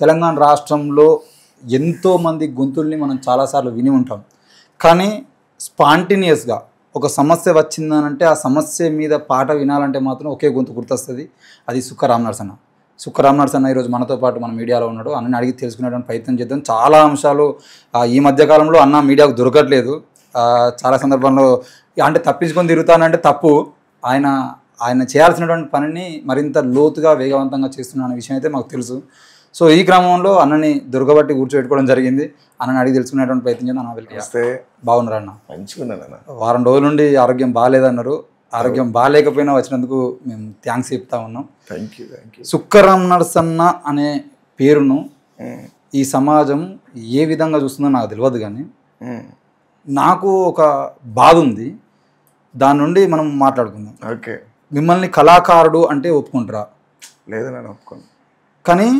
తెలంగాణ రాష్ట్రంలో ఎంతోమంది గొంతుల్ని మనం చాలాసార్లు విని ఉంటాం. కానీ స్పాంటేనియస్గా ఒక సమస్య వచ్చిందనంటే ఆ సమస్య మీద పాట వినాలంటే మాత్రం ఒకే గొంతు గుర్తొస్తుంది. అది సుక్క రామనరసన్న. సుక్క రామనరసన్న ఈరోజు మనతో పాటు మన మీడియాలో ఉన్నాడు. అన్నని అడిగి తెలుసుకునేటువంటి ప్రయత్నం చేద్దాం. చాలా అంశాలు ఈ మధ్యకాలంలో అన్న మీడియాకు దొరకట్లేదు. చాలా సందర్భంలో అంటే తప్పించుకొని తిరుగుతానంటే తప్పు. ఆయన చేయాల్సినటువంటి పనిని మరింత లోతుగా వేగవంతంగా చేస్తున్న అనే విషయం అయితే మాకు తెలుసు. సో ఈ క్రమంలో అన్నని దొరకబట్టి కూర్చోబెట్టుకోవడం జరిగింది. అన్నని అడిగి తెలుసుకునేటువంటి ప్రయత్నం చేద్దాం. అన్న వెళ్తే బాగున్నారు అన్న? మంచిగా. వారం రోజుల నుండి ఆరోగ్యం బాగాలేదన్నారు. ఆరోగ్యం బాగాలేకపోయినా వచ్చినందుకు మేము థ్యాంక్స్ చెప్తా ఉన్నాం. Thank you. సుక్క రామనరసన్న అనే పేరును ఈ సమాజం ఏ విధంగా చూస్తుందో నాకు తెలియదు, కానీ నాకు ఒక బాధ ఉంది. దాని నుండి మనం మాట్లాడుకుందాం. ఓకే. మిమ్మల్ని కళాకారుడు అంటే ఒప్పుకుంటారా? లేదా, నేను ఒప్పుకోను. కానీ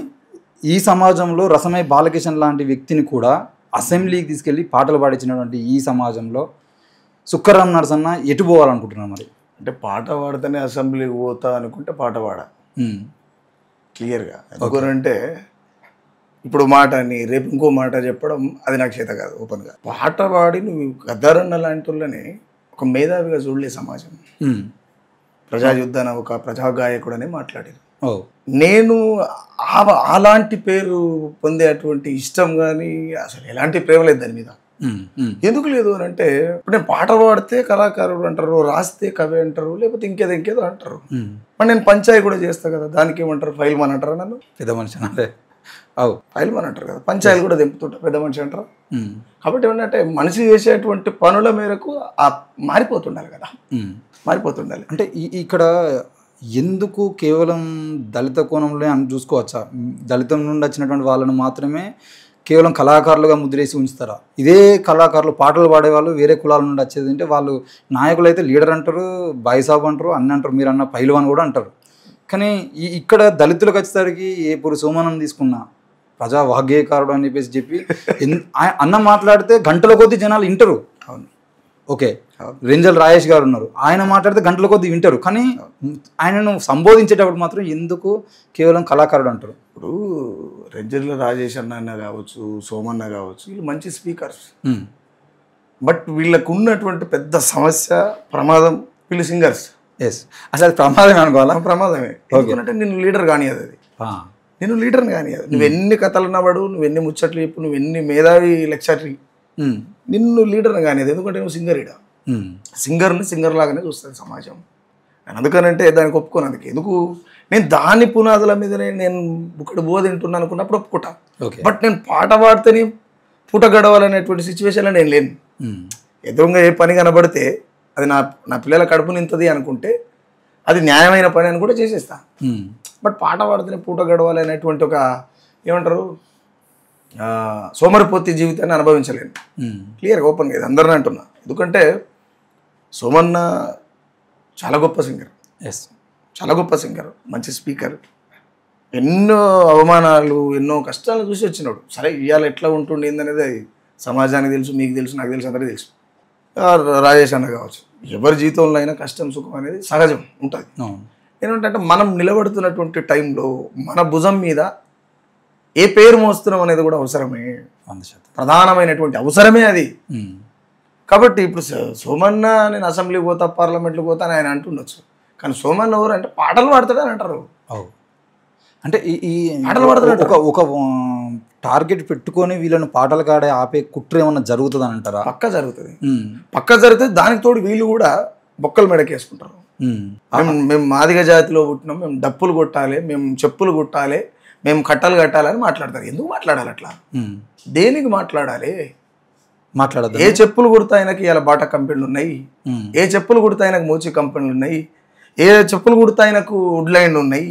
ఈ సమాజంలో రసమై బాలకిషన్ లాంటి వ్యక్తిని కూడా అసెంబ్లీకి తీసుకెళ్ళి పాటలు పాడించినటువంటి ఈ సమాజంలో సుక్క రామనరసన్న ఎటు పోవాలనుకుంటున్నా? మరి అంటే పాట పాడితేనే అసెంబ్లీకి పోతా అనుకుంటే పాట పాడా క్లియర్గా. ఎందుకంటే ఇప్పుడు మాట అని రేపు ఇంకో మాట చెప్పడం అది నాకు చేత కాదు. ఓపెన్గా పాట పాడి నువ్వు గద్దరన్న లాంటి వాళ్ళని ఒక మేధావిగా చూడలే సమాజం. ప్రజాయుద్ధాన ఒక ప్రజాగాయకుడని మాట్లాడారు. నేను అలాంటి పేరు పొందేటువంటి ఇష్టం కానీ అసలు ఎలాంటి ప్రేమ లేదు దాని మీద. ఎందుకు లేదు అని అంటే, ఇప్పుడు నేను పాట పాడితే కళాకారుడు అంటారు, రాస్తే కవి అంటారు, లేకపోతే ఇంకేదో అంటారు. మరి నేను పంచాయి కూడా చేస్తా కదా, దానికి ఏమంటారు? ఫైల్ మన్ అంటారా? నన్ను పెద్ద మనిషి అంటే ఫైల్ మన్ అంటారు కదా, పంచాయలు కూడా దింపుతుంటా, పెద్ద మనిషి అంటారు. కాబట్టి ఏమంటే మనిషి చేసేటువంటి పనుల మేరకు మారిపోతుండాలి కదా, మారిపోతుండాలి. అంటే ఇక్కడ ఎందుకు కేవలం దళిత కోణంలో అని చూసుకోవచ్చా? దళితం నుండి వచ్చినటువంటి వాళ్ళను మాత్రమే కేవలం కళాకారులుగా ముద్రేసి ఉంచుతారా? ఇదే కళాకారులు పాటలు పాడేవాళ్ళు వేరే కులాల నుండి వచ్చేది అంటే వాళ్ళు నాయకులు అయితే లీడర్ అంటారు, బాయిసాబ్ అంటారు, అన్న అంటారు, మీరు అన్న పైల్వాన్ కూడా అంటారు. కానీ ఇక్కడ దళితులకు వచ్చేసరికి ఏ పురు సోమనం తీసుకున్నా ప్రజా వాగ్గేయకారుడు అని చెప్పి అన్న మాట్లాడితే గంటల కొద్దీ జనాలు వింటారు. అవును, ఓకే. రెంజల్ రాజేష్ గారు ఉన్నారు, ఆయన మాట్లాడితే గంటల కొద్దీ వింటారు. కానీ ఆయనను సంబోధించేటప్పుడు మాత్రం ఎందుకు కేవలం కళాకారుడు అంటారు? ఇప్పుడు రెంజల్ రాజేష్ అన్న కావచ్చు, సోమన్న కావచ్చు, వీళ్ళు మంచి స్పీకర్స్. బట్ వీళ్ళకు ఉన్నటువంటి పెద్ద సమస్య ప్రమాదం, వీళ్ళు సింగర్స్. ఎస్, అసలు ప్రమాదమే అనుకోవాలా? ప్రమాదమే. ఎందుకంటే నిన్ను లీడర్ కానియదు, అది నేను లీడర్ని కానియదు. నువ్వు ఎన్ని కథలు నవ్వడు, నువ్వు ఎన్ని ముచ్చట్లు చెప్పు, నువ్వు ఎన్ని మేధావి లెక్చరీ, నిన్ను లీడర్ని కానియదు. ఎందుకంటే నువ్వు సింగర్. ఇడ సింగర్ని సింగర్ లాగానే చూస్తుంది సమాజం. నేను అందుకనంటే దానికి ఒప్పుకోను. అందుకే ఎందుకు నేను దాని పునాదుల మీదనే నేను ఇక్కడ బోధింటున్నాను అనుకున్నప్పుడు ఒప్పుకుంటా. బట్ నేను పాట పాడితేనే పూట గడవాలనేటువంటి సిచ్యువేషన్లో నేను లేను. ఎదురుగా ఏ పని కనబడితే అది నా పిల్లల కడుపు నింతది అనుకుంటే అది న్యాయమైన పని అని కూడా చేసేస్తా. బట్ పాట పాడితేనే పూట గడవాలి అనేటువంటి ఒక ఏమంటారు సోమరిపోతి జీవితాన్ని అనుభవించలేను. క్లియర్గా ఓపెన్గా ఇది అందరిని అంటున్నా. ఎందుకంటే సోమన్న చాలా గొప్ప సింగర్. ఎస్, చాలా గొప్ప సింగర్, మంచి స్పీకర్. ఎన్నో అవమానాలు, ఎన్నో కష్టాలు చూసి వచ్చినాడు. సరే ఇవాళ ఎట్లా ఉంటుండే ఏందనేది సమాజానికి తెలుసు, మీకు తెలుసు, నాకు తెలుసు, అందరికీ తెలుసు. రాజేష్ అన్న కావచ్చు, ఎవరి జీవితంలో అయినా కష్టం సుఖం అనేది సహజం ఉంటుంది. ఏంటంటే మనం నిలబడుతున్నటువంటి టైంలో మన భుజం మీద ఏ పేరు మోస్తున్నాం అనేది కూడా అవసరమే, ప్రధానమైనటువంటి అవసరమే అది. కాబట్టి ఇప్పుడు సోమన్న నేను అసెంబ్లీకి పోతా, పార్లమెంట్కి పోతా అని ఆయన అంటుండొచ్చు. కానీ సోమన్న ఎవరు అంటే పాటలు పాడతాడని అంటారు. అంటే ఈ పాటలు పాడతాడు ఒక టార్గెట్ పెట్టుకొని వీళ్ళని పాటలు కాడే ఆపే కుట్ర ఏమన్నా జరుగుతుంది అని అంటారా? పక్కా జరుగుతుంది. పక్కా జరిగితే దానికి తోడు వీళ్ళు కూడా బొక్కలు మెడకేసుకుంటారు. మేము మాదిగ జాతిలో పుట్టినాం, మేము డప్పులు కొట్టాలి, మేము చెప్పులు కొట్టాలి, మేము కట్టలు కట్టాలని మాట్లాడతారు. ఎందుకు మాట్లాడాలి అట్లా? దేనికి మాట్లాడాలి? మాట్లాడదు. ఏ చెప్పులు కుడతా ఆయనకి ఇలా బాటా కంపెనీలు ఉన్నాయి, ఏ చెప్పులు కుడతా ఆయనకు మోచి కంపెనీలు ఉన్నాయి, ఏ చెప్పులు కుడతా ఆయనకు వుడ్లైన్లు ఉన్నాయి,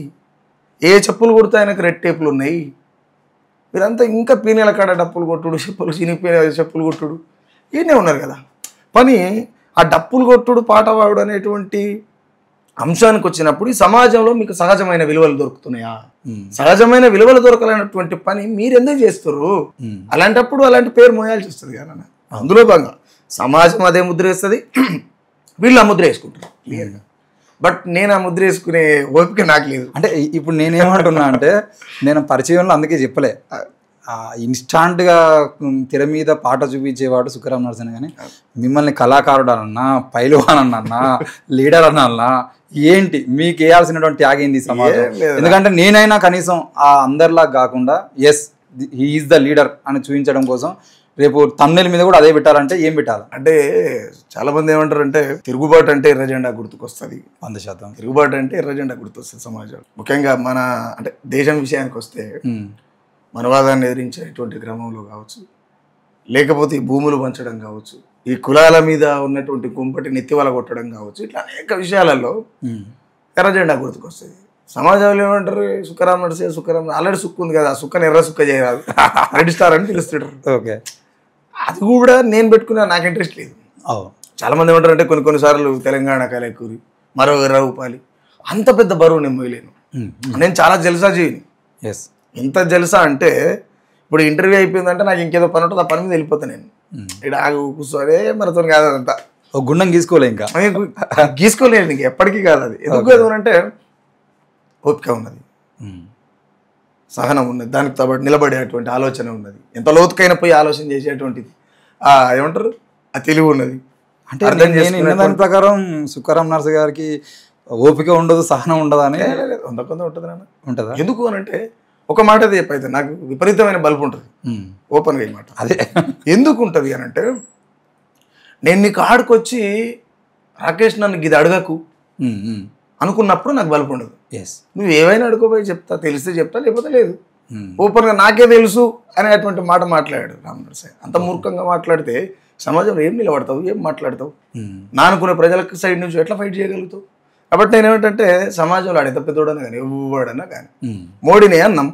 ఏ చెప్పులు కుడతా ఆయనకు రెడ్ టేపులు ఉన్నాయి. వీరంతా ఇంకా పీనెల కాడ డప్పులు కొట్టుడు, చినిపోయిన చెప్పులు కొట్టుడు ఈయనే ఉన్నారు కదా. పని ఆ డప్పులు కొట్టుడు, పాట పాడు అనేటువంటి అంశానికి వచ్చినప్పుడు ఈ సమాజంలో మీకు సహజమైన విలువలు దొరుకుతున్నాయా? సహజమైన విలువలు దొరకాలన్నటువంటి పని మీరు ఎందుకు చేస్తారు? అలాంటప్పుడు అలాంటి పేరు మోయాల్సి వస్తుంది కదా. అందులో భాగంగా సమాజం అదే ముద్ర వేస్తుంది, వీళ్ళు ఆ ముద్ర వేసుకుంటారు. క్లియర్గా బట్ నేను ఆ ముద్ర వేసుకునే ఓపిక నాకు లేదు. అంటే ఇప్పుడు నేనేమంటున్నా అంటే నేను పరిచయంలో అందుకే చెప్పలే, ఇన్స్టాంట్గా తెర మీద పాట చూపించేవాడు సుఖరామ్ నరసింహ, కానీ మిమ్మల్ని కళాకారుడు అనన్నా, పైల్వాన్ అన్నా, లీడర్ అన్నా ఏంటి మీకు వేయాల్సినటువంటి ట్యాగ్ ఏంది సమాజం? ఎందుకంటే నేనైనా కనీసం ఆ అందరిలా కాకుండా as he is the leader అని చూపించడం కోసం రేపు తమిళ మీద కూడా అదే పెట్టాలంటే ఏం పెట్టాలి అంటే చాలా మంది ఏమంటారు అంటే తిరుగుబాటు అంటే ఎర్ర జెండా గుర్తుకొస్తుంది. 100% తిరుగుబాటు అంటే ఎర్ర జెండా గుర్తొస్తుంది సమాజం. ముఖ్యంగా మన అంటే దేశం విషయానికి వస్తే మనవాదాన్ని ఎదిరించేటువంటి క్రమంలో కావచ్చు, లేకపోతే ఈ భూములు పంచడం కావచ్చు, ఈ కులాల మీద ఉన్నటువంటి కుంపటి నెత్తివల కొట్టడం కావచ్చు, ఇట్లా అనేక విషయాలలో ఎర్ర జెండా గుర్తుకొస్తుంది. సమాజంలో ఏమంటారు సుఖరామ్ నడిసే సుఖరామ్ ఆల్రెడీ సుక్కు ఉంది కదా, సుక్కని ఎర్ర సుక్క చేయరాదు, రెడ్ స్టార్ అని పిలుస్తుంటారు. ఓకే, అది కూడా నేను పెట్టుకున్నా, నాకు ఇంట్రెస్ట్ లేదు. చాలా మంది ఏమంటారు అంటే కొన్నిసార్లు తెలంగాణ కలెకూరి మరో రూపాయలు అంత పెద్ద బరువు నేను మోయలేను. నేను చాలా జల్సా చేయను. ఎంత జల్సా అంటే ఇప్పుడు ఇంటర్వ్యూ అయిపోయిందంటే నాకు ఇంకేదో పని ఉంటుంది, ఆ పని మీద వెళ్ళిపోతాను నేను. ఇక్కడ ఆగు కూర్చోదే మనతో కాదు, అదంతా గుండం గీసుకోలే, ఇంకా గీసుకోలేదు ఇంక ఎప్పటికీ కాదు. అది ఎందుకు అంటే ఓపిక ఉన్నది, సహనం ఉన్నది, దానికి తోటి నిలబడేటువంటి ఆలోచన ఉన్నది, ఎంత లోతుకైనా పోయి ఆలోచన చేసేటువంటిది ఏమంటారు ఆ తెలివి ఉన్నది. అంటే దాని ప్రకారం సుఖరామ్ నరసింహ గారికి ఓపిక ఉండదు, సహనం ఉండదు అని. కొంత ఉంటుంది నాన్న, ఉంటుందా? ఎందుకు అని అంటే ఒక మాట చెప్పైతే నాకు విపరీతమైన బల్బు ఉంటుంది, ఓపెన్గా ఈ మాట. అదే ఎందుకు ఉంటుంది అని అంటే నేను నీకు ఆడుకొచ్చి రాకేష్ నన్ను ఇది అడగకు అనుకున్నప్పుడు నాకు బల్బు ఉండదు. నువ్వు ఏవైనా అడుకోపోయి చెప్తా, తెలిస్తే చెప్తా, లేకపోతే లేదు. ఓపెన్గా నాకే తెలుసు అనేటువంటి మాట మాట్లాడాడు రామ్ నరసింహ. అంత మూర్ఖంగా మాట్లాడితే సమాజంలో ఏం నిలబడతావు, ఏం మాట్లాడతావు? నా అనుకునే ప్రజలకు సైడ్ నుంచి ఎట్లా ఫైట్ చేయగలుగుతావు? కాబట్టి నేను ఏమిటంటే సమాజంలో ఆడ ఎంత పెద్దోడన్నా కానీ ఎవడన్నా కానీ మోడీనే అన్నాం,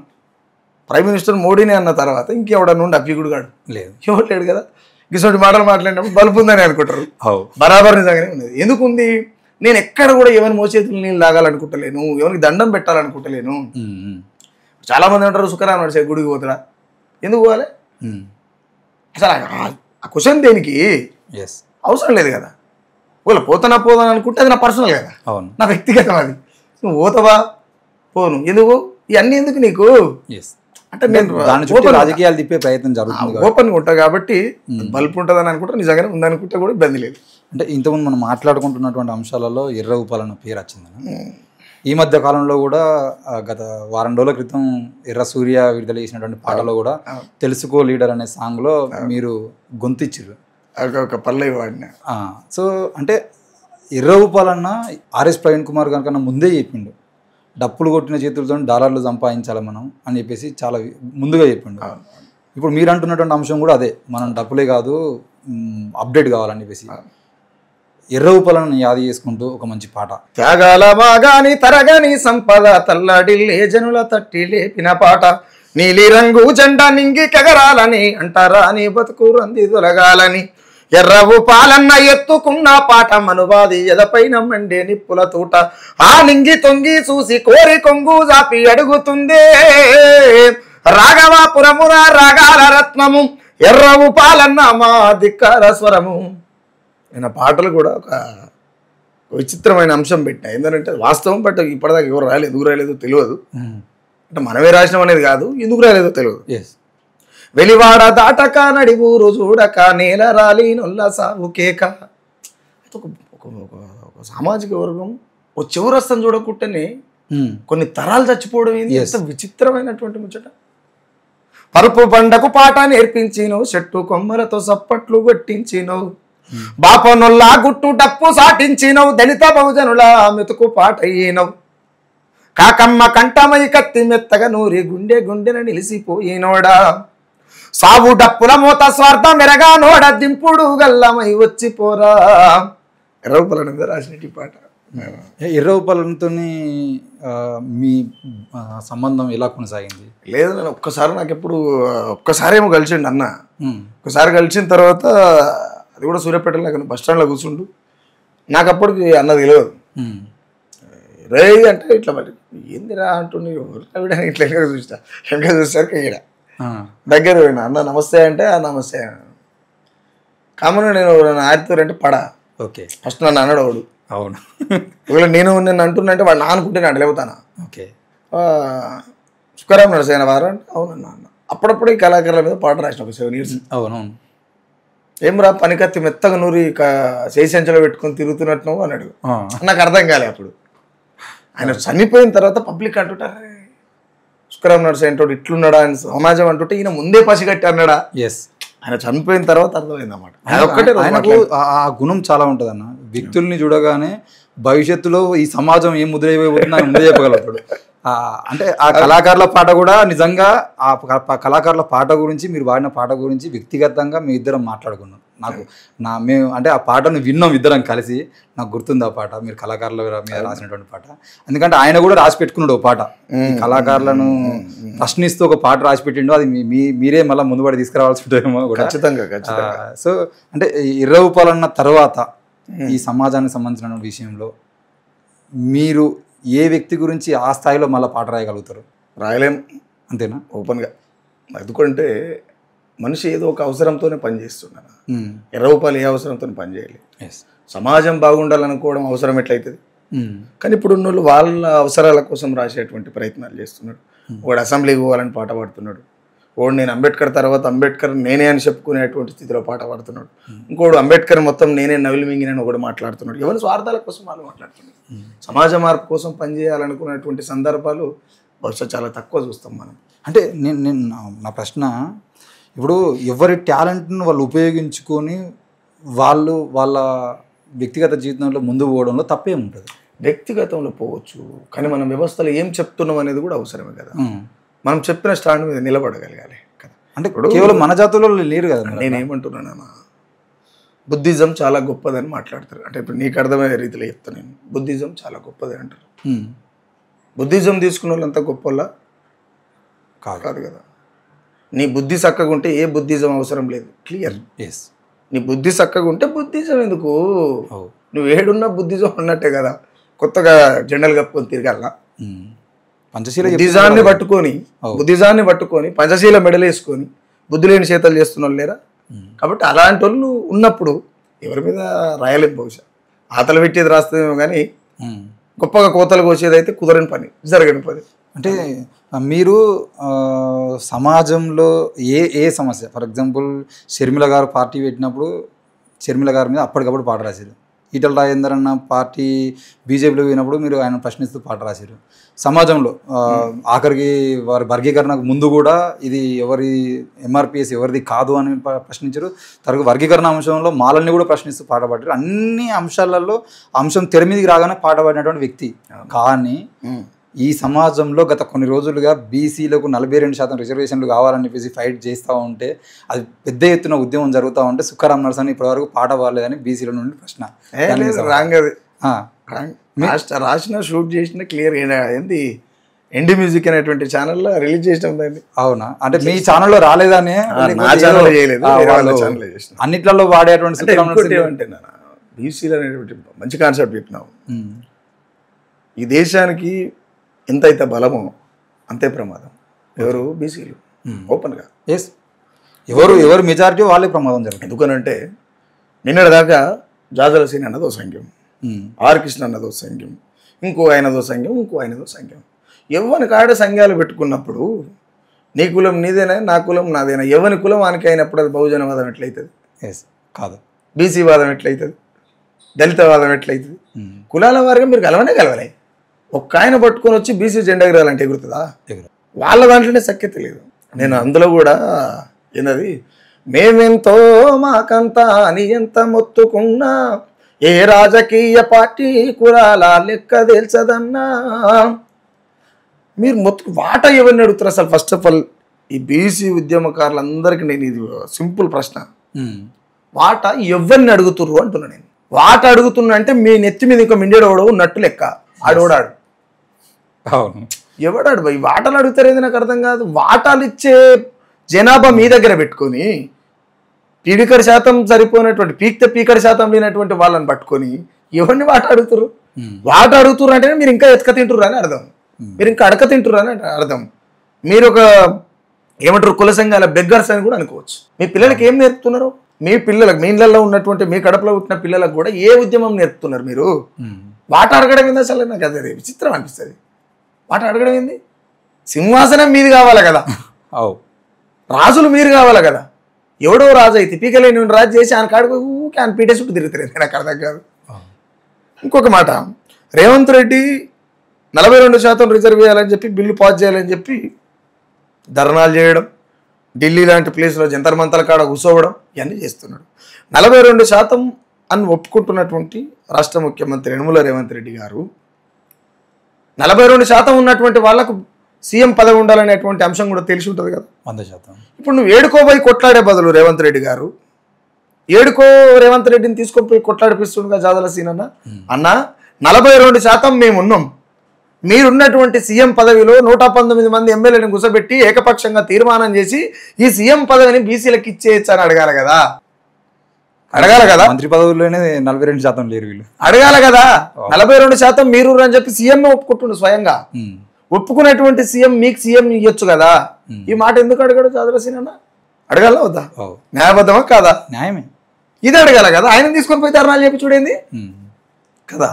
ప్రైమ్ మినిస్టర్ మోడీనే అన్న తర్వాత ఇంకెవడన్నా ఉండి అప్పిగుడు కాడు లేదు, ఎవరు లేడు కదా. ఇటువంటి మాటలు మాట్లాడినప్పుడు బల్బు ఉందని అనుకుంటారు, బరాబర్ నిజంగానే ఉన్నది. ఎందుకు ఉంది? నేను ఎక్కడ కూడా ఎవరి మోచేతులు నీళ్ళు లాగాలనుకుంటలేను, ఎవరికి దండం పెట్టాలనుకుంటలేను. చాలా మంది అంటారు సుఖరామ్ నడిసే గుడికి పోతురా, ఎందుకు పోవాలి? అసలు ఆ క్వశ్చన్ దేనికి అవసరం లేదు కదా. ఒకవేళ పోతానా అనుకుంటే అది నా పర్సనల్ కదా, నా వ్యక్తిగతం. అది నువ్వు పోతావా పోను, ఎందుకు ఇవన్నీ ఎందుకు నీకు అంటే నేను రాజకీయాలు తిప్పే ప్రయత్నం జరుగుతుంది, ఓపెన్గా ఉంటా కాబట్టి బల్బు ఉంటుందని అనుకుంటా, నిజంగానే ఉందనుకుంటే కూడా ఇబ్బంది లేదు. అంటే ఇంతకుముందు మనం మాట్లాడుకుంటున్నటువంటి అంశాలలో ఎర్ర ఉపాలన్న పేరు వచ్చిందని ఈ మధ్య కాలంలో కూడా గత వారం రోజుల క్రితం ఎర్ర సూర్య విడుదల చేసినటువంటి పాటలో కూడా తెలుసుకో లీడర్ అనే సాంగ్లో మీరు గొంతిచ్చిర్రు, ఒక పల్లవి వాడిన. సో అంటే ఎర్ర ఉపాలన్న ఆర్ఎస్ ప్రవీణ్ కుమార్ గారి కన్నా ముందే చెప్పిండు, డప్పులు కొట్టిన చేతులతో డాలర్లు సంపాదించాలి మనం అని చెప్పేసి చాలా ముందుగా చెప్పిండు. ఇప్పుడు మీరు అంటున్నటువంటి అంశం కూడా అదే, మనం డప్పులే కాదు అప్డేట్ కావాలని చెప్పేసి ఎర్ర ఉపాలను యాది చేసుకుంటూ ఒక మంచి పాట. త్యాగాల మాగాని తరగని సంపద తల్లడిల్లే జనుల తట్టి లేపిన పాట, నీలి రంగు జెండా నింగి కగరాలని అంటారా నీ బతుకు రంది తొలగాలని, ఎర్ర ఉపాలన్న ఎత్తుకున్న పాట మనువాది ఎదపైన మండే నిప్పుల తూట, ఆ నింగి తొంగి చూసి కోరి కొంగు జాపి అడుగుతుందే రాఘవాపురమున రాగాల రత్నము, ఎర్ర ఉపాలన్న మా ధిక్కార స్వరము. నేను పాటలు కూడా ఒక విచిత్రమైన అంశం పెట్టినా, ఏంటంటే వాస్తవం, బట్ ఇప్పటిదాకా ఎవరు రాలేదు, ఎందుకు రాలేదో తెలియదు. అంటే మనమే రాసినాం అనేది కాదు, ఎందుకు రాలేదో తెలియదు. వెలివాడ దాటక నడివూరు చూడక నేల రాలి నొల్ల సాగు కేక. ఒక సామాజిక వర్గం ఓ చివరస్తం చూడకుంటేనే కొన్ని తరాలు చచ్చిపోవడం ఏంటి, ఎంత విచిత్రమైనటువంటి ముచ్చట. పరుపు బండకు పాట నేర్పించినవు, చెట్టు కొమ్మలతో సప్పట్లు కొట్టించినవు, బాపనొల్లా గుట్టు డప్పు సాటించినవు, దళిత బహుజనుల మెతుకు పాటయినవు, కాకమ్మ కంఠమై కత్తి మెత్తగా నూరి గుండె గుండెన నిలిసిపోయినోడా, సావు డప్పుల మూత స్వార్థ మెరగా నోడ దింపుడు గల్లమై వచ్చిపోరా. ఎర్ర ఉపాలన్న మీద రాసినట్టు పాట. ఎర్ర ఉపాలన్నతో మీ సంబంధం ఎలా కొనసాగింది? లేదు, నేను ఒక్కసారి నాకు ఎప్పుడు ఒక్కసారేమో కలిసిండు అన్న, ఒకసారి కలిసిన తర్వాత అది కూడా సూర్యాపేటలో నాకు బస్ స్టాండ్లో కూర్చుండు, నాకు అప్పటికి అన్న తెలియదు. రే అంటే ఇట్లా మరి ఏందిరా అంటుండే, ఇట్లా వెనక చూస్తా, వెనక చూసేసరికి ఇక్కడ దగ్గర పోయినా, అన్న నమస్తే అంటే నమస్తే. కామన్ నేను ఆడుతారంటే పడా, ఓకే, ఫస్ట్ నన్ను అన్నాడు వాడు, అవును. ఒకవేళ నేను అంటున్నా అంటే వాళ్ళు అనుకుంటే నేను లేవుతానా. ఓకే. శుక్రరామ నరసైన వారు అంటే అవునన్నా అన్న. అప్పుడప్పుడు ఈ కళాకారుల మీద పాట రాసిన ఒక 7 years. అవునవును. ఏమరా పనికత్తి మెత్తగా నూరి చేసంచలో పెట్టుకొని తిరుగుతున్నట్టు అన్నాడు. నాకు అర్థం కాలే అప్పుడు. ఆయన చనిపోయిన తర్వాత పబ్లిక్ అంటుంటారు శుక్రరామ నరసైన తోటి ఇట్లున్నాడా అని సమాజం అంటుంటే ఈయన ముందే పసిగట్టి అన్నాడా. ఎస్, ఆయన చనిపోయిన తర్వాత అర్థమైందన్నమాట. ఆయనకు ఆ గుణం చాలా ఉంటుంది అన్న. వ్యక్తుల్ని చూడగానే భవిష్యత్తులో ఈ సమాజం ఏం ముద్రైపోతుందో ఆయన ముందే చెప్పగలుగుతాడు. అంటే ఆ కళాకారుల పాట కూడా నిజంగా ఆ కళాకారుల పాట గురించి, మీరు వాడిన పాట గురించి వ్యక్తిగతంగా మీ ఇద్దరం మాట్లాడుకున్నాం. మేము అంటే ఆ పాటను విన్నాం ఇద్దరం కలిసి. నాకు గుర్తుంది ఆ పాట, మీరు కళాకారుల మీద రాసినటువంటి పాట. ఎందుకంటే ఆయన కూడా రాసి పెట్టుకున్నాడు ఒక పాట, కళాకారులను ప్రశ్నిస్తూ ఒక పాట రాసి పెట్టిండు. అది మీరే మళ్ళీ ముందుపడి తీసుకురావాల్సి ఉంటుందేమో కూడా. ఖచ్చితంగా. సో అంటే 20 రూపాయలన్న తర్వాత ఈ సమాజానికి సంబంధించిన విషయంలో మీరు ఏ వ్యక్తి గురించి ఆ స్థాయిలో మళ్ళీ పాట రాయగలుగుతారు? రాయలేం, అంతేనా? ఓపెన్గా. ఎందుకంటే మనిషి ఏదో ఒక అవసరంతోనే పనిచేస్తున్నాను. 20 రూపాయలు ఏ అవసరంతో పనిచేయాలి? సమాజం బాగుండాలనుకోవడం అవసరం ఎట్లయితుంది? కానీ ఇప్పుడు ఉన్నోళ్ళు వాళ్ళ అవసరాల కోసం రాసేటువంటి ప్రయత్నాలు చేస్తున్నాడు. వాడు అసెంబ్లీకి పోవాలని పాట పాడుతున్నాడు. వాడు నేను అంబేద్కర్ తర్వాత అంబేద్కర్ నేనే అని చెప్పుకునేటువంటి స్థితిలో పాట పాడుతున్నాడు. ఇంకోడు అంబేద్కర్ మొత్తం నేనే నవిలి మింగినని ఒకటి మాట్లాడుతున్నాడు. ఎవరి స్వార్థాల కోసం వాళ్ళు మాట్లాడుతున్నాడు. సమాజ మార్పు కోసం పనిచేయాలనుకున్నటువంటి సందర్భాలు బహుశా చాలా తక్కువ చూస్తాం మనం. అంటే నేను నా ప్రశ్న, ఇప్పుడు ఎవరి టాలెంట్ను వాళ్ళు ఉపయోగించుకొని వాళ్ళు వాళ్ళ వ్యక్తిగత జీవితంలో ముందు పోవడంలో తప్పేముంటుంది? వ్యక్తిగతంలో పోవచ్చు, కానీ మనం వ్యవస్థలో ఏం చెప్తున్నాం అనేది కూడా అవసరమే కదా. మనం చెప్పిన స్టాండ్ మీద నిలబడగలగాలి కదా. అంటే కేవలం మన జాతుల్లో లేరు కదా. నేనేమంటున్నాను, బుద్ధిజం చాలా గొప్పదని మాట్లాడతారు. అంటే ఇప్పుడు నీకు అర్థమయ్యే రీతిలో చెప్తాను నేను. బుద్ధిజం చాలా గొప్పది అంటారు. బుద్ధిజం తీసుకున్న వాళ్ళు అంత గొప్పలా కాదు కదా. నీ బుద్ధి చక్కగా ఉంటే ఏ బుద్ధిజం అవసరం లేదు. క్లియర్. నీ బుద్ధి చక్కగా ఉంటే బుద్ధిజం ఎందుకు? నువ్వు ఏడున్నా బుద్ధిజం ఉన్నట్టే కదా. కొత్తగా జెండలు కప్పుకొని తిరగాల. బుద్ధిజాన్ని పట్టుకొని పంచశీల మెడలేసుకొని బుద్ధి లేని చేతలు చేస్తున్న వాళ్ళు లేరా? కాబట్టి అలాంటి వాళ్ళు ఉన్నప్పుడు ఎవరి మీద రాయలేం. బహుశా ఆతలు పెట్టేది రాస్తుందేమో కానీ గొప్పగా కోతలు కోసేది అయితే కుదరని పని, జరగని పని. అంటే మీరు సమాజంలో ఏ సమస్య, ఫర్ ఎగ్జాంపుల్ షర్మిల గారు పార్టీ పెట్టినప్పుడు షర్మిల గారి మీద అప్పటికప్పుడు పాట రాశారు. ఈటల రాజేందర్ అన్న పార్టీ బీజేపీలో పోయినప్పుడు మీరు ఆయన ప్రశ్నిస్తూ పాట రాశారు. సమాజంలో ఆఖరికి వారి వర్గీకరణకు ముందు కూడా ఇది ఎవరి ఎంఆర్పిఎస్ ఎవరిది కాదు అని ప్రశ్నించారు. తర్వాత వర్గీకరణ అంశంలో మాలల్ని కూడా ప్రశ్నిస్తూ పాట పాడారు. అన్ని అంశాలలో అంశం తెర మీదకి రాగానే పాట పాడినటువంటి వ్యక్తి. కానీ ఈ సమాజంలో గత కొన్ని రోజులుగా బీసీలకు 42% రిజర్వేషన్లు కావాలని చెప్పేసి ఫైట్ చేస్తూ ఉంటే, అది పెద్ద ఎత్తున ఉద్యమం జరుగుతూ ఉంటే సుఖరామ్ నరసని ఇప్పటివరకు పాట పాడలేదని బీసీల నుండి ప్రశ్న. రాసిన షూట్ చేసిన క్లియర్ ఏంది ఎన్డీ మ్యూజిక్ అనేటువంటి ఛానల్లో రిలీజ్ చేసిన ఉందండి. అవునా? అంటే మీ ఛానల్లో రాలేదని? అన్నిట్లలో వాడేటువంటి ఏమంటే బీసీలు అనేటువంటి మంచి కాన్సెప్ట్ చెప్పినావు. ఈ దేశానికి ఎంతైతే బలమో అంతే ప్రమాదం. ఎవరు? బీసీలు. ఓపెన్గా ఎవరు మెజారిటీ వాళ్ళే ప్రమాదం జరుగుతుంది. ఎందుకనంటే నిన్నటి దాకా జాజల సీన్ అన్నదో సంఖ్యం, ఆర్ కృష్ణ అన్నదో సంఖ్యం, ఇంకో ఆయనదో సంఖ్యం. ఎవరి కాడ సంఘాలు పెట్టుకున్నప్పుడు నీ కులం నీదేనా, నా కులం నాదేనా, ఎవరి కులం వానికి అయినప్పుడు అది బహుజనవాదం ఎట్లయితుంది? కాదు. బీసీ వాదం ఎట్లయితుంది? దళితవాదం ఎట్లయితుంది? కులాల వారిగా మీరు కలవలే. ఒక్క ఆయన పట్టుకొని వచ్చి బీసీ జెండా ఎగరాలంటే ఎగురుతుందా? వాళ్ళ దాంట్లోనే సఖ్యత లేదు. నేను అందులో కూడా ఏంటది, మేమెంతో మాకంతా అని ఎంత మొత్తుకున్నా ఏ రాజకీయ పార్టీ కులాల లెక్క తెలుసదన్నా. మీరు వాట ఎవరిని అడుగుతారు అసలు? ఫస్ట్ ఆఫ్ ఆల్ ఈ బీసీ ఉద్యమకారులందరికీ నేను ఇది సింపుల్ ప్రశ్న, వాట ఎవరిని అడుగుతుర్రు అంటున్నా నేను. వాట అడుగుతున్నా అంటే మీ నెత్తి మీద ఇంకో మిండేడోడు ఉన్నట్టు లెక్క. ఆడోడాడు ఎవడాడు భయ్? వాటాలు అడుగుతారేది నాకు అర్థం కాదు. వాటాలు ఇచ్చే జనాభా మీ దగ్గర పెట్టుకొని పీడికడి శాతం సరిపోయినటువంటి పీకడి శాతం లేనటువంటి వాళ్ళని పట్టుకొని ఎవరిని వాట అడుగుతారు? వాట అడుగుతుర్రు అంటే మీరు ఇంకా ఎతక తింటుర్రు అని అర్థం, మీరు ఇంకా అడక తింటుర్రు అని అర్థం. మీరు ఒక ఏమంటారు కుల సంఘాల బెగ్గర్స్ అని కూడా అనుకోవచ్చు. మీ పిల్లలకి ఏం నేర్పుతున్నారు? మీ పిల్లలకు మీ ఇళ్ళల్లో ఉన్నటువంటి మీ కడపలో పుట్టిన పిల్లలకు కూడా ఏ ఉద్యమం నేర్పుతున్నారు మీరు? వాట అడగడం ఏంది అసలు? నాకు అదే విచిత్రం అనిపిస్తుంది. వాట అడగడం ఏంది? సింహాసనం మీది కావాలి కదా, రాజులు మీరు కావాలి కదా. ఎవడో రాజు అయితే పీకలేని రాజు చేసి ఆయన కాడు ఊకే ఆయన పీటే చుట్టూ తిరుగుతారు. నాకు అర్థం కాదు. ఇంకొక మాట, రేవంత్ రెడ్డి 42% రిజర్వ్ చేయాలని చెప్పి బిల్లు పాస్ చేయాలని చెప్పి ధర్నాలు చేయడం, ఢిల్లీ లాంటి ప్లేస్లో జంతర్ మంతర్ కాడ కూర్చోవడం ఇవన్నీ చేస్తున్నాడు. 42% అని ఒప్పుకుంటున్నటువంటి రాష్ట్ర ముఖ్యమంత్రి యనమల రేవంత్ రెడ్డి గారు 42% ఉన్నటువంటి వాళ్ళకు సీఎం పదవి ఉండాలనేటువంటి అంశం కూడా తెలిసి ఉంటుంది కదా. 100%. ఇప్పుడు నువ్వు ఏడుకోబోయి కొట్లాడే బదులు రేవంత్ రెడ్డి గారు రేవంత్ రెడ్డిని తీసుకొని పోయి కొట్లాడిపిస్తుండగా జాదల సీన్ అన్న 42% మేము ఉన్నాం, మీరున్నటువంటి సీఎం పదవిలో 119 మంది ఎమ్మెల్యేలను కూర్చోబెట్టి ఏకపక్షంగా తీర్మానం చేసి ఈ సీఎం పదవిని బీసీలకు ఇచ్చేయచ్చు అని అడగాలి కదా. మంత్రి పదవుల్లోనే 42% లేరు వీళ్ళు. అడగాలి కదా. 42% మీరు అని చెప్పి సీఎం ఒప్పుకుంటుండు స్వయంగా. ఒప్పుకున్నటువంటి సీఎం మీకు సీఎం ఇవ్వచ్చు కదా. ఈ మాట ఎందుకు అడగాడు జాదల సీన్ అన్న? అడగాల వద్దా? న్యాయబద్ధమా కాదా? న్యాయమే. ఇది అడగాల కదా. ఆయన తీసుకొని పోయి ధర్నాలు చెప్పి చూడండి కదా.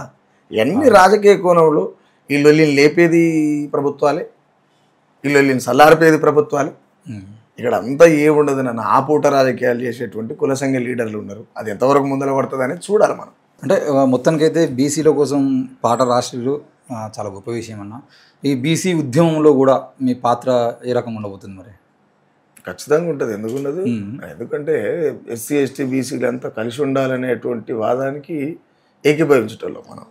ఎన్ని రాజకీయ కోణంలో వీళ్ళు లేపేది ప్రభుత్వాలే, వీళ్ళు సల్లారిపేది ప్రభుత్వాలే. ఇక్కడ అంతా ఏముండదు నన్ను ఆ పూట రాజకీయాలు చేసేటువంటి కుల సంఘ లీడర్లు ఉన్నారు. అది ఎంతవరకు ముందర పడుతుంది అనేది చూడాలి మనం. అంటే మొత్తానికైతే బీసీల కోసం పాట రాష్ట్రీయులు చాలా గొప్ప విషయం అన్న. ఈ బీసీ ఉద్యమంలో కూడా మీ పాత్ర ఏ రకంగా ఉండబోతుంది మరి? ఖచ్చితంగా ఉంటుంది. ఎందుకు ఉండదు? ఎందుకంటే ఎస్సీ ఎస్టీ బీసీలు అంతా కలిసి ఉండాలనేటువంటి వాదానికి ఏకీభవించటంలో మనం.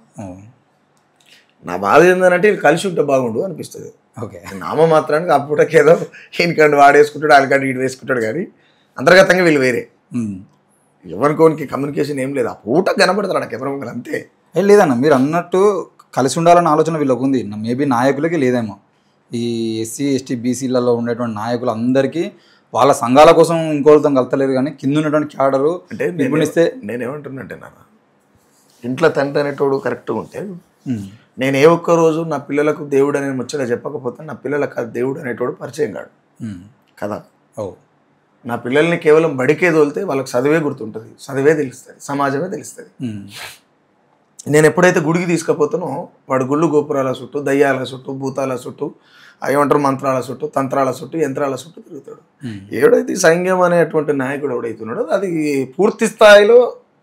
నా బాధ ఏంటంటే వీళ్ళు కలిసి ఉంటే బాగుండు అనిపిస్తుంది. ఓకే, నామ మాత్రానికి అప్పుడకేదో ఈయనకండి వాడేసుకుంటాడు, వాళ్ళకంటే వీడు వేసుకుంటాడు, కానీ అంతర్గతంగా వీళ్ళు వేరే. ఎవరికోనికి కమ్యూనికేషన్ ఏం లేదు. ఆ పూట కనబడతారు నాకు ఎవరు అంతే. లేదన్న, మీరు అన్నట్టు కలిసి ఉండాలన్న ఆలోచన వీళ్ళకు ఉంది. మేబీ నాయకులకి లేదేమో. ఈ ఎస్సీ ఎస్టీ బీసీలలో ఉండేటువంటి నాయకులు అందరికీ వాళ్ళ సంఘాల కోసం ఇంకోళ్ళతో కలతలేరు, కానీ కింద ఉన్నటువంటి క్యాడరు అంటే నిర్మిస్తే. నేనేమంటున్నట్టే నాన్న, ఇంట్లో తండ్రి అనేటోడు కరెక్ట్గా ఉంటే నేను ఏ ఒక్క రోజు నా పిల్లలకు దేవుడు అనే ముచ్చట చెప్పకపోతే నా పిల్లలకు దేవుడు అనేటోడు పరిచయం కాడు కదా. నా పిల్లల్ని కేవలం బడికే తోలితే వాళ్ళకి చదివే గుర్తుంటుంది, చదివే తెలుస్తుంది, సమాజమే తెలుస్తుంది. నేను ఎప్పుడైతే గుడికి తీసుకుపోతానో వాడు గుళ్ళు గోపురాల చుట్టూ, దయ్యాల చుట్టూ, భూతాల చుట్టూ, ఏమంటారు మంత్రాల చుట్టూ, తంత్రాల చుట్టూ, యంత్రాల చుట్టూ తిరుగుతాడు. ఎవడైతే సైన్యం అనేటువంటి నాయకుడు ఎవడైతున్నాడో అది పూర్తి స్థాయిలో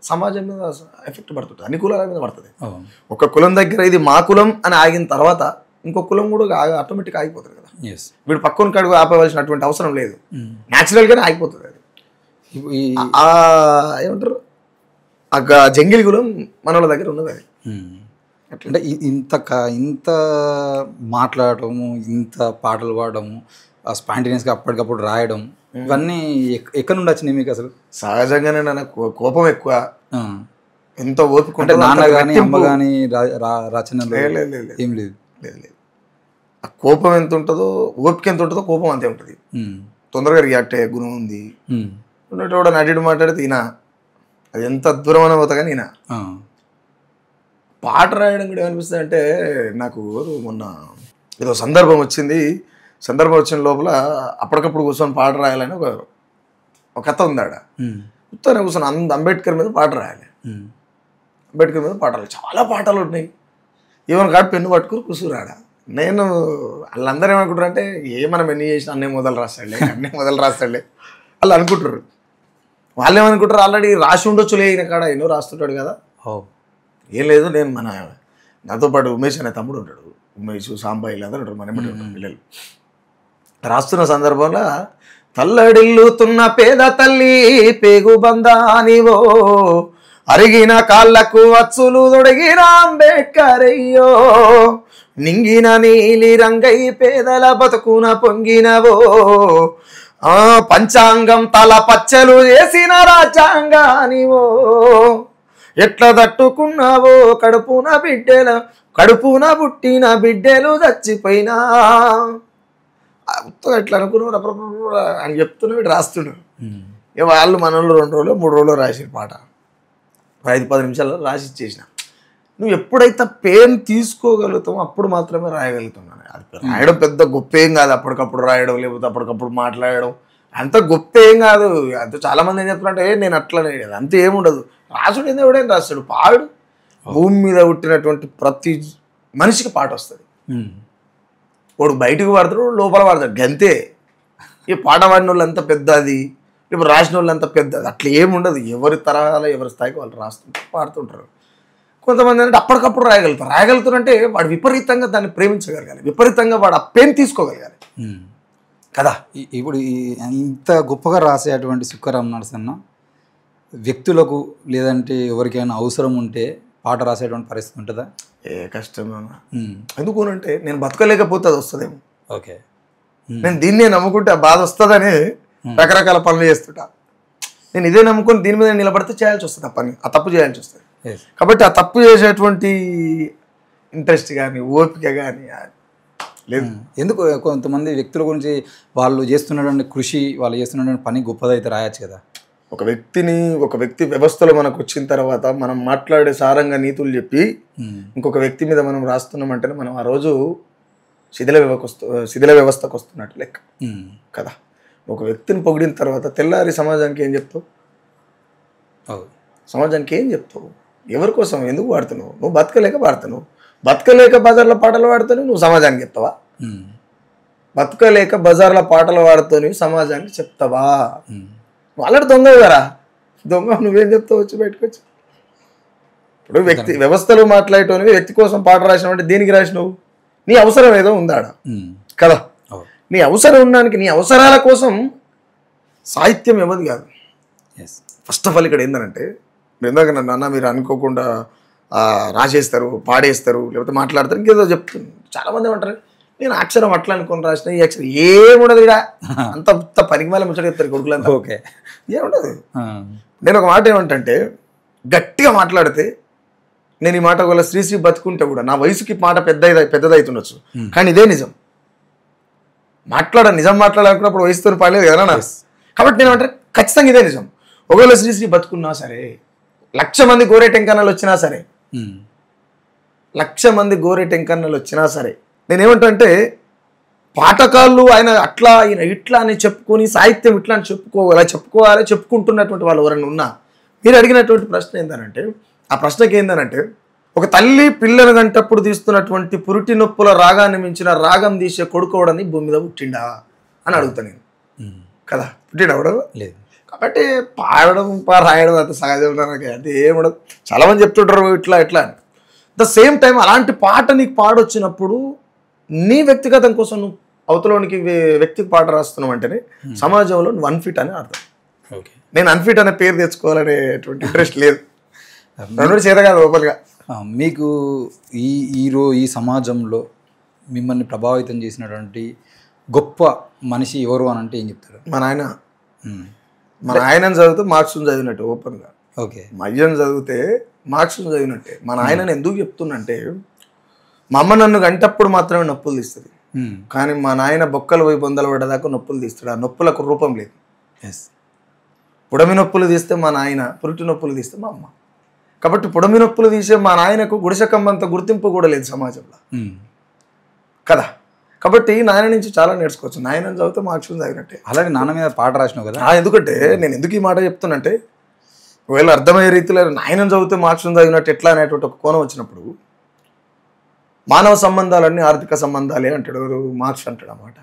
సమాజం మీద ఎఫెక్ట్ పడుతుంది, అన్ని కులాల మీద పడుతుంది. ఒక కులం దగ్గర ఇది మా కులం అని ఆగిన తర్వాత ఇంకో కులం కూడా ఆటోమేటిక్ ఆగిపోతుంది కదా. వీడు పక్కన కడుగు ఆపవలసినటువంటి అవసరం లేదు, న్యాచురల్గానే ఆగిపోతుంది. అది ఏమంటారు జంగిల్ కులం మన వాళ్ళ దగ్గర ఉన్నది. అది అంటే ఇంత మాట్లాడటము, ఇంత పాటలు పాడటము, స్పాంటేనియస్గా అప్పటికప్పుడు రాయడం, ఇవన్నీ ఎక్కడి నుండి వచ్చినాయి మీకు అసలు? సహజంగానే నాకు కోపం ఎక్కువ, ఎంతో ఓపిక. అంటే నాన్న కానీ అమ్మ కానీ రచనలు ఏం లేదు? ఆ కోపం ఎంత ఉంటుందో ఓపిక ఎంత ఉంటుందో కోపం అంతే ఉంటుంది. తొందరగా రియాక్ట్ అయ్యే గుణం ఉంది. ఉన్నట్టు నటుడు మాట్లాడితే ఈయన అది ఎంత దూరం అని పోతా కానీ ఈయన పాట రాయడం కూడా ఏమనిపిస్తుంది అంటే, నాకు మొన్న ఏదో సందర్భం వచ్చింది. సందర్భం వచ్చిన లోపల అప్పటికప్పుడు కూర్చొని పాట రాయాలని ఒక కథ ఉంది. ఆడ కూర్చొని కూర్చొని అంబేద్కర్ మీద పాట రాయాలి. అంబేద్కర్ మీద పాటలు చాలా పాటలు ఉన్నాయి. ఈవెన్ కాదు పెన్ను పట్టుకుని కూర్చురాడ. నేను వాళ్ళందరూ ఏమనుకుంటారు అంటే, మనం ఎన్ని చేసినా అన్నీ మొదలు రాస్తాడులే వాళ్ళు అనుకుంటారు. వాళ్ళు ఏమనుకుంటారు, ఆల్రెడీ రాసి ఉండొచ్చులే ఈయన కాడ ఎన్నో రాస్తుంటాడు కదా. ఏం లేదు, నేను నాతో పాటు ఉమేష్ అనే తమ్ముడు ఉంటాడు, ఉమేష్ సాంబాయి అందరూ ఉంటారు, మన ఎమ్మటి ఉంటారు పిల్లలు. రాస్తున్న సందర్భంలో తల్లడిల్లుతున్న పేద తల్లి పేగు బంధానివో, అరిగిన కాళ్ళకు అచ్చులు తొడిగిన అంబేద్కర్ అయ్యో, నింగిన నీలి రంగై పేదల బతుకున పొంగినవో, పంచాంగం తల పచ్చలు చేసిన రాజ్యాంగానివో, ఎట్లా తట్టుకున్నావో కడుపున పుట్టిన బిడ్డలు చచ్చిపోయినా, ఎట్లా అనుకున్నావు అని చెప్తున్నాడు, రాస్తున్నాడు. ఇక వాళ్ళు మనోళ్ళు 2 రోజులు 3 రోజులు రాసిన పాట 5-10 నిమిషాల్లో రాసి ఇచ్చేసిన. నువ్వు ఎప్పుడైతే పెయిన్ తీసుకోగలుగుతామో అప్పుడు మాత్రమే రాయగలుగుతున్నాను. అది రాయడం పెద్ద గొప్ప ఏం కాదు, అప్పటికప్పుడు రాయడం లేకపోతే అప్పటికప్పుడు మాట్లాడడం అంత గొప్ప ఏం కాదు. అంత చాలా మంది ఏం చెప్తున్నారంటే నేను అట్లనే, అంత ఏముండదు. రాసుడు ఏందో ఎవడైనా రాస్తాడు. పాడు భూమి మీద పుట్టినటువంటి ప్రతి మనిషికి పాట వస్తుంది. వాడు బయటకు పాడతాడు, లోపల పాడతాడు, గంతే. ఈ పాట పాడిన వాళ్ళు అంత పెద్దది, ఇప్పుడు రాసిన వాళ్ళు అంత పెద్దది అట్లా ఏముండదు. ఎవరి తరహాలో ఎవరి స్థాయికి వాళ్ళు రాస్తుంటారు, పాడుతుంటారు. కొంతమంది అంటే అప్పటికప్పుడు రాయగలుగుతారు అంటే వాడు విపరీతంగా దాన్ని ప్రేమించగలగాలి, విపరీతంగా వాడు ఆ పెయిన్ తీసుకోగలగాలి కదా. ఇప్పుడు ఇంత గొప్పగా రాసేటువంటి సుక్కరామ నరసన్న వ్యక్తులకు లేదంటే ఎవరికైనా అవసరం ఉంటే పాట రాసేటువంటి పరిస్థితి ఉంటుందా? ఏ కష్టం ఎందుకు అంటే నేను బతకలేకపోతే అది వస్తుందేమో. ఓకే, నేను దీన్నే నమ్ముకుంటే ఆ బాధ వస్తుందని రకరకాల పనులు చేస్తుంటా. నేను ఇదే నమ్ముకొని దీని మీద నిలబడితే చేయాల్సి వస్తుంది ఆ పని, ఆ తప్పు చేయాల్సి వస్తుంది. కాబట్టి ఆ తప్పు చేసేటువంటి ఇంట్రెస్ట్ కానీ ఓపిక కానీ లేదు. ఎందుకు కొంతమంది వ్యక్తుల గురించి వాళ్ళు చేస్తున్నటువంటి కృషి, వాళ్ళు చేస్తున్నటువంటి పని గొప్పదైతే రాయొచ్చు కదా. ఒక వ్యక్తి వ్యవస్థలో మనకు వచ్చిన తర్వాత మనం మాట్లాడే సారంగా నీతులు చెప్పి ఇంకొక వ్యక్తి మీద మనం రాస్తున్నామంటేనే మనం ఆ రోజు శిథిల వ్యవస్థకు వస్తున్నట్టు లెక్క కదా. ఒక వ్యక్తిని పొగిడిన తర్వాత తెల్లారి సమాజానికి ఏం చెప్తావు? సమాజానికి ఏం చెప్తావు? ఎవరి కోసం ఎందుకు పాడుతున్నావు? నువ్వు బతకలేక పాడుతున్నావు. బతకలేక బజార్ల పాటలు పాడుతావు, నువ్వు సమాజానికి చెప్తావా? బతకలేక బజార్ల పాటలు పాడుతావు, సమాజానికి చెప్తావా? వాళ్ళకి దొంగ కదా, దొంగ నువ్వేం చెప్తావు వచ్చి బయటకు వచ్చి? ఇప్పుడు వ్యక్తి వ్యవస్థలో మాట్లాడేటోని వ్యక్తి కోసం పాట రాసినావు అంటే దేనికి రాసినావు? నీ అవసరం ఏదో ఉందాడ కదా. నీ అవసరం ఉండడానికి, నీ అవసరాల కోసం సాహిత్యం ఏమది కాదు. ఫస్ట్ ఆఫ్ ఆల్ ఇక్కడ ఏంటంటే ఇందాక నన్ను మీరు అనుకోకుండా రాసేస్తారు, పాడేస్తారు, లేకపోతే మాట్లాడతారు, ఇంకేదో చెప్తుంది. చాలామంది ఏమంటారు నేను అక్షరం అట్లా అనుకొని రాసిన, ఈ అక్షరం ఏముండదు ఇక్కడ, అంత పరిమాణం ముచ్చట చెప్తారు కొడుకులంతా. ఓకే, ఏముండదు. నేను ఒక మాట ఏమంటే గట్టిగా మాట్లాడితే, నేను ఈ మాట ఒకవేళ శ్రీశ్రీ బతుకుంటే కూడా నా వయసుకి మాట పెద్దదవుతుండొచ్చు, కానీ ఇదే నిజం. నిజం మాట్లాడాలనుకున్నప్పుడు వయసుతో పాడలేదు కదా నా. కాబట్టి నేను అంటే ఖచ్చితంగా ఇదే నిజం. ఒకవేళ శ్రీశ్రీ బతుకున్నా సరే, 1,00,000 మంది గోరే టెంకన్నలు వచ్చినా సరే, 1,00,000 మంది గోరే టెంకన్నలు వచ్చినా సరే, నేనేమంటే పాఠకాళ్ళు ఆయన అట్లా ఆయన ఇట్లా అని చెప్పుకొని సాహిత్యం ఇట్లా అని చెప్పుకోవాలి చెప్పుకుంటున్నటువంటి వాళ్ళు ఎవరైనా ఉన్నా, మీరు అడిగినటువంటి ప్రశ్న ఏంటంటే, ఆ ప్రశ్నకి ఏంటంటే ఒక తల్లి పిల్లలు గంటప్పుడు తీస్తున్నటువంటి పురిటి నొప్పుల రాగాన్ని మించిన రాగం తీసే కొడుకోవడని భూమి మీద పుట్టిండా అని అడుగుతాను నేను కదా. పుట్టిండవడం లేదు. కాబట్టి పాడడం రాయడం అంత సహజం అంటే ఏమడదు. చాలామంది చెప్తుంటారు ఇట్లా అని. ద సేమ్ టైం అలాంటి పాట నీకు పాడొచ్చినప్పుడు నీ వ్యక్తిగతం కోసం నువ్వు అవతలోనికి వ్యక్తికి పాట రాస్తున్నావు అంటేనే సమాజంలో నువ్వు అన్ఫిట్ అని అర్థం. ఓకే, నేను అన్ఫిట్ అనే పేరు తెచ్చుకోవాలనేటువంటి ఇంట్రెస్ట్ లేదు, రెండు చేత కాదు ఓపెన్గా. మీకు ఈ సమాజంలో మిమ్మల్ని ప్రభావితం చేసినటువంటి గొప్ప మనిషి ఎవరు అని అంటే ఏం చెప్తారు? మా నాయనని చదివితే మార్క్స్ని చదివినట్టు ఓపెన్గా. ఓకే, మా అయ్యని చదివితే మార్క్స్ని చదివినట్టే. మా నాయనని ఎందుకు చెప్తున్నంటే, మా అమ్మ నన్ను గంటప్పుడు మాత్రమే నొప్పులు తీస్తుంది, కానీ మా నాయన బొక్కలు పోయి బొందలు పడ్డదాకా నొప్పులు తీస్తాడు. ఆ నొప్పులకు రూపం లేదు. పుడమి నొప్పులు తీస్తే మా నాయన, పురిటి నొప్పులు తీస్తే మా అమ్మ. కాబట్టి పుడమి నొప్పులు తీసే మా నాయనకు గుడిసెకంబంత గుర్తింపు కూడా లేదు సమాజంలో కదా. కాబట్టి నాయన నుంచి చాలా నేర్చుకోవచ్చు. నాయనని చదివితే మార్క్స్ని చదివినట్టే. అలాగే నాన్న మీద పాట రాసినావు కదా. ఎందుకంటే నేను ఎందుకు ఈ మాట చెప్తున్నంటే, ఒకవేళ అర్థమయ్యే రీతిలో నాయనని చదివితే మార్క్స్ని చదివినట్టు ఎట్లా అనేటువంటి ఒక కోణం వచ్చినప్పుడు, మానవ సంబంధాలన్నీ ఆర్థిక సంబంధాలే అంటాడు మార్క్స్ అంటాడు అన్నమాట.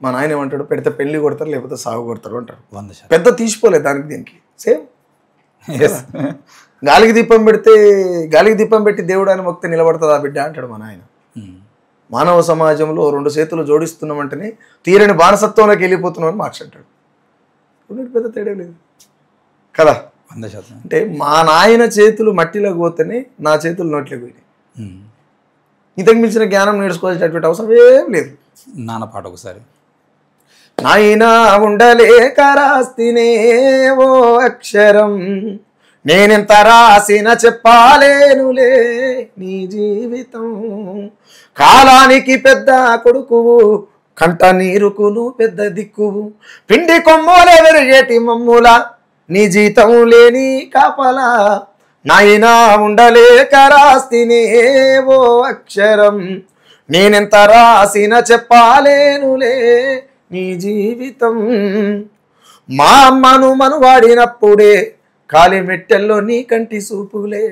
మా నాయన ఏమంటాడు, పెడితే పెళ్లి కొడతారు లేకపోతే సాగు కొడతారు అంటారు. పెద్ద తీసిపోలేదు దానికి దీనికి సేమ్. గాలికి దీపం పెట్టి దేవుడు అని మొక్కితే నిలబడుతుందా బిడ్డ అంటాడు మా నాయన. మానవ సమాజంలో 2 చేతులు జోడిస్తున్నామంటేనే తీరని బానిసత్వంలోకి వెళ్ళిపోతున్నాం అని మార్క్స్ అంటాడు. పెద్ద తేడా లేదు కదా. 100%. అంటే మా నాయన చేతులు మట్టిలోకి పోతేనే నా చేతులు నోట్లోకి పోయినాయి. ఇంతకు మించిన జ్ఞానం నేర్చుకోవాల్సినటువంటి అవసరం ఏం లేదు. నాన్న పాట ఒకసారి. నాయనా ఉండలేక రాస్తినే ఓ అక్షరం, నేనెంత రాసిన చెప్పాలేనులే నీ జీవితం, కాలానికి పెద్ద కొడుకువు, కంట నీరుకును పెద్ద దిక్కువు, పిండి కొమ్మలే వెరిగేటి మమ్ముల, నీ జీతం లేని కాపలా, నాయనా ఉండలేక రాస్తినే ఓ అక్షరం, నేనెంత రాసిన చెప్పాలేనులే నీ జీవితం. మా అమ్మను మనువాడినప్పుడే కాలి మెట్టెల్లో నీ కంటి చూపులే.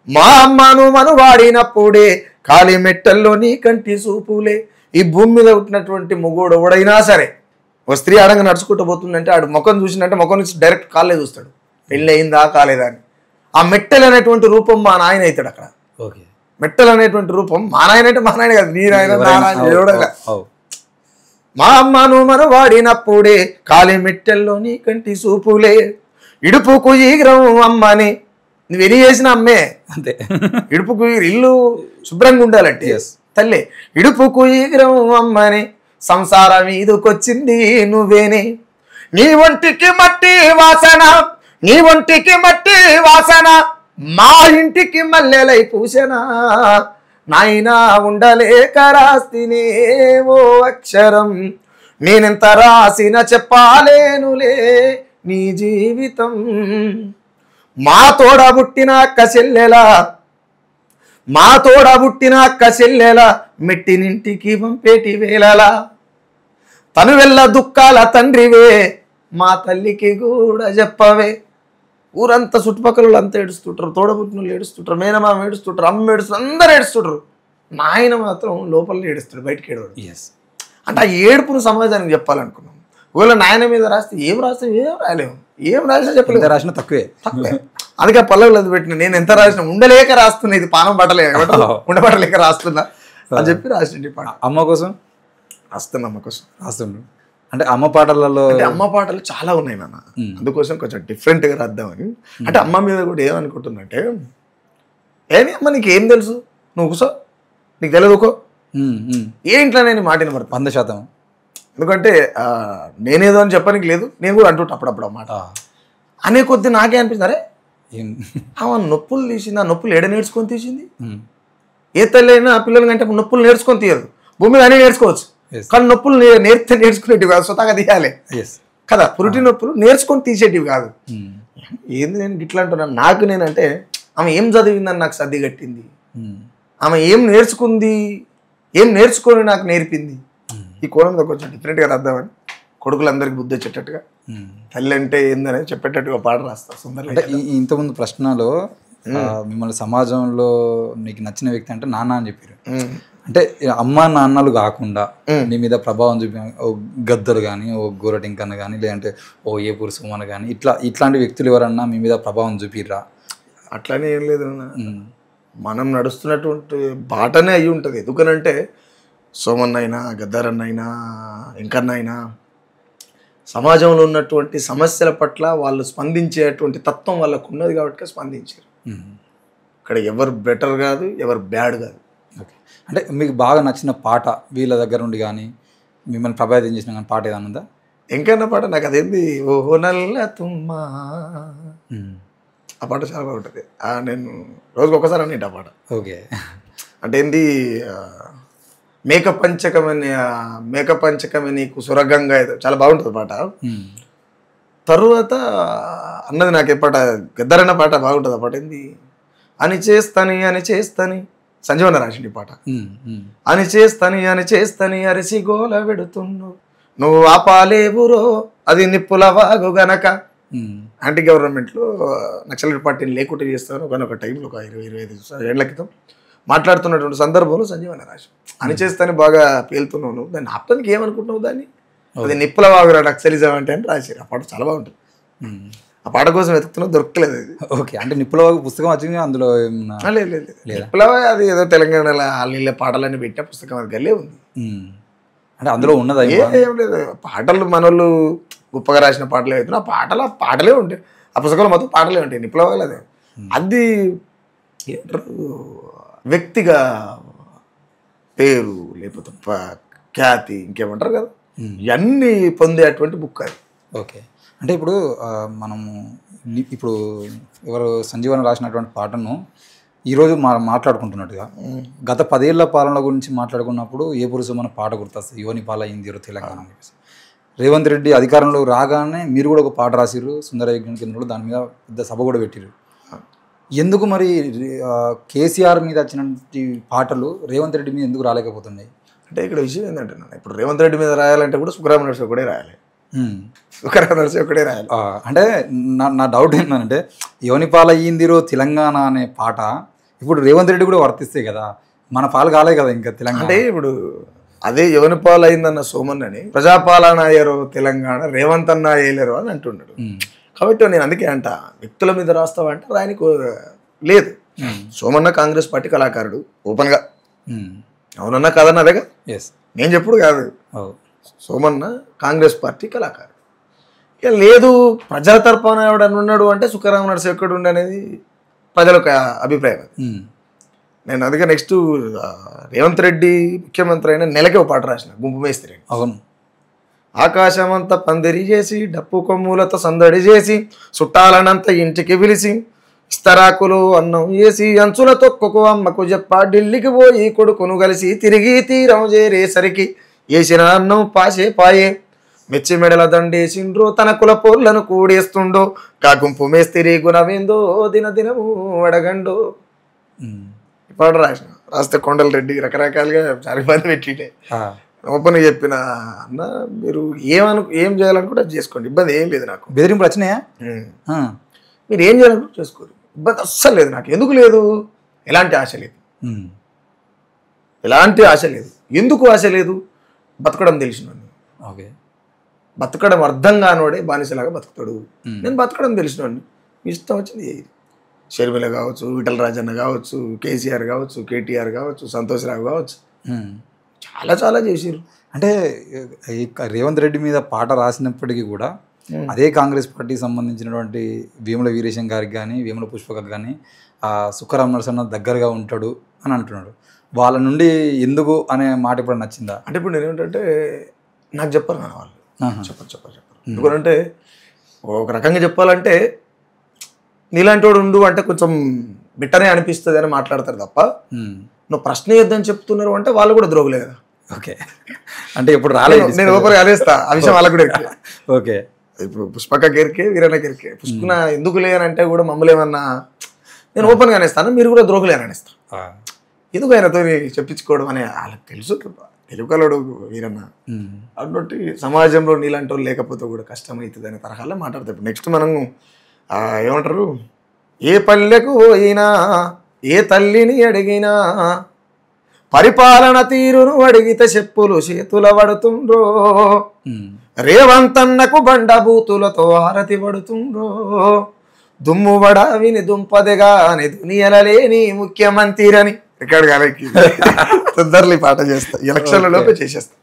మా అమ్మను మనువాడినప్పుడే కాలి మెట్టెల్లో నీ కంటి చూపులే. ఈ భూమి మీద పుట్టినటువంటి మొగోడు ఎవడైనా సరే ఒక స్త్రీ ఆడంగా నడుచుకుంటూ పోతుందంటే ఆడు ముఖం చూసినట్టే ముఖం నుంచి డైరెక్ట్ కాళ్ళే చూస్తాడు, పెళ్ళి అయిందా కాలేదా అని. ఆ మెట్టెలు అనేటువంటి రూపం మా నాయన అవుతాడు అక్కడ. ఓకే, మెట్టెలు అనేటువంటి రూపం మా నాయన అంటే మా నాయన కాదు, నీ నాయన నా నాయన ఎవడైనా. మా అమ్మను మనవాడినప్పుడే కాలి మెట్టెల్లో నీ కంటి చూపులే. ఇడుపుకు ఈగ్రం అమ్మని నువ్వు ఎన్ని చేసిన అమ్మే అంతే. ఇడుపుకు ఇల్లు శుభ్రంగా ఉండాలంటే తల్లే. ఇడుపుకు ఈగ్రం అమ్మని సంసారం మీదకొచ్చింది నువ్వేనే. నీ ఒంటికి మట్టి వాసన, నీ ఒంటికి మట్టి వాసన, మా ఇంటికి మల్లెలై పూసనా. నాయనా ఉండలేక రాస్తినే ఓ అక్షరం, నేనెంత రాసిన చెప్పాలేనులే నీ జీవితం. మా తోడ పుట్టిన అక్క చెల్లెలా, మా తోడ పుట్టిన అక్క చెల్లెలా, మెట్టినింటికి పంపేటి వేళలా. తను వెళ్ళ దుఃఖాల తండ్రివే, మా తల్లికి కూడా చెప్పవే. ఊరంతా చుట్టుపక్కల అంతా ఏడుస్తుంటారు, తోడబుట్టిన ఏడుస్తుంటారు, మేనమామ ఏడుస్తుంటారు, అమ్మ ఏడుస్తుంటారు, అందరూ ఏడుస్తుంటారు. నాయన మాత్రం లోపల ఏడుస్తాడు, బయటికి ఏడవాడు. అంటే ఆ ఏడుపును సమాజానికి చెప్పాలనుకున్నాం. ఒకవేళ నాయన మీద రాస్తే ఏం రాలేము, ఏం రాసినా చెప్పలేదు, రాసిన తక్కువే. అందుకే పల్లవులు అది పెట్టిన. నేను ఎంత రాసినా ఉండలేక రాస్తున్నా, ఇది పానం ఉండబట్టలేక రాస్తున్నా అని చెప్పి రాసిండి పాట. అమ్మ కోసం రాస్తున్నా, అమ్మ కోసం రాస్తుండ్రు. అంటే అమ్మ పాటలలో అంటే అమ్మ పాటలు చాలా ఉన్నాయి నాన్న, అందుకోసం కొంచెం డిఫరెంట్గా రాద్దామని. అంటే అమ్మ మీద కూడా ఏమనుకుంటున్నంటే, ఏమి అమ్మ నీకు ఏం తెలుసు, నువ్వు కూసో, నీకు తెలియదుకో, ఏ ఇంట్లో నేను మాట వినబడతా 100%. ఎందుకంటే నేనేదో అని చెప్పడానికి లేదు, నేను కూడా అంటుంటా అప్పుడప్పుడు అన్నమాట. అనే కొద్ది నాకే అనిపిస్తుంది, అరే ఆమె నొప్పులు తీసింది, ఆ నొప్పులు ఎడ నేర్చుకొని తీసింది. ఏ తల్లి అయినా పిల్లల కంటే నొప్పులు నేర్చుకొని తీయదు, భూమి మీద అనే నేర్చుకోవచ్చు, కానీ నొప్పులు నేర్చుకునేటివి కాదు, స్వతహాగా తీయాలి కదా. పురిటి నొప్పులు నేర్చుకొని తీసేటివి కాదు. ఏంది నేను గిట్లా అంటున్నాను, నాకు నేనంటే ఆమె ఏం చదివిందని నాకు సర్ది కట్టింది, ఆమె ఏం నేర్చుకుంది, ఏం నేర్చుకొని నాకు నేర్పింది. ఈ కోణంలో కొంచెం డిఫరెంట్గా రాద్దామని, కొడుకులందరికీ బుద్ధి వచ్చేటట్టుగా, తల్లి అంటే ఏందని చెప్పేటట్టుగా పాట రాస్తా. సుందర అంటే ఇంతకుముందు ప్రశ్నలో మిమ్మల్ని సమాజంలో నీకు నచ్చిన వ్యక్తి అంటే నాన్న అని చెప్పారు. అంటే అమ్మ నాన్నలు కాకుండా నీ మీద ప్రభావం చూపి ఓ గద్దరు కానీ, ఓ గోరటింకన్న కానీ, లేదంటే ఓ ఏ పురుషమన కానీ, ఇట్లాంటి వ్యక్తులు ఎవరన్నా మీ మీద ప్రభావం చూపిర్రా? అట్లానే ఏం లేదు, మనం నడుస్తున్నటువంటి బాటనే అయి ఉంటుంది. ఎందుకనంటే సోమన్న అయినా, గద్దరన్న అయినా, ఇంకన్న అయినా సమాజంలో ఉన్నటువంటి సమస్యల పట్ల వాళ్ళు స్పందించేటువంటి తత్వం వాళ్ళకు ఉన్నది కాబట్టి స్పందించారు. ఇక్కడ ఎవరు బెటర్ కాదు, ఎవరు బ్యాడ్ కాదు. ఓకే, అంటే మీకు బాగా నచ్చిన పాట వీళ్ళ దగ్గర నుండి కానీ, మిమ్మల్ని ప్రభావితం చేసిన కానీ పాట ఏదన్నా ఉందా? ఇంకన్నా పాట నాకు అదేంది, ఓహో నల్ల తుమ్మా, ఆ పాట చాలా బాగుంటుంది. నేను రోజుకి ఒకసారి అన్నింటి ఆ పాట. ఓకే, అంటే ఏంది, మేకపంచకమే నీకు సురగంగా, చాలా బాగుంటుంది పాట. తరువాత అన్నది నాకు ఏ పాట, గద్దరన్న పాట బాగుంటుంది. ఆ పాట ఏంది, అని చేస్తాని సంజీవన రాసిండి పాట. అని చేస్తాని అరిసి గోల పెడుతున్నావు, నువ్వు ఆపాలేవురో అది నిప్పుల వాగు గనక. యాంటీ గవర్నమెంట్లో నక్సలైట్ పార్టీని లేకుండా చేస్తాను ఒక టైంలో, ఒక 20-25 ఏళ్ల క్రితం మాట్లాడుతున్నటువంటి సందర్భంలో సంజీవన రాసి, అని చేస్తానే బాగా పేలుతున్నావు, నువ్వు దాన్ని ఆపడానికి ఏమనుకుంటున్నావు, దాన్ని అది నిప్పుల వాగురా నక్సలిజం అంటే అని రాశారు. ఆ పాట చాలా బాగుంటుంది. ఆ పాట కోసం వెతుకుతున్నా దొరకలేదు అది. ఓకే, అంటే నిప్పుల వాగు పుస్తకం వచ్చింది అందులో? లేదు, నిప్పుల వాగు అది ఏదో తెలంగాణలో వాళ్ళ పాటలన్నీ పెట్టిన పుస్తకం, అది గల్లే ఉంది. అంటే అందులో ఉన్నది ఏం లేదు, పాటలు మనోళ్ళు గొప్పగా రాసిన పాటలే అవుతున్నాయి. ఆ పాటలే ఉంటాయి, ఆ పుస్తకంలో మొత్తం పాటలే ఉంటాయి. నిప్పుల వాగు అదే, అది వ్యక్తిగా పేరు లేకపోతే ఖ్యాతి ఇంకేమంటారు కదా, ఇవన్నీ పొందేటువంటి బుక్ అది. ఓకే, అంటే ఇప్పుడు మనము ఇప్పుడు ఎవరు సంజీవన రాసినటువంటి పాటను ఈరోజు మాట్లాడుకుంటున్నట్టుగా గత 10 ఏళ్ల పాలన గురించి మాట్లాడుకున్నప్పుడు ఏ పురుషు మన పాట గుర్తొస్తుంది, యువని పాల అయింది తెలంగాణ అని చెప్పేసి. రేవంత్ రెడ్డి అధికారంలో రాగానే మీరు కూడా ఒక పాట రాసిర్రు, సుందర విజ్ఞాన కేంద్రంలో, దాని మీద పెద్ద సభ కూడా పెట్టిరు. ఎందుకు మరి కేసీఆర్ మీద వచ్చినటువంటి పాటలు రేవంత్ రెడ్డి మీద ఎందుకు రాలేకపోతున్నాయి? అంటే ఇక్కడ విషయం ఏంటంటే ఇప్పుడు రేవంత్ రెడ్డి మీద రాయాలంటే కూడా సుఖరామ నరసింహ ఒకటే రాయాలి, సుఖరామ నరసింహ ఒకటే రాయాలి. అంటే నా డౌట్ ఏంటంటే ఎవని పాలయ్యిందిరో తెలంగాణ అనే పాట ఇప్పుడు రేవంత్ రెడ్డి కూడా వర్తిస్తే కదా, మన పాలు కాలే కదా ఇంకా తెలంగాణ. అంటే ఇప్పుడు అదే ఎవని పాలు అయిందన్న సోమన్ అని ప్రజాపాలన అయ్యారో తెలంగాణ రేవంత్ అన్న వేయలేరు అని అంటున్నాడు. కాబట్టి నేను అందుకే అంట వ్యక్తుల మీద రాస్తావా అంటే రాయనికి లేదు. సోమన్న కాంగ్రెస్ పార్టీ కళాకారుడు ఓపెన్గా, అవునన్నా కాదన్నా అదేగా, నేను చెప్పుడు కాదు. సోమన్న కాంగ్రెస్ పార్టీ కళాకారుడు. ఇక లేదు ప్రజల తరపున ఎవడని ఉన్నాడు అంటే సుఖరామ నరసింహ ఎక్కడ ఉండి అనేది ప్రజలకు అభిప్రాయం. నేను అందుకే నెక్స్ట్ రేవంత్ రెడ్డి ముఖ్యమంత్రి అయిన నెలకి ఒక పాట రాసిన గుంపు మేస్త్రి. అవును. ఆకాశమంతా పందిరి చేసి డప్పు కొమ్ములతో సందడి చేసి చుట్టాలనంత ఇంటికి పిలిచి ఇస్తరాకులు అన్నం వేసి అంచులతో ఒక్కొక్క అమ్మకు చెప్ప ఢిల్లీకి పోయి కొడుకును కలిసి తిరిగి తీరం చేరేసరికి వేసిన అన్నం పాసే పాయే మెచ్చి మెడల దండేసిండ్రో తన కుల పోర్లను కూడేస్తుండో కా గుంపు మేస్తిరి గుణమేందో దినదినము అడగండో. పాట రాస్తే కొండల రెడ్డికి రకరకాలుగా చాలా మంది పెట్టిండే. ఓపెన్గా చెప్పిన అన్న మీరు ఏం చేయాలనుకుంటే అది చేసుకోండి, ఇబ్బంది ఏం లేదు. నాకు బెదిరింపులు వచ్చినాయా? మీరు ఏం చేయాలనుకుంటే చేసుకోరు, ఇబ్బంది అస్సలు లేదు. నాకు ఎందుకు లేదు, ఎలాంటి ఆశ లేదు, ఎలాంటి ఆశ లేదు. ఎందుకు ఆశ లేదు? బతకడం తెలిసినవాడిని. ఓకే, బతకడం అర్థం కానివాడే బానిసలాగా బతుకుతాడు. నేను బతకడం తెలిసినవాడిని. ఇష్టం వచ్చింది షర్మిల కావచ్చు, విఠల రాజన్న కావచ్చు, కేసీఆర్ కావచ్చు, కేటీఆర్ కావచ్చు, సంతోష్రావు కావచ్చు, చాలా చాలా చేసిరు. అంటే రేవంత్ రెడ్డి మీద పాట రాసినప్పటికీ కూడా అదే కాంగ్రెస్ పార్టీకి సంబంధించినటువంటి వేముల వీరేశం గారికి కానీ వేముల పుష్పకకు కానీ సుఖరామ నరసింహ దగ్గరగా ఉంటాడు అని అంటున్నాడు. వాళ్ళ నుండి ఎందుకు అనే మాట ఇప్పుడు నచ్చిందా? అంటే ఇప్పుడు నేనేంటంటే నాకు చెప్పరు నాన్న వాళ్ళు, చెప్పరు. ఎందుకంటే ఒక రకంగా చెప్పాలంటే నీలాంటి వాడు ఉండు అంటే కొంచెం బిట్టనే అనిపిస్తుంది అని మాట్లాడతారు తప్ప, నువ్వు ప్రశ్న యుద్ధం చెప్తున్నారు అంటే వాళ్ళు కూడా ద్రోగులే కదా. ఓకే, అంటే ఇప్పుడు రాలేదు, నేను ఓపెన్గా అనేస్తా ఆ విషయం వాళ్ళకు కూడా. ఓకే, ఇప్పుడు పుష్పక గెరికే వీరన్న గెరికే పుష్పన ఎందుకు లేనంటే కూడా మమ్మల్ని ఏమన్నా నేను ఓపెన్గా అనేస్తాను, మీరు కూడా ద్రోగులే అని అనేస్తాను. ఎందుకు ఆయనతో చెప్పించుకోవడం అని వాళ్ళకి తెలుసు, తెలుగులోడు వీరన్న. కాబట్టి సమాజంలో నీలాంటి వాళ్ళు లేకపోతే కూడా కష్టమవుతుంది అనే తరహాలో మాట్లాడతారు. ఇప్పుడు నెక్స్ట్ మనం ఏమంటారు, ఏ పల్లెకు పోయినా ఏ తల్లిని అడిగినా పరిపాలన తీరును అడిగితే చెప్పులు చేతుల పడుతుండ్రో, రేవంతన్నకు బండబూతులతో హారతి పడుతుండ్రో, దుమ్ము వడ విని దుంపదెగా అని దునియలలేని ముఖ్యమంత్రి అని రికార్డు కాలేకి తొందరలో పాట చేస్తా, ఎలక్షన్లలోపే చేసేస్తా.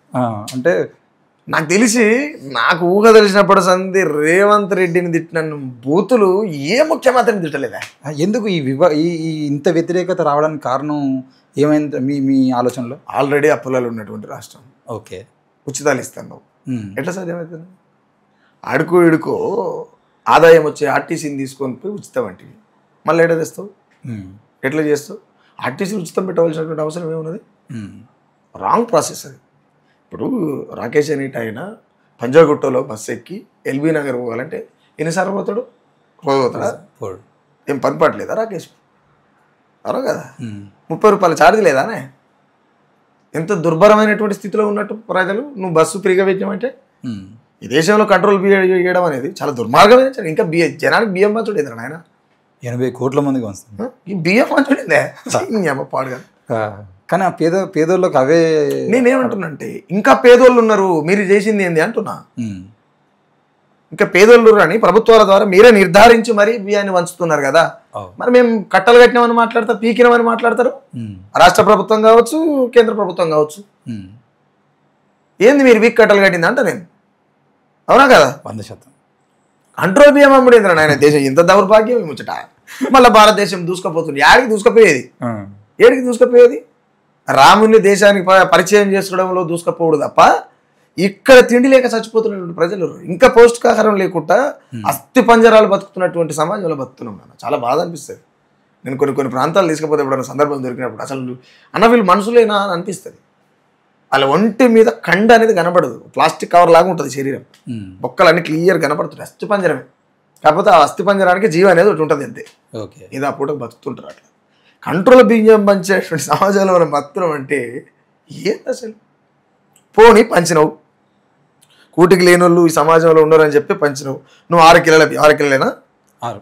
అంటే నాకు తెలిసి నాకు ఊహ తెలిసినప్పుడు సంది రేవంత్ రెడ్డిని తిట్టిన బూతులు ఏ ముఖ్యమంత్రిని తిట్టలేదా? ఎందుకు ఈ ఇంత వ్యతిరేకత రావడానికి కారణం ఏమైంది మీ ఆలోచనలో? ఆల్రెడీ అప్పులలో ఉన్నటువంటి రాష్ట్రం. ఓకే, ఉచితాలు ఇస్తాను, ఎట్లా సాధ్యమవుతుంది? అడుకో ఇడుకో ఆదాయం వచ్చే ఆర్టీసీని తీసుకొని పోయి ఉచితం అంటే మళ్ళీ ఎట్లా తెస్తావు, ఎట్లా చేస్తావు? ఆర్టీసీ ఉచితం పెట్టవలసినటువంటి అవసరం ఏమున్నది? రాంగ్ ప్రాసెస్ అది. ఇప్పుడు రాకేష్ అనేట ఆయన పంజాగుట్టలో బస్సు ఎక్కి ఎల్బీ నగర్ పోవాలంటే ఎన్నిసార్లు పోతాడు? రోజు పోతాడా? ఏం పని పట్టలేదా రాకేష్? అలా కదా, 30 రూపాయల ఛార్జ్ లేదానే? ఎంత దుర్భరమైనటువంటి స్థితిలో ఉన్నట్టు ప్రజలు. నువ్వు బస్సు ఫ్రీగా పెట్టామంటే ఈ దేశంలో కంట్రోల్ చేయడం అనేది చాలా దుర్మార్గమైన. ఇంకా జనానికి బియ్యం పంచుడు ఎదురు ఆయన 80 కోట్ల మందికి వస్తుంది. ఈ బియ్యం పంచుడిందే పాడుగా. కానీ ఆ పేదోళ్ళకి అవే. నేనేమంటున్నానంటే ఇంకా పేదోళ్ళు ఉన్నారు, మీరు చేసింది ఏంది అంటున్నా. ఇంకా పేదోళ్ళు అని ప్రభుత్వాల ద్వారా మీరే నిర్ధారించి మరీ బియ్యాన్ని వంచుతున్నారు కదా. మరి మేము కట్టలు కట్టినామని మాట్లాడతారు, పీకినామని మాట్లాడతారు. రాష్ట్ర ప్రభుత్వం కావచ్చు, కేంద్ర ప్రభుత్వం కావచ్చు. ఏంది మీరు వీక్ కట్టలు కట్టింది అంట నేను, అవునా కదా? 100% కంట్రోల్ బియ్యం అమ్ముడేంద్ర ఆయన దేశం. ఇంత దౌర్భాగ్యం ముచ్చట. మళ్ళీ భారతదేశం దూసుకుపోతుంది. ఏడికి దూసుకుపోయేది? రాముని దేశానికి పరిచయం చేసుకోవడంలో దూసుకుపోవడు తప్ప ఇక్కడ తిండి లేక చచ్చిపోతున్నటువంటి ప్రజలు, ఇంకా పౌష్టికాహారం లేకుండా అస్థి పంజరాలు బతుకుతున్నటువంటి సమాజంలో బతుకుతున్నాం. చాలా బాధ అనిపిస్తుంది. నేను కొన్ని ప్రాంతాలు తీసుకుపోతే ఎప్పుడైనా సందర్భం దొరికినప్పుడు అసలు అన్న వీళ్ళు మనుషులేనా అని అనిపిస్తుంది. వాళ్ళ ఒంటి మీద కండ అనేది కనబడదు, ప్లాస్టిక్ కవర్ లాగా ఉంటుంది శరీరం. బొక్కలన్నీ క్లియర్ కనబడుతుంటాయి, అస్థి పంజరమే. కాకపోతే ఆ అస్థి పంజరానికి జీవం అనేది ఒకటి ఉంటుంది అంతే. ఇది ఆ పూట బతుకుతుంటారు. అట్లా కంట్రోల్ బియ్యం పంచేటువంటి సమాజంలో మనం బతుకున్నాం అంటే ఏంటి అసలు? పోని పంచినవు, కూటికి లేని వాళ్ళు ఈ సమాజంలో ఉండరని చెప్పి పంచినవు. నువ్వు 6 కిలోలేనా?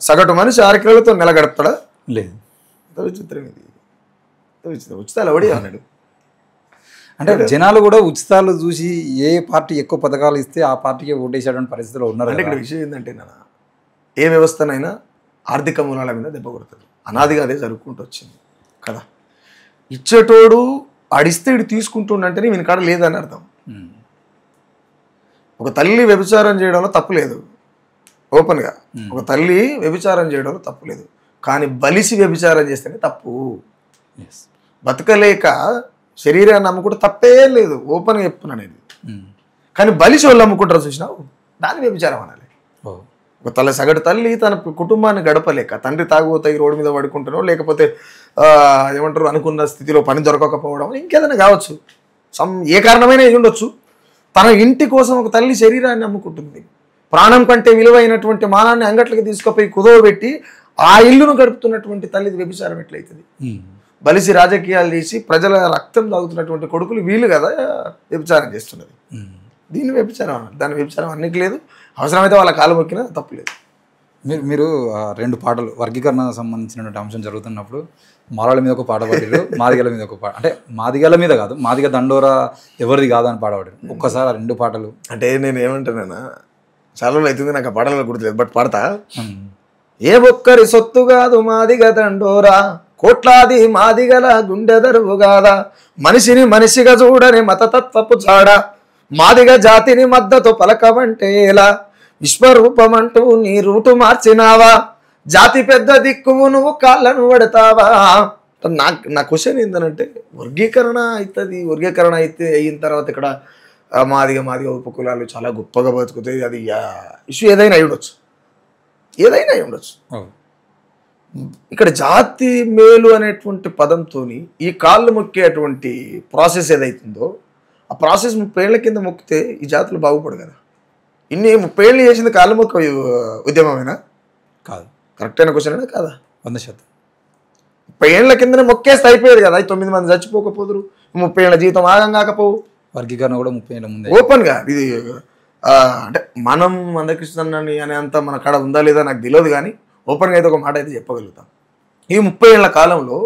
సగటు మనిషి 6 కిలోలతో నెల గడుపుతాడా? లేదు. విచిత్రం ఇది. ఉచితాలు ఎవడి అన్నాడు. అంటే జనాలు కూడా ఉచితాలు చూసి ఏ పార్టీ ఎక్కువ పథకాలు ఇస్తే ఆ పార్టీకి ఓటేసేటువంటి పరిస్థితిలో ఉన్నారు. అంటే ఇక్కడ విషయం ఏంటంటే ఏ వ్యవస్థనైనా ఆర్థిక మూలాల మీద దెబ్బ కొడుతుంది. అనాదిగా అదే జరుపుకుంటూ వచ్చింది కదా. ఇచ్చేటోడు ఆడిస్తే ఇటు తీసుకుంటుండంటేనే వీని కాడ లేదని అర్థం. ఒక తల్లి వ్యభిచారం చేయడంలో తప్పు లేదు, ఓపెన్గా ఒక తల్లి వ్యభిచారం చేయడంలో తప్పు లేదు. కానీ బలిసి వ్యభిచారం చేస్తేనే తప్పు. బతకలేక శరీరాన్ని అమ్ముకుంటే తప్పే లేదు, ఓపెన్గా చెప్తున్నాను ఇది. కానీ బలిసి వాళ్ళు అమ్ముకుంటారు చూసినావు, దాన్ని వ్యభిచారం అనాలి. ఒక సగటు తల్లి తన కుటుంబాన్ని గడపలేక తండ్రి తాగుతాయి రోడ్డు మీద పడుకుంటానో, లేకపోతే ఏమంటారు అనుకున్న స్థితిలో పని దొరకకపోవడం, ఇంకేదైనా కావచ్చు, ఏ కారణమైనా అయి ఉండొచ్చు. తన ఇంటి కోసం ఒక తల్లి శరీరాన్ని అమ్ముకుంటుంది. ప్రాణం కంటే విలువైనటువంటి మానాన్ని అంగట్లకి తీసుకుపోయి కుదవబెట్టి ఆ ఇల్లును గడుపుతున్నటువంటి తల్లిది వ్యభిచారం ఎట్లయితుంది? బలిసి రాజకీయాలు చేసి ప్రజల రక్తం తాగుతున్నటువంటి కొడుకులు వీళ్ళు కదా వ్యభిచారం చేస్తున్నది. దీన్ని వ్యభిచారం అన్నారు. దాని వ్యభిచారం అన్నికి లేదు. అవసరమైతే వాళ్ళ కాలు మొక్కినా తప్పులేదు. మీరు 2 పాటలు వర్గీకరణ సంబంధించినటువంటి అంశం జరుగుతున్నప్పుడు మాలల మీద ఒక పాట పాడారు, మాదిగల మీద ఒక పాట, అంటే మాదిగల మీద కాదు, మాదిగ దండోరా ఎవరిది కాదని పాట పాడారు. ఒక్కసారి ఆ 2 పాటలు. అంటే నేను ఏమంటానన్నా, చాలా రోజులు అవుతుంది నాకు ఆ పాటలు గుర్తులేదు, బట్ పాడతా. ఏ ఒక్కరి సొత్తు కాదు మాదిగ దండోరా, కోట్లాది మాదిగల గుండెదరువు కాదా, మనిషిని మనిషిగా చూడని మతతత్వపు చాడ, మాదిగ జాతిని మద్దతు పలకమంటే ఎలా, విశ్వరూపమంటూ నీ రూటు మార్చినావా, జాతి పెద్ద దిక్కువు నువ్వు కాళ్ళను పడతావా. నా క్వశ్చన్ ఏంటంటే, వర్గీకరణ అవుతుంది, వర్గీకరణ అయితే అయిన తర్వాత ఇక్కడ మాదిగ ఉపకులాలు చాలా గొప్పగా బతుకుతాయి, అది ఇష్యూ ఏదైనా అయి ఉండొచ్చు. ఇక్కడ జాతి మేలు అనేటువంటి పదంతో ఈ కాళ్ళు మొక్కేటువంటి ప్రాసెస్ ఏదైతుందో, ఆ ప్రాసెస్ 30 ఏళ్ల కింద మొక్కితే ఈ జాతులు బాగుపడు కదా. 30 ఏళ్ళు చేసింది కాళ్ళు మొక్క ఉద్యమమేనా? కాదు. కరెక్ట్ అయిన క్వశ్చన్ అయినా కాదా? 100%. 30 ఏళ్ల కిందనే మొక్కేస్తే అయిపోయేది కదా. 9 మంది చచ్చిపోకపోదురు, 30 ఏళ్ళ జీవితం ఆగం కాకపోవు. వర్గీకరణ కూడా 30 ఏళ్ళ ముందే ఓపెన్గా ఇది. అంటే మనం మందకృష్ణని అనేంత మన కాడ ఉందా లేదా నాకు తెలియదు, కానీ ఓపెన్గా అయితే ఒక మాట అయితే చెప్పగలుగుతాం. ఈ 30 ఏళ్ల కాలంలో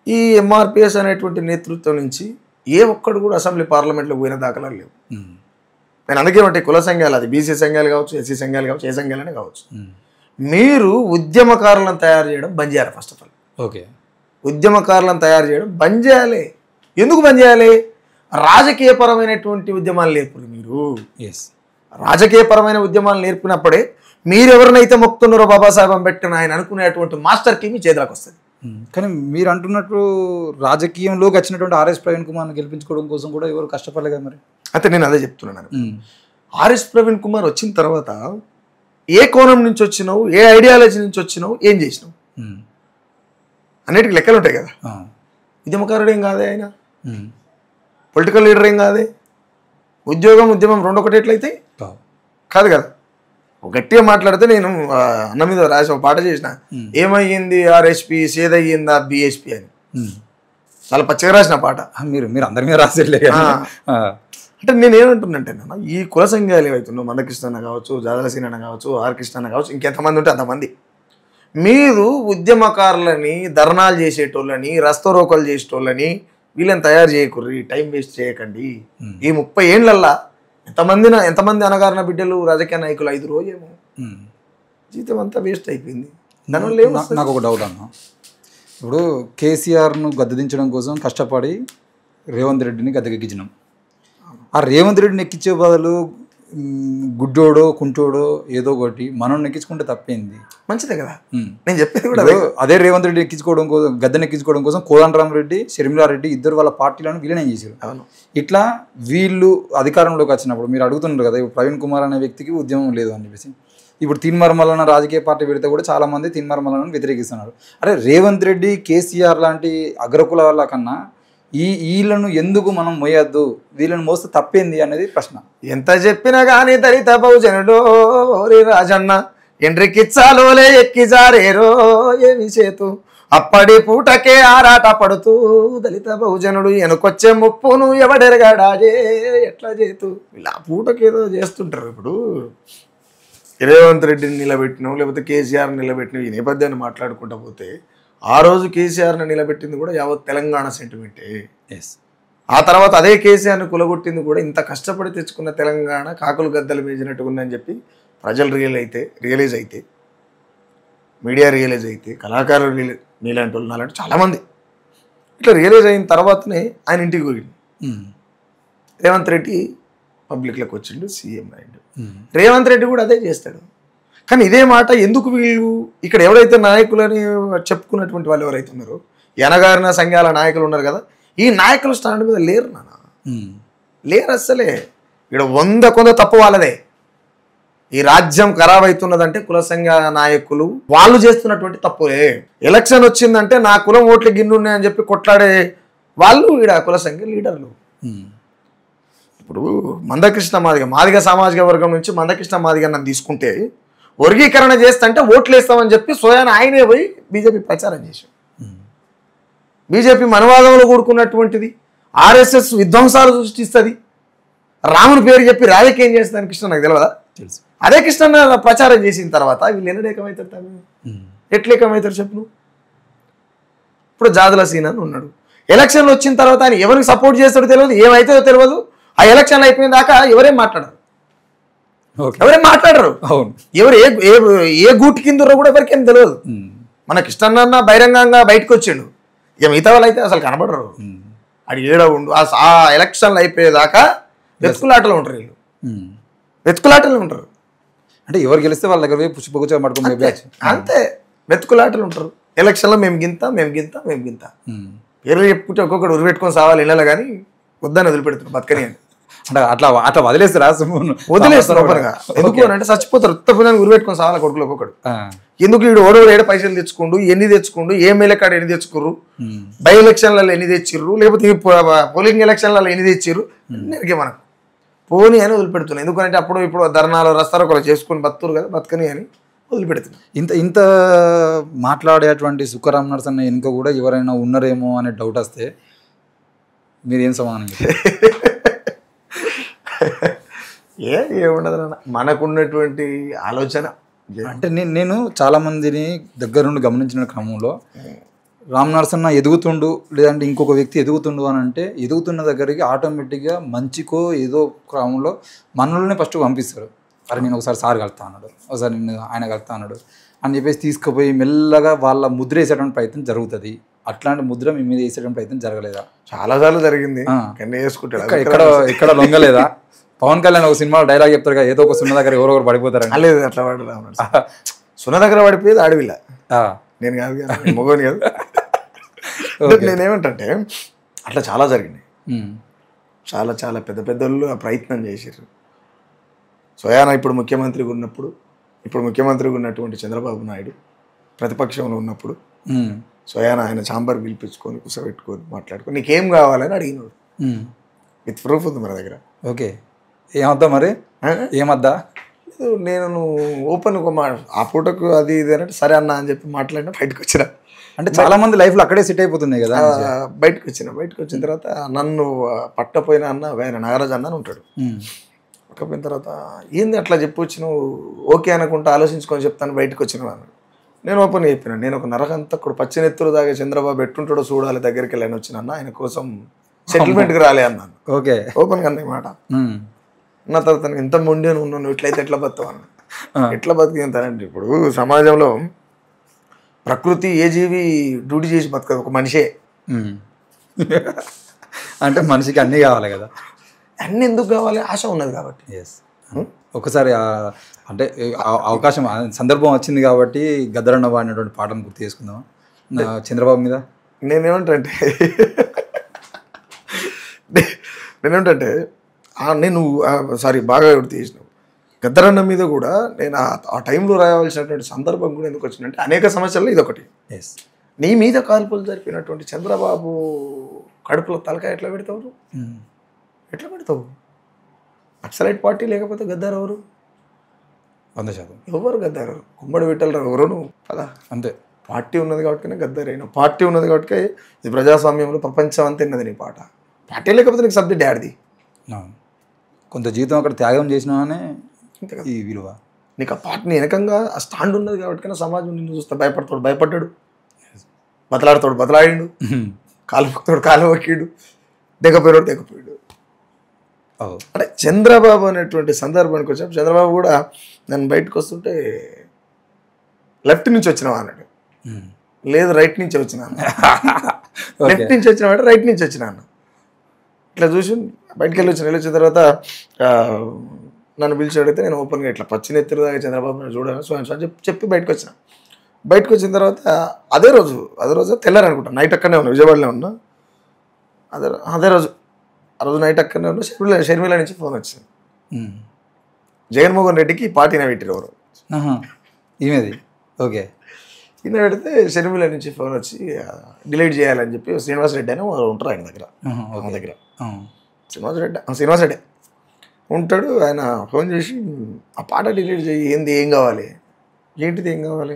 ఈ ఎంఆర్పిఎస్ అనేటువంటి నేతృత్వం నుంచి ఏ ఒక్కడు కూడా అసెంబ్లీ పార్లమెంట్లో పోయిన దాఖలాలు లేవు. నేను అందుకే అంటే కుల సంఘాలు, అది బీసీ సంఘాలు కావచ్చు, ఎస్సీ సంఘాలు కావచ్చు, ఏ సంఘాలనే కావచ్చు, మీరు ఉద్యమకారులను తయారు చేయడం బంద్ చేయాలి. ఫస్ట్ ఆఫ్ ఆల్ ఓకే, ఉద్యమకారులను తయారు చేయడం బంద్ చేయాలి. ఎందుకు బంద్ చేయాలి? రాజకీయపరమైనటువంటి ఉద్యమాలు నేర్పుని మీరు. రాజకీయపరమైన ఉద్యమాలు నేర్పినప్పుడే మీరు ఎవరినైతే మొక్కుతున్నారో బాబాసాహెబ్ అంబేద్కర్ ఆయన అనుకునేటువంటి మాస్టర్ కి మీ చేతులకు వస్తుంది. కానీ మీరు అంటున్నట్టు రాజకీయంలోకి వచ్చినటువంటి ఆర్ఎస్ ప్రవీణ్ కుమార్ని గెలిపించుకోవడం కోసం కూడా ఎవరు కష్టపడలేదు కదా మరి. అయితే నేను అదే చెప్తున్నాను. ఆర్ఎస్ ప్రవీణ్ కుమార్ వచ్చిన తర్వాత ఏ కోణం నుంచి వచ్చినావు, ఏ ఐడియాలజీ నుంచి వచ్చినావు, ఏం చేసినావు అన్నిటికీ లెక్కలు ఉంటాయి కదా. ఉద్యమకారుడు ఏం కాదే ఆయన, పొలిటికల్ లీడర్ ఏం కాదే. ఉద్యమం 2 ఒకటి ఎట్లయితే కాదు కదా. గట్టిగా మాట్లాడితే నేను అన్న మీద రాసి ఒక పాట చేసిన, ఏమయ్యింది ఆర్ఎస్పీ సేదయ్యిందా బిఎస్పీ అని. చాలా పచ్చగా రాసిన పాట. మీరు అందరి మీద రాసేలే. అంటే నేనేమంటున్నంటే ఈ కుల సంఘాలు ఏవైతున్నావు, మందకృష్ణ కావచ్చు, జాదలసీన కావచ్చు, ఆర్ కృష్ణ కావచ్చు, ఇంకెంతమంది ఉంటే అంతమంది, మీరు ఉద్యమకారులని, ధర్నాలు చేసేటోళ్ళని, రస్తరోకలు చేసేటోళ్ళని వీళ్ళని తయారు చేయకుర్రి, టైం వేస్ట్ చేయకండి. ఈ 30 ఏళ్ళల్లా ఎంతమంది అనగారిన బిడ్డలు రాజకీయ నాయకులు 5 రోజేమో జీవితం అంతా వేస్ట్ అయిపోయింది. దానివల్ల నాకు ఒక డౌట్ అన్న, ఇప్పుడు కేసీఆర్ను గద్దెదించడం కోసం కష్టపడి రేవంత్ రెడ్డిని గద్దెకెక్కించినాం. ఆ రేవంత్ రెడ్డిని ఎక్కించే బదులు గుడ్డోడో కుంటోడో ఏదో ఒకటి మనం ఎక్కించుకుంటే తప్పేంది? మంచిదే కదా. నేను చెప్పేది కూడా అదే రేవంత్ రెడ్డి ఎక్కించుకోవడం కోసం, గద్దెని ఎక్కించుకోవడం కోసం కోదండరామరెడ్డి, షర్మిలారెడ్డి ఇద్దరు వాళ్ళ పార్టీలను విలీనం చేశారు. ఇట్లా వీళ్ళు అధికారంలోకి వచ్చినప్పుడు మీరు అడుగుతున్నారు కదా, ఇప్పుడు ప్రవీణ్ కుమార్ అనే వ్యక్తికి ఉద్యమం లేదు అని చెప్పేసి, ఇప్పుడు తీన్మార్మలన రాజకీయ పార్టీ పెడితే కూడా చాలామంది తీన్మార్మలను వ్యతిరేకిస్తున్నారు. అరే రేవంత్ రెడ్డి, కేసీఆర్ లాంటి అగ్రకుల వాళ్ళ కన్నా వీళ్ళను ఎందుకు మనం మోయద్దు, వీళ్ళని మోస్తే తప్పేంది అనేది ప్రశ్న. ఎంత చెప్పినా కానీ దళిత బహుజనుడో రాజన్న ఎండ్రికిచ్చాలోలే ఎక్కి జారేరో ఏమి చేతు అప్పటి పూటకే ఆరాట పడుతూ దళిత బహుజనుడు వెనుకొచ్చే ముప్పును ఎవడెరగాడాజే ఎట్లా చేతూ ఇలా పూటకి ఏదో చేస్తుంటారు. ఇప్పుడు రేవంత్ రెడ్డిని నిలబెట్టినాం, లేకపోతే కేసీఆర్ని నిలబెట్టినాం, ఈ నేపథ్యాన్ని మాట్లాడుకుంటా పోతే ఆ రోజు కేసీఆర్ని నిలబెట్టింది కూడా యావత్ తెలంగాణ సెంటిమెంటే. ఆ తర్వాత అదే కేసీఆర్ని కులగొట్టింది కూడా ఇంత కష్టపడి తెచ్చుకున్న తెలంగాణ కాకులు గద్దలు మేజినట్టుగా ఉందని చెప్పి ప్రజలు రియలైజ్ అయితే మీడియా రియలైజ్ అయితే కళాకారులు నీలాంటి వాళ్ళు నాలాంటి చాలామంది ఇట్లా రియలైజ్ అయిన తర్వాతనే ఆయన ఇంటికి పోయిండు. రేవంత్ రెడ్డి పబ్లిక్లోకి వచ్చిండు, సీఎం అయ్యిండు. రేవంత్ రెడ్డి కూడా అదే చేస్తాడు. కానీ ఇదే మాట ఎందుకు వీళ్ళు ఇక్కడ ఎవరైతే నాయకులని చెప్పుకున్నటువంటి వాళ్ళు ఎవరైతే ఉన్నారో ఎనగారిన సంఘాల నాయకులు ఉన్నారు కదా, ఈ నాయకుల స్టాండ్ మీద లేరు నాన్న, లేరు అస్సలే. ఇక్కడ 100 కొంత తప్పు వాళ్ళదే. ఈ రాజ్యం ఖరాబ్ అవుతున్నదంటే కుల సంఘ నాయకులు వాళ్ళు చేస్తున్నటువంటి తప్పులే. ఎలక్షన్ వచ్చిందంటే నా కులం ఓట్లు గిన్నున్నాయని చెప్పి కొట్లాడే వాళ్ళు ఈడ కుల సంఘ లీడర్లు. ఇప్పుడు మందకృష్ణ మాదిగ సామాజిక వర్గం నుంచి మందకృష్ణ మాదిగ నన్ను తీసుకుంటే వర్గీకరణ చేస్తుంటే ఓట్లు వేస్తామని చెప్పి సోయాన ఆయనే పోయి బీజేపీ ప్రచారం చేశాడు. బీజేపీ మనవాదంలో కూడుకున్నటువంటిది, ఆర్ఎస్ఎస్ విధ్వంసాలు సృష్టిస్తుంది, రాముని పేరు చెప్పి రాజకీయం చేస్తుందని కృష్ణ నాకు తెలియదా? తెలుసు. అదే కృష్ణ ప్రచారం చేసిన తర్వాత వీళ్ళు ఎన్నడూ ఏకమవుతారు? ఎట్లా ఏకమవుతారు చెప్పు? ఇప్పుడు జాదుల సీన్ అని ఉన్నాడు. ఎలక్షన్లు వచ్చిన తర్వాత ఆయన ఎవరికి సపోర్ట్ చేస్తాడో తెలియదు, ఏమైతుందో తెలియదు. ఆ ఎలక్షన్లు అయిపోయిన దాకా ఎవరేం మాట్లాడరు. అవును, ఎవరు ఏ గూటి కిందరో కూడా ఎవరికేం తెలియదు. మన కృష్ణ బహిరంగంగా బయటకు వచ్చిండు, ఇక మిగతా వాళ్ళు అయితే అసలు కనబడరు. అది ఏడ ఉండు. ఆ ఎలక్షన్లు అయిపోయేదాకా వెతుకులాటలు ఉంటారు, వీళ్ళు వెతుకులాటలు ఉంటారు. అంటే ఎవరు గెలిస్తే వాళ్ళ దగ్గర పుష్పగుచ్చ పడుకునే అంతే, వెతుకులాటలు ఉంటారు. ఎలక్షన్లో మేము గింత పేర్లు చెప్పుకుంటే ఒక్కొక్కటి ఉరిపెట్టుకొని సావాలి ఇళ్ళలో, కానీ వద్దని వదిలిపెడుతున్నారు బతకని అని. అంటే అట్లా వదిలేస్తారు ఓపెన్గా. ఎందుకు అంటే చచ్చిపోతారు, ఉత్తపుదాన్ని ఉరిపెట్టుకొని సావాలి కొడుకులు ఒక్కొక్కడు. ఎందుకు వీడు ఓడోడు ఏడ పైసలు తెచ్చుకోండు, ఎన్ని తెచ్చుకోండు, ఏ మేలకాడ ఎన్ని తెచ్చుకోరు, బై ఎలక్షన్లలో ఎన్ని తెచ్చిర్రు, లేకపోతే పోలింగ్ ఎలక్షన్లలో ఎన్ని తెచ్చిర్రు, అన్నిటికీ మనకు పోనీ అని వదిలిపెడుతున్నాయి. ఎందుకంటే అప్పుడు ఇప్పుడు ధర్నాలు రస్తారో ఒకరు చేసుకుని బతుకురు కదా, బతకని అని వదిలిపెడుతున్నాయి. ఇంత మాట్లాడేటువంటి సుఖరామ్ నరసన్న వెనుక కూడా ఎవరైనా ఉన్నారేమో అనే డౌట్ వస్తే మీరేం సమాధానం? ఏముండదు మనకున్నటువంటి ఆలోచన. అంటే నేను చాలామందిని దగ్గర నుండి గమనించిన క్రమంలో రామ్ నరసన్న ఎదుగుతుండు, లేదంటే ఇంకొక వ్యక్తి ఎదుగుతుండు అని అంటే ఎదుగుతున్న దగ్గరికి ఆటోమేటిక్గా మంచికో ఏదో క్రమంలో మనల్ని ఫస్ట్ పంపిస్తారు. అరే నేను ఒకసారి సార్ కలుతా అన్నాడు, ఒకసారి నేను ఆయన కలుతా అన్నాడు అని చెప్పేసి తీసుకుపోయి మెల్లగా వాళ్ళ ముద్ర వేసేటువంటి ప్రయత్నం జరుగుతుంది. అట్లాంటి ముద్ర మీ మీద వేసేటువంటి ప్రయత్నం జరగలేదా? చాలాసార్లు జరిగింది. ఎక్కడ లొంగలేదా? పవన్ కళ్యాణ్ ఒక సినిమా డైలాగ్ చెప్తారు కదా, ఏదో ఒక సున్న దగ్గర ఎవరొకరు పడిపోతారు. లేదు అట్లా వాడు సున్న దగ్గర పడిపోయేది ఆడవిల్ల, నేను కాదు కదా, మొగోని కాదు. నేనేమంటే అట్లా చాలా జరిగినాయి. చాలా చాలా పెద్ద పెద్దోళ్ళు ఆ ప్రయత్నం చేశారు. స్వయాన ఇప్పుడు ముఖ్యమంత్రిగా ఉన్నటువంటి చంద్రబాబు నాయుడు ప్రతిపక్షంలో ఉన్నప్పుడు స్వయాన ఆయన ఛాంబర్ పిలిపించుకొని కూర్చోబెట్టుకొని మాట్లాడుకొని నీకేం కావాలని అడిగినాడు. విత్ ప్రూఫ్ ఉంది మన దగ్గర. ఓకే, ఏమద్దా మరి? ఏమద్దా? నేను ఓపెన్ ఆ పూటకు అది ఇది అంటే సరే అన్న అని చెప్పి మాట్లాడినా బయటకు వచ్చిన. అంటే చాలా మంది లైఫ్లో అక్కడే సెట్ అయిపోతున్నాయి కదా. బయటకు వచ్చిన తర్వాత నన్ను పట్టపోయిన అన్న ఆయన నాగరాజు అన్న ఉంటాడు. పట్టపోయిన తర్వాత ఏంది అట్లా చెప్పి వచ్చినావు, ఓకే అనుకుంటా ఆలోచించుకొని చెప్తాను బయటకు వచ్చిన అన్న. నేను ఓపెన్ చెప్పిన, నేను ఒక నరకంతకుడు పచ్చినెత్తులు దాగే చంద్రబాబు ఎట్టుంటాడో చూడాలి దగ్గరికి వెళ్ళని వచ్చిన అన్న, ఆయన కోసం సెటిల్మెంట్కి రాలే అన్నాను. ఓకే, ఓపెన్గా అన్న మాట అన్న. తర్వాత ఎంత మొండి అని ఉన్నాను, ఇట్లయితే ఎట్లా బతావు అన్న. ఎట్లా బతికింతానంటే ఇప్పుడు సమాజంలో ప్రకృతి ఏ జీవి డ్యూటీ చేసి బతకదు, ఒక మనిషే. అంటే మనిషికి అన్నీ కావాలి కదా. అన్నీ ఎందుకు కావాలి? ఆశ ఉన్నది కాబట్టి. ఒకసారి అంటే అవకాశం సందర్భం వచ్చింది కాబట్టి గద్దరన్న వాడినటువంటి పాటను గుర్తు చేసుకుందాం చంద్రబాబు మీద. నేనేమంటే నేను సారీ బాగా గుర్తు చేసినావు. గద్దరన్న మీద కూడా నేను ఆ టైంలో రాయవలసినటువంటి సందర్భం కూడా ఎందుకు వచ్చిందంటే అనేక సమస్యల్లో ఇదొకటి. నీ మీద కాల్పులు జరిపినటువంటి చంద్రబాబు కడుపులో తలకాయ ఎట్లా పెడతావు? నక్సలైట్ పార్టీ లేకపోతే గద్దారు ఎవరు? 100%. ఎవరు గద్దారు? గుమ్మడి విట్టలరావు ఎవరు? నువ్వు కదా, అంతే. పార్టీ ఉన్నది కాబట్టి గద్దరైన పార్టీ ఉన్నది కాబట్టి ఇది ప్రజాస్వామ్యంలో ప్రపంచం అంతా ఉన్నది నీ పాట. పార్టీ లేకపోతే నీకు సబ్జెక్ట్ యాడిది? కొంత జీవితం అక్కడ త్యాగం చేసినానే ఈ విలువ. నీకు ఆ పార్టీని వెనకంగా ఆ స్టాండ్ ఉన్నది కాబట్టి సమాజం నిన్ను చూస్తే భయపడ్డాడు, బతలాడిండు, కాలు మొక్కిడు, దిగపోయాడు. అంటే చంద్రబాబు అనేటువంటి సందర్భానికి వచ్చాం. చంద్రబాబు కూడా నన్ను బయటకు వస్తుంటే లెఫ్ట్ నుంచి వచ్చినావా అన్నాడు. లేదు రైట్ నుంచి వచ్చినా. లెఫ్ట్ నుంచి వచ్చినా అంటే రైట్ నుంచి వచ్చినా అన్న. ఇట్లా చూసి బయటకు వెళ్ళొచ్చిన తర్వాత నన్ను పిలిచి అడిగితే నేను ఓపెన్గా ఇట్లా పచ్చినెత్తురు దాకా చంద్రబాబు నాయుడు చూడాలని సో అని చెప్పి బయటకు వచ్చిన. బయటకు వచ్చిన తర్వాత అదే రోజు తెల్లారు అనుకుంటా, నైట్ అక్కడనే ఉన్నా, విజయవాడలో ఉన్నా. అదే రోజు నైట్ అక్కడనే ఉన్నా. షర్మిల నుంచి ఫోన్ వచ్చింది. జగన్మోహన్ రెడ్డికి పార్టీని పెట్టారు ఎవరు ఈమెది. ఓకే. ఈయన పెడితే షర్మిల నుంచి ఫోన్ వచ్చి డిలీట్ చేయాలని చెప్పి శ్రీనివాస్ రెడ్డి అని ఉంటారు ఆయన దగ్గర. శ్రీనివాస్ రెడ్డి ఉంటాడు. ఆయన ఫోన్ చేసి ఆ పాట డిలీట్ చేయి, ఏం కావాలి, ఏంటిది, ఏం కావాలి,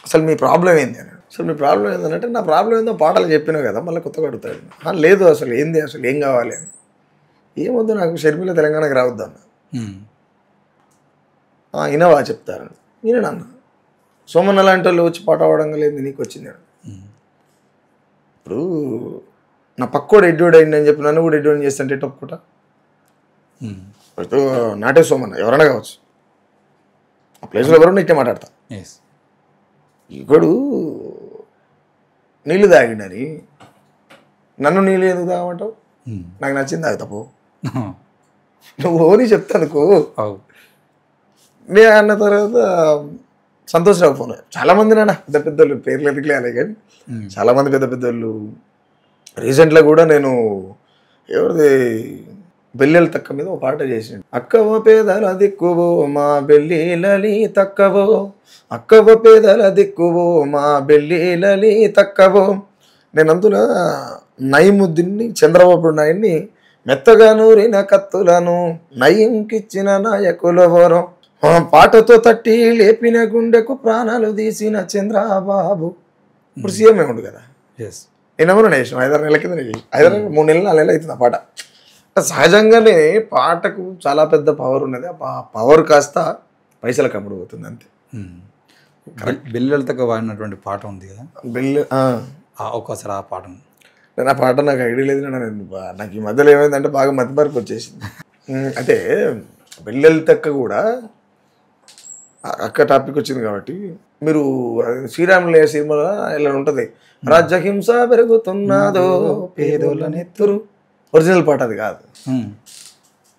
అసలు మీ ప్రాబ్లం ఏంది అని. అసలు మీ ప్రాబ్లం ఏంటంటే నా ప్రాబ్లం ఏందో పాటలు చెప్పినా కదా, మళ్ళీ కొత్తగా అడుగుతాడు. లేదు అసలు ఏం కావాలి అని. ఏమొద్దు నాకు షర్మిల తెలంగాణకి రావద్దు అన్న. ఇనవా చెప్తారని నేను అన్న. సోమన్న లాంటి వాళ్ళు వచ్చి పాట పాడంగా లేదు నీకు వచ్చింది. ఇప్పుడు నా పక్కోడు ఎడ్డోడు అయింది అని చెప్పి నన్ను కూడా ఎడ్డోడు చేస్తుంటే ఒప్పుకుంటా. నాటే సోమన్న ఎవరైనా కావచ్చు, ఆ ప్లేస్లో ఎవరన్నా ఇట్టే మాట్లాడతా. ఇక్కడు నీళ్ళు తాగిండని నన్ను నీళ్ళు ఎందుకు తాగమంటావు? నాకు నచ్చింది తాగుతాపు. నువ్వు ఓని చెప్తానుకో. నేను అన్న తర్వాత సంతోషరావు ఫోన్. చాలామంది నాన్న పెద్దోళ్ళు పేర్లు ఎదుగులే కానీ చాలామంది పెద్దోళ్ళు. రీసెంట్గా కూడా నేను ఎవరిది బెల్లెల తక్క మీద ఒక పాట చేసిండు. అక్కవ పేదల దిక్కువో మా బెల్లిలలి తక్కవో, అక్కవ పేదల దిక్కువో మా బెల్లిలలి తక్కవో. నేను అందులో నయముద్దిని చంద్రబాబు నాయుడిని మెత్తగా నూరిన కత్తులను నయంకిచ్చిన నాయకులవరం, పాటతో తట్టి లేపిన గుండెకు ప్రాణాలు తీసిన చంద్రబాబు. ఇప్పుడు సీఎం ఏముండు కదా. నేనేమన్నా నేసిన 5-6 నెలల కింద 3 నెలలు 4 నెలలు అవుతుంది ఆ పాట. సహజంగానే పాటకు చాలా పెద్ద పవర్ ఉన్నది. ఆ పవర్ కాస్త పైసలకు అమ్ముడు పోతుంది అంతే. బెల్లెలతో వాడినటువంటి పాట ఉంది కదా, ఒక్కోసారి ఆ పాట. నేను ఆ పాట నాకు ఐడియా లేదు. నాకు ఈ మధ్యలో ఏమైందంటే బాగా మతిమరుపు వచ్చేసింది. అంటే బెల్లెల తక్క కూడా అక్క టాపిక్ వచ్చింది కాబట్టి మీరు శ్రీరాములు సినిమా ఇలా ఉంటుంది, రాజ్యహింస పెరుగుతున్నదో పేదోళ్ళ నెత్తురు. ఒరిజినల్ పాట అది కాదు.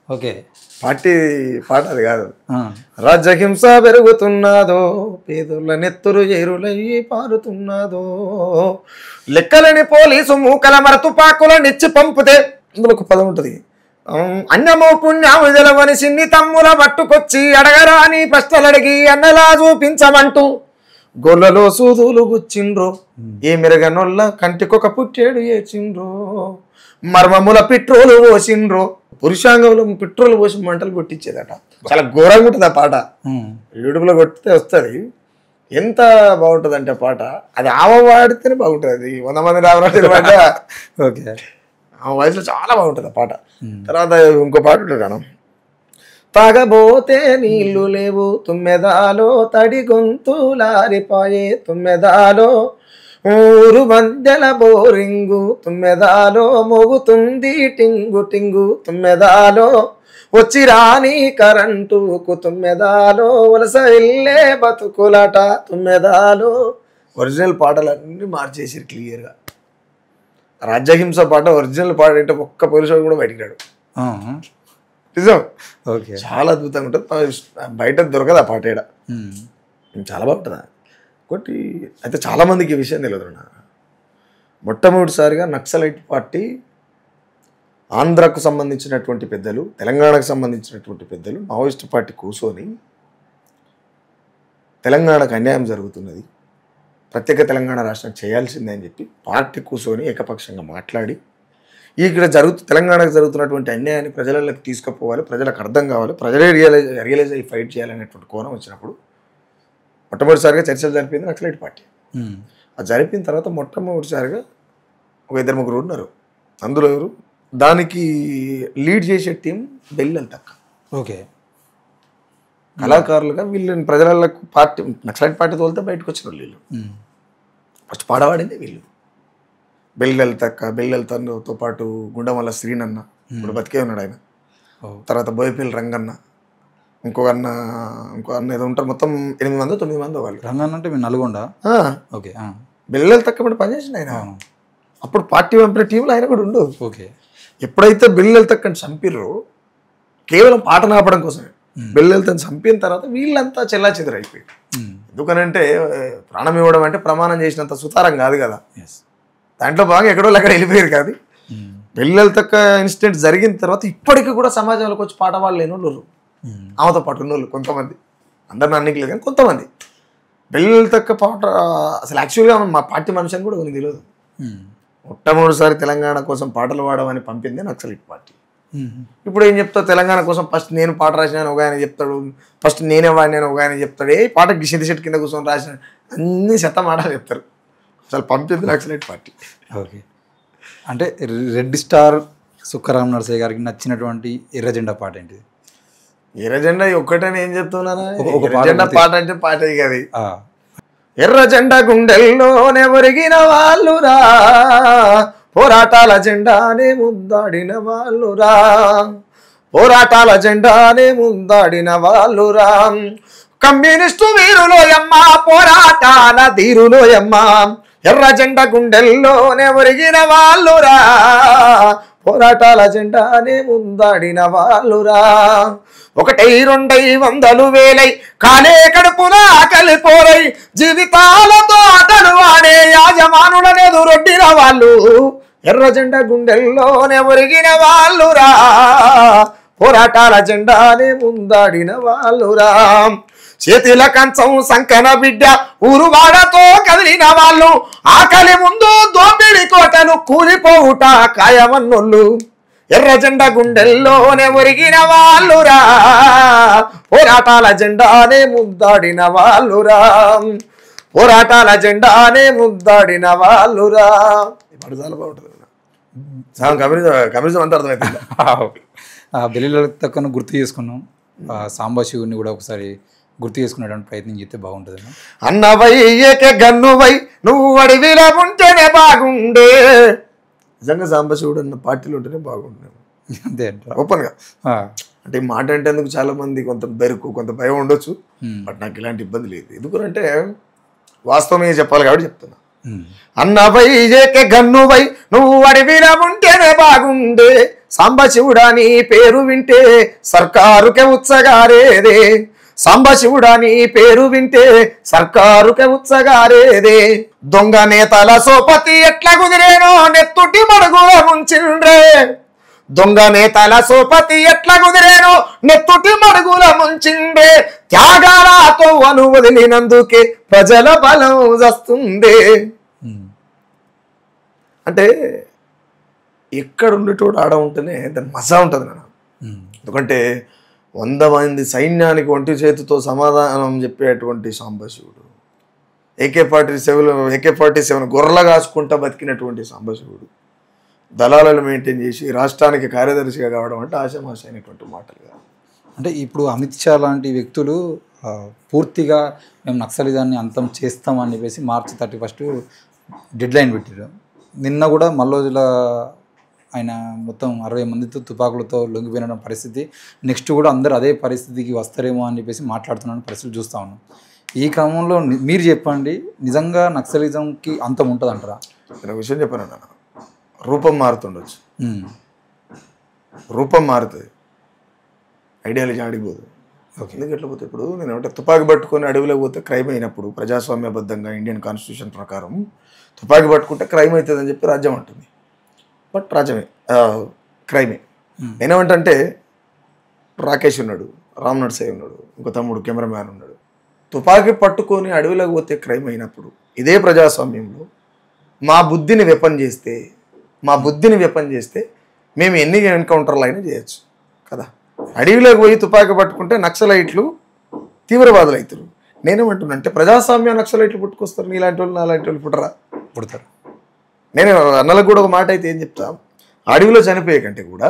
ఓకే. పార్టీ పాట అది కాదు. రాజ్యహింస పెరుగుతున్నదో పేదోళ్ళ నెత్తురు ఎరులయ్యి పారుతున్నదో, లెక్కలని పోలీసు మూకల మరతుపాకుల నెచ్చి పంపితే అందులో ఒక పదం ఉంటుంది, అన్నమో పుణ్యము తెలవని సిన్ని తమ్ముల పట్టుకొచ్చి అడగరా అని ప్రశ్నలు అడిగి అన్నలా చూపించమంటూ గొల్లలో సూదులు గుచ్చిండ్రో, ఏ మెరగనొల్ల కంటికొక పుట్టేడు ఏచిండ్రో, మర్మముల పెట్రోలు పోసిండ్రో. పురుషాంగంలో పెట్రోల్ పోసి మంటలు కొట్టించేదట. చాలా ఘోరంగా ఉంటుంది ఆ పాట. యూట్యూబ్లో కొట్టితే వస్తుంది. ఎంత బాగుంటుంది అంటే పాట అది ఆమె వాడితేనే బాగుంటుంది. అది 100 మంది రావడం పాట. ఓకే. ఆ వాయిస్లో చాలా బాగుంటుంది ఆ పాట. తర్వాత ఇంకో పాట ఉంటుంది కదా, తాగబోతే నీళ్లు లేవు తుమ్మెదాలో తడి గొంతులారిపాయే తుమ్మెదాలో, ఊరు మధ్యల బోరింగు తుమ్మెదాలో మోగుతుంది టింగు టింగు తుమ్మెదాలో, వచ్చి రాని కరెంటుకు తుమ్మెదాలో వలస వెళ్ళే బతుకులట తుమ్మెదాలో. ఒరిజినల్ పాటలన్నీ మార్చేసారు క్లియర్గా. రాజ్యహింస పాట ఒరిజినల్ పాట అంటే ఒక్క పోలీసు కూడా బయటికి రాడు. నిజం. ఓకే. చాలా అద్భుతంగా ఉంటుంది. బయట దొరకదు ఆ పాట. చాలా బాగుంటుంది. ఒకటి అయితే చాలామందికి ఈ విషయం తెలియదు. మొట్టమొదటిసారిగా నక్సలైట్ పార్టీ ఆంధ్రాకు సంబంధించినటువంటి పెద్దలు, తెలంగాణకు సంబంధించినటువంటి పెద్దలు మావోయిస్ట్ పార్టీ కూర్చొని తెలంగాణకు అన్యాయం జరుగుతున్నది, ప్రత్యేక తెలంగాణ రాష్ట్రం చేయాల్సిందే అని చెప్పి పార్టీ కూర్చొని ఏకపక్షంగా మాట్లాడి ఇక్కడ తెలంగాణకు జరుగుతున్నటువంటి అన్యాయాన్ని ప్రజలకు తీసుకుపోవాలి, ప్రజలకు అర్థం కావాలి, ప్రజలే రియలైజ్ అయ్యి ఫైట్ చేయాలనేటువంటి కోణం వచ్చినప్పుడు మొట్టమొదటిసారిగా చర్చలు జరిపింది నక్సలైట్ పార్టీ. అది జరిపిన తర్వాత మొట్టమొదటిసారిగా ఒక 2-3 ఉన్నారు. అందులో ఎవరు దానికి లీడ్ చేసే టీం బెల్లెల తక్క. ఓకే, కళాకారులుగా వీళ్ళని ప్రజలకు పార్టీ నక్సలైట్ పార్టీ తోలితే బయటకు వచ్చిన వీళ్ళు. ఫస్ట్ పాడవాడింది వీళ్ళు. బెల్లెల తక్క, బెల్లెల తన్నుతో పాటు గుండమల్ల శ్రీనన్న, ఇప్పుడు బతికే ఉన్నాడు ఆయన. తర్వాత బోయపల్లి రంగన్న, ఇంకో అన్న ఏదో ఉంటారు. మొత్తం 8 మందో 9 మందో వాళ్ళు. రంగన్న అంటే మీ నల్గొండ? ఓకే. బెల్లెల తక్క మీద పనిచేసింది ఆయన. అప్పుడు పార్టీ పంపిన టీంలో ఆయన కూడా ఉండు. ఓకే. ఎప్పుడైతే బెల్లెల తక్కని చంపిర్రో కేవలం పాట నాపడం కోసమే. బెల్లెల తను చంపిన తర్వాత వీళ్ళంతా చెల్లా చెదరైపోయారు. ఎందుకనంటే ప్రాణం ఇవ్వడం అంటే ప్రమాణం చేసినంత సుతారం కాదు కదా. దాంట్లో బాగా ఎక్కడో అక్కడ వెళ్ళిపోయారు కాదు. బెల్లెల తక్క ఇన్సిడెంట్ జరిగిన తర్వాత ఇప్పటికీ కూడా సమాజంలోకి వచ్చి పాట వాళ్ళు లేని వాళ్ళు, ఆమెతో పాటు ఉన్నోళ్ళు కొంతమంది, అందరిని అన్నికి లేదు కానీ కొంతమంది. బెల్లెల తక్క పాట అసలు యాక్చువల్గా మా పార్టీ మనిషి అని కూడా ఉంది తెలియదు. మొట్టమొదటిసారి తెలంగాణ కోసం పాటలు పాడమని పంపింది నక్సలైట్ పార్టీ. ఇప్పుడు ఏం చెప్తావు, తెలంగాణ కోసం ఫస్ట్ నేను పాట రాసినాను ఒక ఆయన చెప్తాడు, ఫస్ట్ నేనే వాడినాను ఒక ఆయన చెప్తాడు, ఏ పాటకి గిషింది చెట్టు కింద కూర్చొని రాసిన అన్ని మాటలు చెప్తారు. అసలు పంపింది నక్సలైట్ పార్టీ. ఓకే. అంటే రెడ్ స్టార్ సుక్కరామ నరసయ్య గారికి నచ్చినటువంటి ఎర్ర జెండా పాట ఏంటిది? ఎర్ర జెండా ఒక్కటని ఏం చెప్తున్నానా? జెండా పాట అంటే పాటే కదా. ఎర్ర జెండా గుండెల్లోనే ఒరిగిన వాళ్ళురా, పోరాటాల జెండానే ముద్దాడిన వాళ్ళురా, పోరాటాల జెండానే ముద్దాడిన వాళ్ళురా, కమ్యూనిస్టు వీరులోయమ్మ పోరాటాల ధీరులోయమ్మ, ఎర్ర జెండా గుండెల్లోనే ఒరిగిన వాళ్ళురా, పోరాటాల జెండానే ముద్దాడిన వాళ్ళురా, 1, 2, 100 వేలై కాలే కడుపున కలిపోరై జీవితాలతో ఆటలు ఆడే యాజమానులను ఎదురొడ్డిన వాళ్ళు, ఎర్ర జెండా గుండెల్లోనే ఒరిగిన వాళ్ళురా, పోరాటాల జెండానే ముందాడిన వాళ్ళురా, చేతిల కంచం సంకన బిడ్డ ఊరువాడతో కదిలిన వాళ్ళు, ఆకలి ముందు దోపిడి కోటలు కూలిపోవుట కాయమన్నోళ్ళు, ఎర్ర జెండా గుండెల్లోనే ఒరిగిన వాళ్ళురా, పోరాటాల జెండానే ముద్దాడిన వాళ్ళురా, పోరాటాల జెండానే ముద్దాడిన వాళ్ళురా. ఇప్పుడు చాలా బాగుంటుంది. కమ్యూనిజం అంతా అర్థమవుతుంది. బెల్లెల తక్కను గుర్తు చేసుకున్నాం, సాంబశివుని కూడా ఒకసారి గుర్తు చేసుకునేటువంటి ప్రయత్నం చేస్తే బాగుంటుంది. అన్నవై ఏకే గన్నువై నువ్వు అడవిలో ఉంటేనే బాగుండే. నిజంగా సాంబశివుడు అన్న పార్టీలు ఉంటేనే బాగుండే. అంతే అంట ఓపెన్గా. అంటే మాట అంటే ఎందుకు చాలా మంది కొంత బెరుకు కొంత భయం ఉండొచ్చు, బట్ నాకు ఇలాంటి ఇబ్బంది లేదు. ఎందుకంటే వాస్తవమే చెప్పాలి కాబట్టి చెప్తున్నా. అన్నవై ఏకే గన్నువై నువ్వు అడవిలో ఉంటేనే బాగుండే, సాంబశివుడా నీ పేరు వింటే సర్కారుకే ఉత్సగారేదే, సాంబశివుడా నీ పేరు వింటే సర్కారుకే ఉత్సగారేదే, దొంగ నేతల సోపతి ఎట్లా కుదిరేనో నెత్తుటి మడుగుల ముంచిండ్రే, దొంగ నేతల సోపతి ఎట్లా కుదిరేనో నెత్తుటి మడుగుల ముంచిండ్రే, త్యాగాలతో అను వదిలినందుకే ప్రజల బలం వస్తుంది. అంటే ఎక్కడ ఉండేటోడు ఆడ ఉంటేనే దాని మజా ఉంటుంది నాన్న. ఎందుకంటే 100 మంది సైన్యానికి ఒంటి చేతితో సమాధానం చెప్పేటువంటి సాంబశివుడు, AK-47 గొర్రెల కాసుకుంటా బతికినటువంటి సాంబశివుడు దళాలను మెయింటైన్ చేసి రాష్ట్రానికి కార్యదర్శిగా కావడం అంటే ఆశామాష అయినటువంటి మాటలు కాదు. అంటే ఇప్పుడు అమిత్ షా లాంటి వ్యక్తులు పూర్తిగా మేము నక్సలిజాన్ని అంతం చేస్తామని చెప్పేసి March 31 డెడ్ లైన్ పెట్టారు. నిన్న కూడా మల్లోజుల ఆయన మొత్తం 60 మందితో తుపాకులతో లొంగిపోయిన పరిస్థితి, నెక్స్ట్ కూడా అందరూ అదే పరిస్థితికి వస్తారేమో అని చెప్పేసి మాట్లాడుతున్నాను పరిస్థితులు చూస్తూ ఉన్నాం. ఈ క్రమంలో మీరు చెప్పండి, నిజంగా నక్సలిజంకి అంతం ఉంటుంది అంటారా? నేను విషయం చెప్పాను అన్న, రూపం మారుతుండొచ్చు, రూపం మారుతుంది, ఐడియాలజీ ఆడిపోదు. ఎందుకు ఎట్లా పోతే ఇప్పుడు నేను అంటే తుపాకి పట్టుకొని అడవిలో పోతే క్రైమ్ అయినప్పుడు ప్రజాస్వామ్యబద్ధంగా ఇండియన్ కాన్స్టిట్యూషన్ ప్రకారం తుపాకి పట్టుకుంటే క్రైమ్ అవుతుంది అని చెప్పి రాజ్యం అంటుంది. బట్ రాజ్యమే క్రైమే. నేనేమంటే రాకేష్ ఉన్నాడు, రామ్ నర్సయ్య ఉన్నాడు, ఇంకో తమ్ముడు కెమెరామ్యాన్ ఉన్నాడు. తుపాకి పట్టుకొని అడవిలోకి పోతే క్రైమ్ అయినప్పుడు ఇదే ప్రజాస్వామ్యంలో మా బుద్ధిని వెపన్ చేస్తే మేము ఎన్ని ఎన్కౌంటర్లు అయినా చేయొచ్చు కదా. అడవిలోకి పోయి తుపాకి పట్టుకుంటే నక్సలైట్లు తీవ్రవాదులు అవుతారు. నేనేమంటున్నా అంటే ప్రజాస్వామ్య నక్సలైట్లు పుట్టుకొస్తారు, నీలాంటి వాళ్ళు నాలాంటి వాళ్ళు పుడతారు. నేను అన్నలకు కూడా ఒక మాట అయితే ఏం చెప్తా, అడవిలో చనిపోయే కంటే కూడా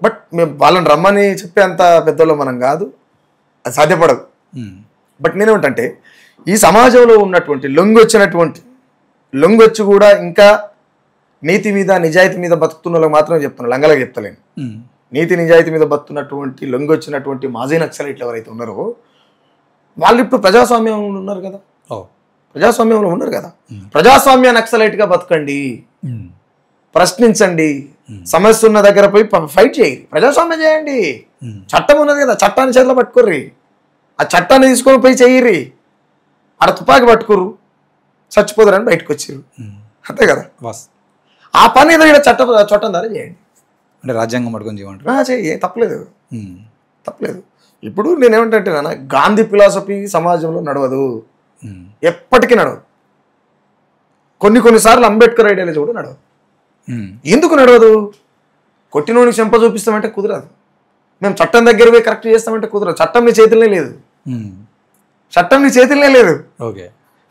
బట్ మేము వాళ్ళని రమ్మని చెప్పే అంత పెద్దోళ్ళం మనం కాదు, అది సాధ్యపడదు. బట్ నేనేమంటే ఈ సమాజంలో ఉన్నటువంటి లొంగొచ్చి కూడా ఇంకా నీతి మీద నిజాయితీ మీద బతుకుతున్న వాళ్ళకి మాత్రమే చెప్తున్నాను, లంగలకు చెప్తలేను. నీతి నిజాయితీ మీద బతుకున్నటువంటి లొంగొచ్చినటువంటి మాజీ నక్సలైట్లు ఎవరైతే ఉన్నారో వాళ్ళు ఇప్పుడు ప్రజాస్వామ్యంలో ఉన్నారు కదా, ప్రజాస్వామ్యంలో ఉన్నారు కదా. ప్రజాస్వామ్య నక్సలైట్గా బతకండి, ప్రశ్నించండి, సమస్య ఉన్న దగ్గర పోయి ఫైట్ చేయండి, ప్రజాస్వామ్యం చేయండి. చట్టం ఉన్నది కదా, చట్టాన్ని చేతిలో పట్టుకోర్రి, ఆ చట్టాన్ని తీసుకొని పోయి చెయ్యర్రి. ఆడ తుపాకి పట్టుకోరు, చచ్చిపోతారని బయటకు వచ్చారు, అంతే కదా. ఆ పని ఏదో ఇక్కడ చట్టం ద్వారా చేయండి, అంటే రాజ్యాంగం పట్టుకొని చేయమంటారు. చెయ్యి, తప్పలేదు. ఇప్పుడు నేనేమంటే నాన్న, గాంధీ ఫిలాసఫీ సమాజంలో నడవదు, ఎప్పటికీ నడవదు. కొన్నిసార్లు అంబేద్కర్ ఐడియాలజీ కూడా నడవదు. ఎందుకు నడవదు? కొట్టినోని చెంప చూపిస్తామంటే కుదరదు, మేము చట్టం దగ్గర పోయి కరెక్ట్ చేస్తామంటే కుదరదు. చట్టం నీ చేతిలోనే లేదు,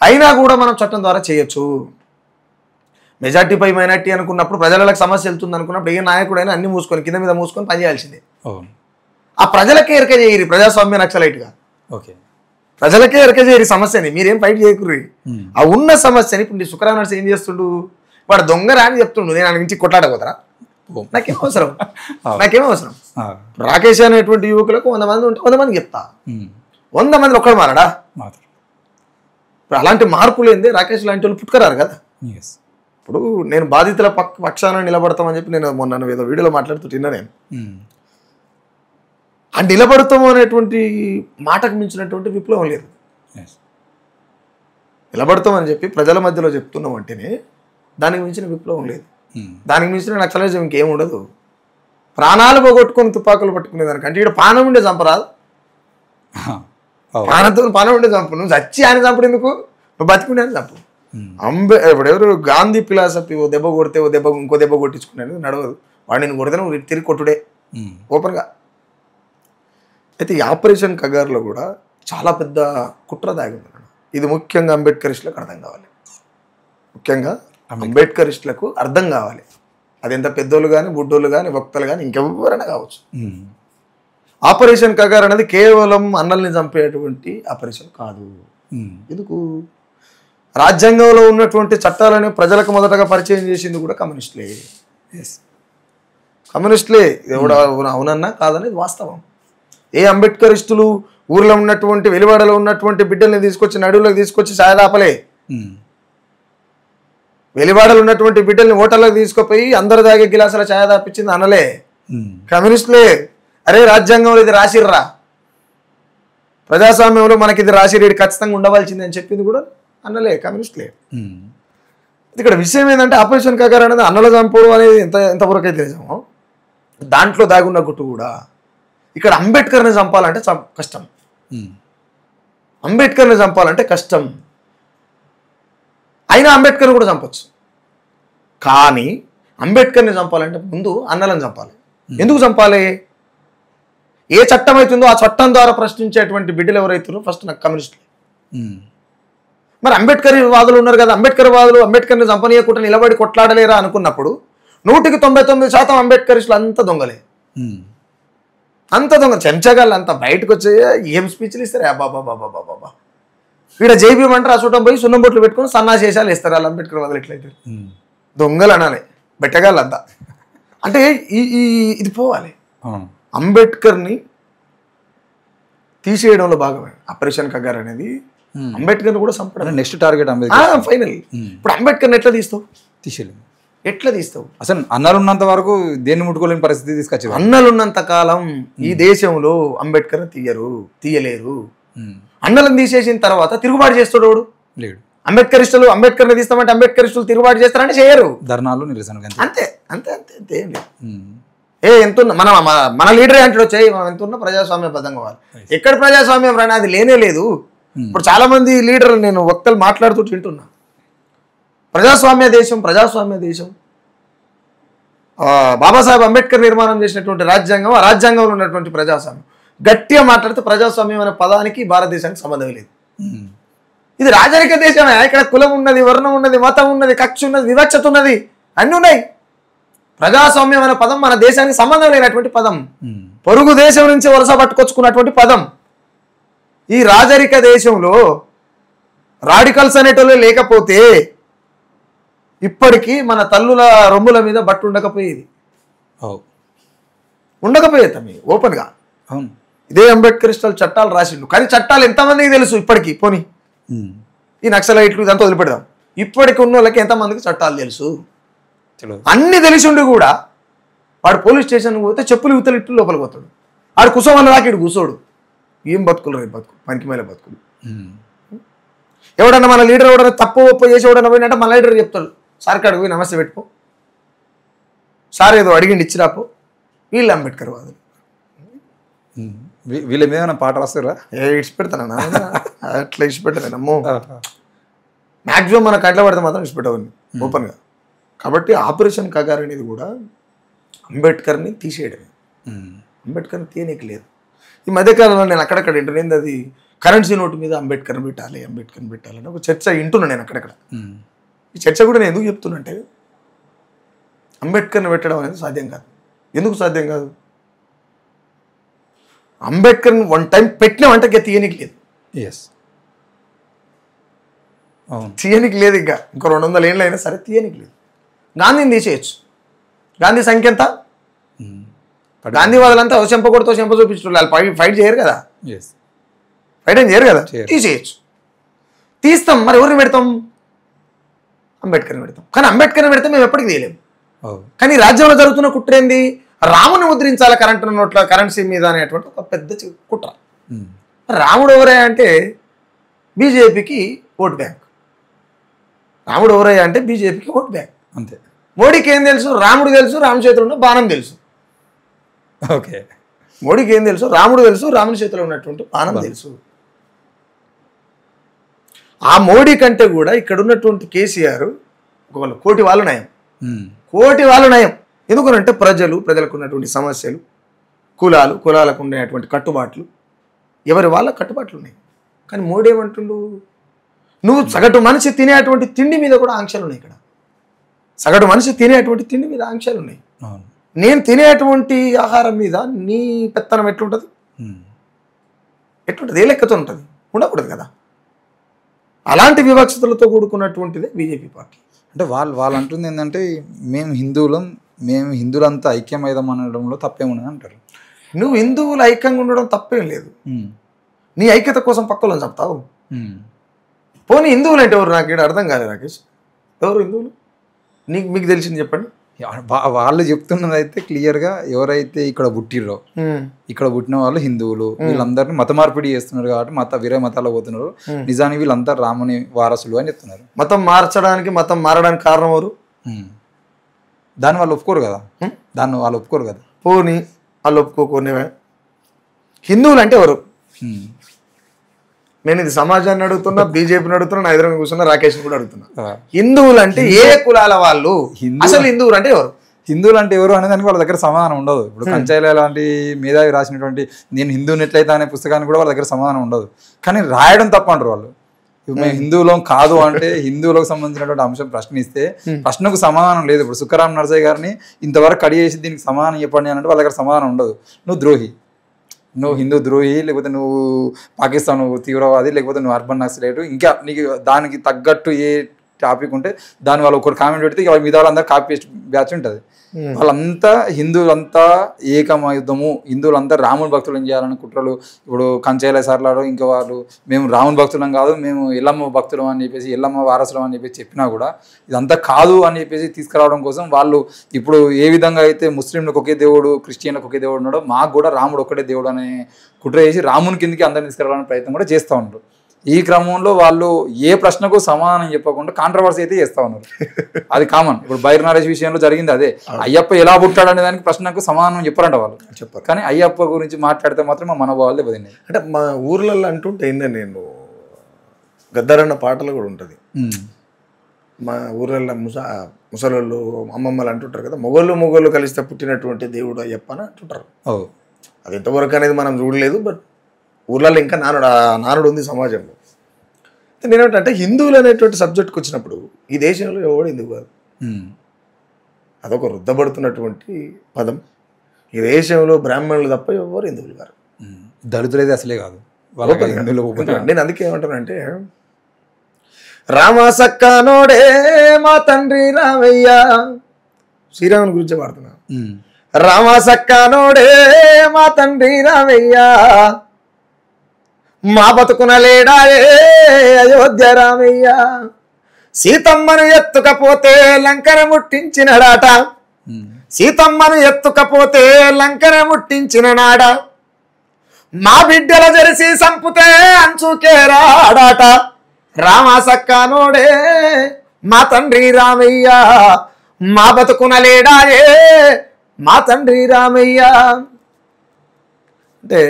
అయినా కూడా మనం చట్టం ద్వారా చేయొచ్చు. మెజార్టీ పై మైనార్టీ అనుకున్నప్పుడు, ప్రజలకు సమస్య వెళ్తుంది అనుకున్నప్పుడు ఏ నాయకుడైనా అన్ని మూసుకొని కింద మీద మూసుకొని పనిచేయాల్సిందే. ఆ ప్రజలకే ఎరక చేయరు ప్రజాస్వామ్య నక్సలైట్గా, ప్రజలకే ఎరక చేయరు సమస్యని, మీరేం ఫైట్ చేయకుర్రి. ఆ ఉన్న సమస్యని ఇప్పుడు నీ సుఖరానర్స్ ఏం చేస్తుండు, వాడు దొంగరా అని చెప్తుండు, నేను ఆయన నుంచి కొట్లాడకపోతారా? నాకేం అవసరం. రాకేష్ అనేటువంటి యువకులకు 100 మంది ఉంటే 100 మందికి చెప్తా, 100 మందిని ఒక్కడు మారాడా? అలాంటి మార్పులు ఏంది? రాకేష్ లాంటి వాళ్ళు పుట్టుకరారు కదా. ఇప్పుడు నేను బాధితుల పక్షాన నిలబడతామని చెప్పి నేను మొన్న ఏదో వీడియోలో మాట్లాడుతుంటున్నా. నేను ఆ నిలబడతాము అనేటువంటి మాటకు మించినటువంటి విప్లవం లేదు. నిలబడతామని చెప్పి ప్రజల మధ్యలో చెప్తున్నాం అంటేనే దానికి మించిన విప్లవం లేదు, దానికి మించిన నక్సలిజం ఇంకేం ఉండదు. ప్రాణాలు పోగొట్టుకొని తుపాకులు పట్టుకునే దానికంటే ఇక్కడ పానం ఉండే చంపరాదు, పానం ఉండే చంపు. నువ్వు చచ్చి ఆయన చంపుడు ఎందుకు, నువ్వు బతికుండే అని చంపు. ఇప్పుడు ఎవరు గాంధీ ఫిలాసఫీ, ఓ దెబ్బ కొడితే ఇంకో దెబ్బ కొట్టించుకునేది నడవదు. వాడు నేను కొడితే నువ్వు తిరిగి కొట్టుడే ఓపెన్గా. అయితే ఈ ఆపరేషన్ కగార్లో కూడా చాలా పెద్ద కుట్ర దాగింది. ఇది ముఖ్యంగా అంబేద్కరిస్టులకు అర్థం కావాలి, అంబేద్కరిస్టులకు అర్థం కావాలి. అది ఎంత పెద్దోళ్ళు కానీ, బుడ్డోళ్ళు కానీ, వక్తలు కానీ, ఇంకెవరైనా కావచ్చు. ఆపరేషన్ కగార్ అనేది కేవలం అన్నల్ని చంపేటువంటి ఆపరేషన్ కాదు. ఎందుకు? రాజ్యాంగంలో ఉన్నటువంటి చట్టాలను ప్రజలకు మొదటగా పరిచయం చేసింది కూడా కమ్యూనిస్టులే. ఎవడ అవునన్నా కాదనేది వాస్తవం. ఏ అంబేద్కరిస్టులు ఊర్లో ఉన్నటువంటి, వెలివాడలో ఉన్నటువంటి బిడ్డల్ని తీసుకొచ్చి నడువులోకి తీసుకొచ్చి సాయదాపలే. వెలివాడలు ఉన్నటువంటి బిడ్డల్ని హోటల్లోకి తీసుకుపోయి అందరు తాగే గిలాసుల ఛాయ దాపించింది అనలే, కమ్యూనిస్టులే. అరే రాజ్యాంగంలో ఇది రాసిర్రా, ప్రజాస్వామ్యంలో మనకి ఇది రాసిరేడు ఖచ్చితంగా ఉండవలసింది అని చెప్పింది కూడా అన్నలే, కమ్యూనిస్టులే. ఇక్కడ విషయం ఏంటంటే ఆపరేషన్ కగార్ అనేది అన్నల చంపడం అనేది ఎంతవరకు అయితే నిజమో, దాంట్లో దాగున్న గుట్టు కూడా ఇక్కడ అంబేద్కర్ని చంపాలంటే కష్టం. అంబేద్కర్ని చంపాలంటే కష్టం, అయినా అంబేద్కర్ని కూడా చంపచ్చు. కానీ అంబేద్కర్ని చంపాలంటే ముందు అన్నలను చంపాలి. ఎందుకు చంపాలి? ఏ చట్టం అవుతుందో ఆ చట్టం ద్వారా ప్రశ్నించేటువంటి బిడ్డలు ఎవరైతున్నారో ఫస్ట్ నాకు కమ్యూనిస్టులు. మరి అంబేద్కర్ వాదులు ఉన్నారు కదా, అంబేద్కర్ వాదులు అంబేద్కర్ని చంపనీయకుండా నిలబడి కొట్లాడలేరా అనుకున్నప్పుడు 99% అంబేద్కరిస్టులు అంత దొంగలే, అంత దొంగ చెంచగాళ్ళు అంతా. బయటకు వచ్చే ఏం స్పీచ్లు ఇస్తారు, బాబా వీడ జైబీఎం అంటారు, ఆ చూడటం పోయి సున్నం బొట్లు పెట్టుకుని సన్నాశేషాలు ఇస్తారు వాళ్ళు అంబేద్కర్ వాదులు. ఎట్లయితే దొంగలు అనాలి, బెట్టగాళ్ళు అంతా. అంటే ఇది పోవాలి. అంబేద్కర్ని తీసేయడంలో భాగమే ఆపరేషన్ కగార్ అనేది. అంబేద్కర్ని కూడా చంపడం నెక్స్ట్ టార్గెట్ ఫైనల్. ఇప్పుడు అంబేద్కర్ని ఎట్లా తీస్తావు? తీసేయలేదు. ఎట్లా తీస్తావు? అసలు అన్నలు ఉన్నంత వరకు దేన్ని ముట్టుకోలేని పరిస్థితి తీసుకొచ్చారు. అన్నలున్నంత కాలం ఈ దేశంలో అంబేద్కర్ తీయలేరు. అన్నలను తీసేసిన తర్వాత తిరుగుబాటు చేస్తాడు లేడు. అంబేద్కరిస్టులు అంబేద్కర్ని తీస్తామంటే అంబేద్కరిస్టులు తిరుగుబాటు చేస్తారంటే చేయరు. ధర్నాలు, నిరసన, అంతే అంతే అంతే అంతే. ఎంత మన లీడరే అంటాడు చేయి, మనం ఎంత ఉన్నా ప్రజాస్వామ్యబద్ధంగా వాళ్ళు. ఎక్కడ ప్రజాస్వామ్యం రాని అది లేనే లేదు. ఇప్పుడు చాలా మంది లీడర్లు నేను వక్తలు మాట్లాడుతూ వింటున్నా, ప్రజాస్వామ్య దేశం బాబాసాహెబ్ అంబేద్కర్ నిర్మాణం చేసినటువంటి రాజ్యాంగం, ఆ రాజ్యాంగంలో ఉన్నటువంటి ప్రజాస్వామ్యం. గట్టిగా మాట్లాడితే ప్రజాస్వామ్యం అనే పదానికి భారతదేశానికి సంబంధం లేదు. ఇది రాజరిక దేశమే. ఇక్కడ కులం ఉన్నది, వర్ణం ఉన్నది, మతం ఉన్నది, కక్ష ఉన్నది, వివక్షత ఉన్నది, అన్నీ ఉన్నాయి. ప్రజాస్వామ్యం అనే పదం మన దేశానికి సంబంధం లేనటువంటి పదం, పొరుగు దేశం నుంచి వలస పట్టుకొచ్చుకున్నటువంటి పదం. ఈ రాజరిక దేశంలో రాడికల్స్ అనేటోళ్ళు లేకపోతే ఇప్పటికీ మన తల్లుల రొమ్ముల మీద బట్టు ఉండకపోయేది, ఉండకపోయేది తమ్మి ఓపెన్గా. ఇదే అంబేద్కరిస్టులు చట్టాలు రాసిండు, కానీ చట్టాలు ఎంతమందికి తెలుసు ఇప్పటికీ? పోనీ ఈ నక్సలైట్లు ఇదంతా వదిలిపెడదాం, ఇప్పటికి ఉన్న వాళ్ళకి ఎంతమందికి చట్టాలు తెలుసు? అన్ని తెలిసిండు కూడా వాడు పోలీస్ స్టేషన్కి పోతే చెప్పులు ఇవతలు ఇట్లు లోపలికి పోతాడు. ఆడు కుసోమని రాకి ఇటు కూర్చోడు. ఏం బతుకులు రేపు బతుకు, పనికి మేల బతుకులు. ఎవడన్నా మన లీడర్ ఎవడన్నా తప్పు ఒప్పు చేసి ఎవడన్నా పోయినట్టే మన లీడర్ చెప్తాడు, సార్ కాడికి పోయి నమస్తే పెట్టుకో, సార్ ఏదో అడిగిండి ఇచ్చిరాపో. వీళ్ళు అంబేద్కర్ వాదులు. వీళ్ళ మీద పాట రాస్తారా? ఇడిచి పెడతానా? అట్లా ఇడిచి పెట్టాను అమ్మో. మ్యాక్సిమం మన కట్ల పడితే మాత్రం ఇడిచి పెట్టవని ఓపెన్గా. కాబట్టి ఆపరేషన్ కగార్ అనేది కూడా అంబేద్కర్ని తీసేయడమే, అంబేద్కర్ని తీయనీకి లేదు. ఈ మధ్యకాలంలో నేను అక్కడక్కడ వింటున్నాను, అది కరెన్సీ నోటు మీద అంబేద్కర్ని పెట్టాలి, అంబేద్కర్ని పెట్టాలని ఒక చర్చ వింటున్నాను నేను అక్కడక్కడ. ఈ చర్చ కూడా నేను ఎందుకు చెప్తున్నంటే, అంబేద్కర్ని పెట్టడం అనేది సాధ్యం కాదు. ఎందుకు సాధ్యం కాదు? అంబేద్కర్ని వన్ టైం పెట్టినామంటే ఇక తీయనికి లేదు. తీయనికి లేదు, ఇంకా 200 ఏళ్ళు అయినా సరే తీయనికి లేదు. గాంధీని తీసేయచ్చు. గాంధీ సంఖ్య ఎంత? గాంధీవాదులంతా చెంప కొడుతూ చెంప చూపించు, వాళ్ళు ఫైట్ చేయరు కదా, ఫైట్ ఏం చేయరు కదా, తీసేయచ్చు. తీస్తాం, మరి ఎవరిని పెడతాం? అంబేద్కర్ని పెడతాం. కానీ అంబేద్కర్ని పెడితే మేము ఎప్పటికీ తీయలేము. కానీ రాజ్యంలో జరుగుతున్న కుట్ర ఏంది? రాముని ముద్రించాలి కరెంటు నోట్ల కరెన్సీ మీద అనేటువంటి ఒక పెద్ద కుట్ర. రాముడు ఎవరయ్యా అంటే బీజేపీకి ఓట్ బ్యాంక్. రాముడు ఎవరయ్యా అంటే బీజేపీకి ఓట్ బ్యాంక్ అంతే. మోడీకి ఏం తెలుసు? రాముడు తెలుసు, రాముని చేతిలో ఉన్న బాణం తెలుసు. ఓకే, మోడీకి ఏం తెలుసు? రాముడు తెలుసు, రాముని చేతిలో ఉన్నటువంటి బాణం తెలుసు. ఆ మోడీ కంటే కూడా ఇక్కడ ఉన్నటువంటి కేసీఆర్ ఒకవేళ కోటి వాళ్ళు నయం, కోటి వాళ్ళు నయం. ఎందుకనంటే ప్రజలకు ఉన్నటువంటి సమస్యలు, కులాలకు ఉండేటువంటి కట్టుబాట్లు, ఎవరి వాళ్ళ కట్టుబాట్లు ఉన్నాయి. కానీ మోడీ ఏమంటుండు? నువ్వు సగటు మనిషి తినేటువంటి తిండి మీద కూడా ఆంక్షలు ఉన్నాయి. ఇక్కడ సగటు మనిషి తినేటువంటి తిండి మీద ఆంక్షలు ఉన్నాయి. నేను తినేటువంటి ఆహారం మీద నీ పెత్తనం ఎట్లుంటుంది? ఎట్లుంటుంది? ఏ లెక్కతో ఉంటుంది? ఉండకూడదు కదా. అలాంటి వివక్షతలతో కూడుకున్నటువంటిదే బీజేపీ పార్టీ. అంటే వాళ్ళు అంటుంది ఏంటంటే, మేము హిందువులంతా ఐక్యమైదాం అనడంలో తప్పేమున్నది అంటారు. నువ్వు హిందువులు ఐక్యంగా ఉండడం తప్పేం లేదు. నీ ఐక్యత కోసం పక్కలను చెప్తావు. పోనీ హిందువులు అంటే ఎవరు? నాకు ఇక్కడ అర్థం కాలేదు రాకేష్. ఎవరు హిందువులు? మీకు తెలిసింది చెప్పండి. వాళ్ళు చెప్తున్నది అయితే క్లియర్గా, ఎవరైతే ఇక్కడ పుట్టిర్రో, ఇక్కడ పుట్టిన వాళ్ళు హిందువులు, వీళ్ళందరినీ మత మార్పిడి చేస్తున్నారు కాబట్టి వేరే మతాల్లో పోతున్నారు. నిజానికి వీళ్ళంతా రాముని వారసులు అని చెప్తున్నారు. మతం మారడానికి కారణం ఎవరు? దాన్ని వాళ్ళు ఒప్పుకోరు కదా. పోనీ వాళ్ళు ఒప్పుకోకునేవే. హిందువులు అంటే ఎవరు? నేను ఇది సమాజాన్ని అడుగుతున్నా, బీజేపీని అడుగుతున్నా, నా ఎదురుగా కూర్చున్నా, రాకేష్ కూడా అడుగుతున్నా. హిందువులు అంటే ఏ కులాల వాళ్ళు? అసలు హిందువులు అంటే ఎవరు? హిందువులు అంటే ఎవరు అనేదానికి వాళ్ళ దగ్గర సమాధానం ఉండదు. ఇప్పుడు కంచైల లాంటి మేధావి రాసినటువంటి నేను హిందువుని ఎట్లయితే అనే పుస్తకానికి కూడా వాళ్ళ దగ్గర సమాధానం ఉండదు. కానీ రాయడం తప్ప అంటారు వాళ్ళు. మేము హిందువులం కాదు అంటే హిందువులకు సంబంధించినటువంటి అంశం ప్రశ్నిస్తే ప్రశ్నకు సమాధానం లేదు. ఇప్పుడు సుఖరాం నర్సయ్య గారిని ఇంతవరకు కడిగేసి దీనికి సమాధానం చెప్పండి అంటే వాళ్ళ దగ్గర సమాధానం ఉండదు. నువ్వు ద్రోహి, నువ్వు హిందూ ద్రోహి, లేకపోతే నువ్వు పాకిస్తాన్ తీవ్రవాది, లేకపోతే నువ్వు అర్బన్ నక్సలైట్, ఇంకా నీకు దానికి తగ్గట్టు ఏ టాపిక్ ఉంటే దాని వాళ్ళు ఒకటి కామెంట్ పెడితే ఇక మిగతా వాళ్ళందరూ కాపీ పేస్ట్ బ్యాచ్ ఉంటుంది. వాళ్ళంతా హిందువులంతా ఏకమయుద్ధము, హిందువులంతా రాముని భక్తులను చేయాలని కుట్రలు. ఇప్పుడు కంచైల సార్లాడు ఇంకా వాళ్ళు మేము రాముని భక్తులం కాదు, మేము ఎల్లమ్మ భక్తులం అని చెప్పేసి, ఎల్లమ్మ వారసులం అని చెప్పేసి చెప్పినా కూడా ఇదంతా కాదు అని చెప్పేసి తీసుకురావడం కోసం వాళ్ళు ఇప్పుడు ఏ విధంగా అయితే ముస్లింలకు ఒకే దేవుడు, క్రిస్టియన్లకు ఒకే దేవుడు ఉన్నాడో మాకు కూడా రాముడు ఒక్కటే దేవుడు అనే కుట్ర చేసి రాముని కిందకి అందరిని తీసుకురావాలని ప్రయత్నం కూడా చేస్తూ ఉంటారు. ఈ క్రమంలో వాళ్ళు ఏ ప్రశ్నకు సమాధానం చెప్పకుండా కాంట్రవర్సీ అయితే చేస్తూ ఉన్నారు. అది కామన్. ఇప్పుడు బైర్ నరేష్ విషయంలో జరిగింది అదే. అయ్యప్ప ఎలా పుట్టాడు అనే దానికి ప్రశ్నకు సమాధానం చెప్పారంట వాళ్ళు, చెప్పారు. కానీ అయ్యప్ప గురించి మాట్లాడితే మాత్రం మా మనోభావాలు దెబ్బతిన్నాయి. అంటే మా ఊర్లలో అంటుంటే ఏంటంటే, నేను గద్దరన్న పాటలు కూడా ఉంటుంది. మా ఊర్లలో ముసలోళ్ళు అమ్మమ్మలు అంటుంటారు కదా, మొగోళ్ళు కలిస్తే పుట్టినటువంటి దేవుడు అయ్యప్ప అని అంటుంటారు. అది ఎంతవరకు అనేది మనం చూడలేదు. బట్ ఊర్లలో ఇంకా నానుడు ఉంది సమాజంలో. నేనేంటంటే హిందువులు అనేటువంటి సబ్జెక్ట్కి వచ్చినప్పుడు ఈ దేశంలో ఎవడు హిందువు కాదు. అదొక రుద్దబడుతున్నటువంటి పదం. ఈ దేశంలో బ్రాహ్మణులు తప్ప ఎవరు హిందువులు కాదు. దళితులైతే అసలే కాదు. నేను అందుకే ఏమంటానంటే రామ సక్కనోడే మా తండ్రి రామయ్య, శ్రీరాముని గురించి పాడుతున్నా. రామ సక్కనోడే మా తండ్రి రామయ్య, మా బతుకున లేడాయే అయోధ్య రామయ్య. సీతమ్మను ఎత్తుకపోతే లంకన ముట్టించినడాట, సీతమ్మను ఎత్తుకపోతే లంకన ముట్టించిన నాడ, మా బిడ్డల జెరిసి సంపుతే అంచుకే రాడాట. రామ సక్కనోడే మా తండ్రి రామయ్య, మా బతుకున లేడాయే మా తండ్రి రామయ్య. అంటే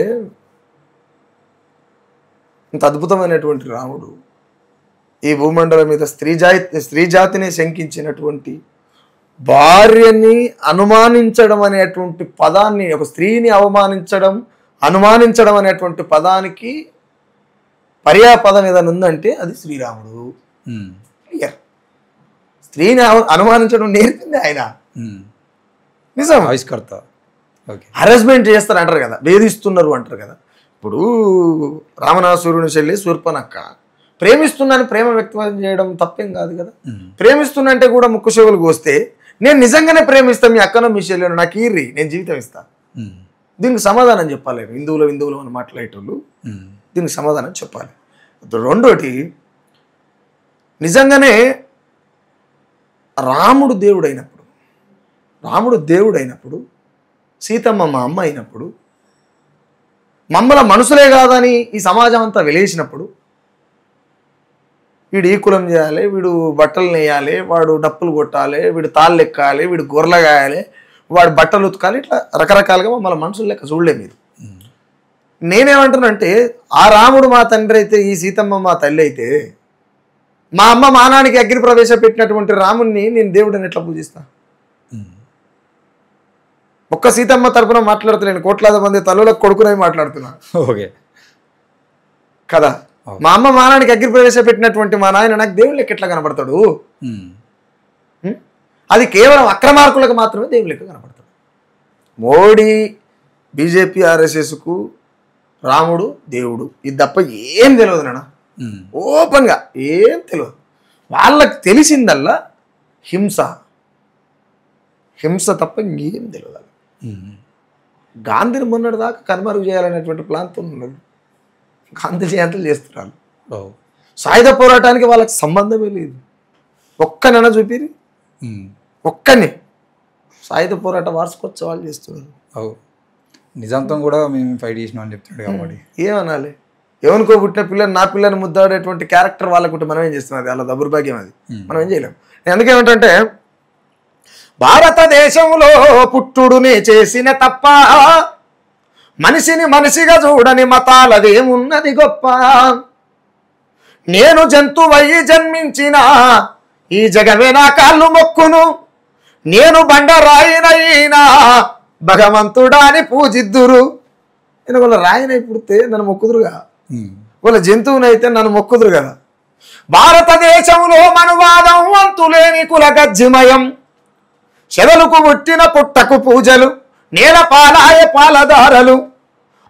ఇంత అద్భుతమైనటువంటి రాముడు ఈ భూమండలం మీద స్త్రీ జాతిని శంకించినటువంటి, భార్యని అనుమానించడం అనేటువంటి పదాన్ని, ఒక స్త్రీని అనుమానించడం అనేటువంటి పదానికి పర్యాపదం ఏదైనా ఉందంటే అది శ్రీరాముడు. క్లియర్. స్త్రీని అనుమానించడం నేర్పింది ఆయన. నిజం. ఆవిష్కర్త. హరాస్మెంట్ చేస్తారు అంటారు కదా, వేధిస్తున్నారు అంటారు కదా. ఇప్పుడు రావణాసురుని చెల్లి శూర్పణఖ ప్రేమిస్తున్నాను, ప్రేమ వ్యక్తం చేయడం తప్పేం కాదు కదా. ప్రేమిస్తున్నంటే కూడా ముక్కు చెవులు కోస్తే నేను నిజంగానే ప్రేమిస్తాను మీ అక్కనో మీ చెల్లెను, నాకు ఈర్రి, నేను జీవితం ఇస్తాను. దీనికి సమాధానం చెప్పాలి. హిందువులు అని మాట్లాడేటోళ్ళు దీనికి సమాధానం చెప్పాలి. రెండోటి, నిజంగానే రాముడు దేవుడైనప్పుడు సీతమ్మ మా అమ్మ అయినప్పుడు, మమ్మల మనుషులే కాదని ఈ సమాజం అంతా వెలేసినప్పుడు, వీడు ఈ కులం చేయాలి, వీడు బట్టలు నేయాలి, వాడు డప్పులు కొట్టాలి, వీడు తాళ్ళు ఎక్కాలి, వీడు గొర్రెలు గాయాలి, వాడు బట్టలు ఉతకాలి, ఇట్లా రకరకాలుగా మమ్మల్ని మనుషులు లెక్క చూడలే మీరు. నేనేమంటున్నానంటే ఆ రాముడు మా తండ్రి అయితే, ఈ సీతమ్మ మా తల్లి అయితే, మా అమ్మ మానానికి అగ్ని ప్రవేశపెట్టినటువంటి రాముడిని నేను దేవుడిని ఎట్లా పూజిస్తా? ఒక్క సీతమ్మ తరపున మాట్లాడుతున్నాను, కోట్లాది మంది తల్లులకు కొడుకునై మాట్లాడుతున్నా. ఓకే కదా. మా అమ్మ మానానికి అగ్ని ప్రవేశపెట్టినటువంటి మా నాయన నాకు దేవుడు లెక్క ఎట్లా కనపడతాడు? అది కేవలం అక్రమార్కులకు మాత్రమే దేవుడు లెక్క కనపడతాడు. మోడీ, బీజేపీ, ఆర్ఎస్ఎస్కు రాముడు దేవుడు ఇది తప్ప ఏం తెలియదు నాన్న. ఓపెన్గా ఏం తెలియదు. వాళ్ళకి తెలిసిందల్లా హింస తప్ప ఇంకేం తెలియదు. గాంధీని మొన్నటి దాకా కనుమరుగు చేయాలనేటువంటి ప్లాన్తో ఉన్నారు. గాంధీ జయంతులు చేస్తున్నారు. సాయుధ పోరాటానికి వాళ్ళకి సంబంధమే లేదు. ఒక్కనైనా చూపిరి, ఒక్కని సాయుధ పోరాట వార్షికోత్సవాలు చేస్తున్నారు. నిజాంతో కూడా మేము ఫైట్ చేసినాం అని చెప్తున్నాడు కాబట్టి ఏమనాలి? ఎవరికో పుట్టిన పిల్లని నా పిల్లని ముద్దాడేటువంటి క్యారెక్టర్ వాళ్ళకుంటే మనం ఏం చేస్తున్నాం? అది వాళ్ళ దౌర్భాగ్యం. అది మనం ఏం చేయలేం. ఎందుకేమంటే భారతదేశంలో పుట్టుడునే చేసిన తప్ప మనిషిని మనిషిగా చూడని మతాలదేమున్నది గొప్ప. నేను జంతువయ్యి జన్మించిన ఈ జగమే నా కాళ్ళు మొక్కును, నేను బండరాయినైనా భగవంతుడా అని పూజిద్దురు. నేను వాళ్ళ రాయినై పుడితే నన్ను మొక్కుదురుగా, వాళ్ళ జంతువునైతే నన్ను మొక్కుదురు కదా. భారతదేశంలో మనువాదం అంతులేని కుల గజ్జిమయం, చెదలకు పుట్టిన పుట్టకు పూజలు, నేల పాలాయ పాలదారలు,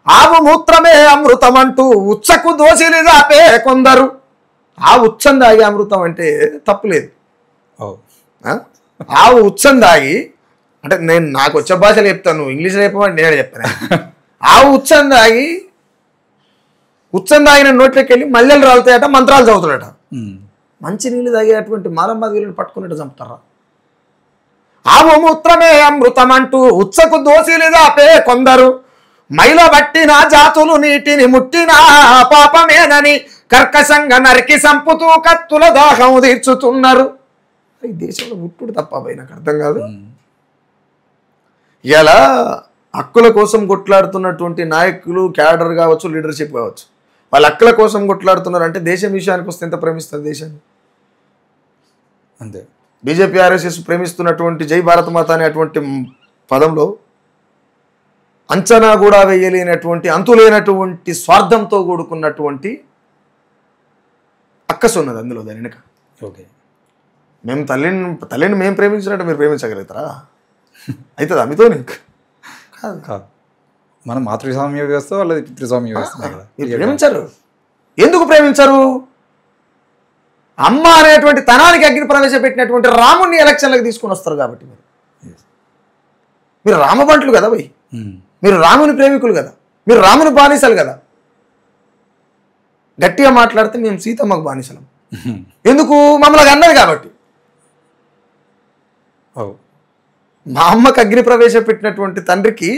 ఆవు మూత్రమే అమృతం అంటూ ఉచ్చకు దోషిలు దాపే కొందరు. ఆ ఉచ్చం దాగి అమృతం అంటే తప్పులేదు. ఆవు ఉచ్చం దాగి అంటే నేను నాకు వచ్చే భాషలు చెప్తాను, ఇంగ్లీష్లో చెప్పమంటే నేనే చెప్పాను. ఆవు ఉచ్చం దాగిన నోట్లోకి వెళ్ళి మల్లెలు రాలుతాయట, మంత్రాలు చదువుతాడట. మంచి నీళ్ళు తాగేటువంటి మాలమ్మదిలను పట్టుకున్నట్టు చంపుతారా? ఆవు మూత్రమే అమృతం అంటూ ఉచ్చకు దోషిలు దాపే కొందరు, మైల పట్టిన జాతులు నీటిని ముట్టిన పాపమేనని కర్కశంగా నరికి సంపుతూ కత్తుల దాహం తీర్చుతున్నారు. ఈ దేశంలో పుట్టుడు తప్ప నాకు అర్థం కాదు. ఇలా హక్కుల కోసం కొట్లాడుతున్నటువంటి నాయకులు, క్యాడర్ కావచ్చు, లీడర్షిప్ కావచ్చు, వాళ్ళ హక్కుల కోసం కొట్లాడుతున్నారు అంటే దేశం విషయానికి వస్తే ఎంత ప్రేమిస్తారు దేశాన్ని? అంతే. బీజేపీ, ఆర్ఎస్ఎస్ ప్రేమిస్తున్నటువంటి జై భారత మాత అనేటువంటి పదంలో అంచనా కూడా వేయలేనటువంటి అంతులేనటువంటి స్వార్థంతో కూడుకున్నటువంటి అక్కసు ఉన్నది అందులో దాని వెనుక. ఓకే, మేము తల్లిని మేము ప్రేమించినట్టు మీరు ప్రేమించగలుగుతారా? అవుతుందా మీతో? కాదు కాదు, మనం మాతృస్వామ్య వ్యవస్థ వాళ్ళది పితృస్వామ్య వ్యవస్థ. మీరు ప్రేమించరు. ఎందుకు ప్రేమించరు? అమ్మ అనేటువంటి తనానికి అగ్ని ప్రవేశపెట్టినటువంటి రాముణ్ణి ఎలక్షన్లకు తీసుకొని వస్తారు కాబట్టి మీరు రామబంట్లు కదా పోయి, మీరు రాముని ప్రేమికులు కదా, మీరు రాముని బానిసలు కదా. గట్టిగా మాట్లాడితే మేము సీతమ్మకు బానిసలం. ఎందుకు? మమ్మల్ని అన్నది కాబట్టి. మా అమ్మకు అగ్ని ప్రవేశపెట్టినటువంటి తండ్రికి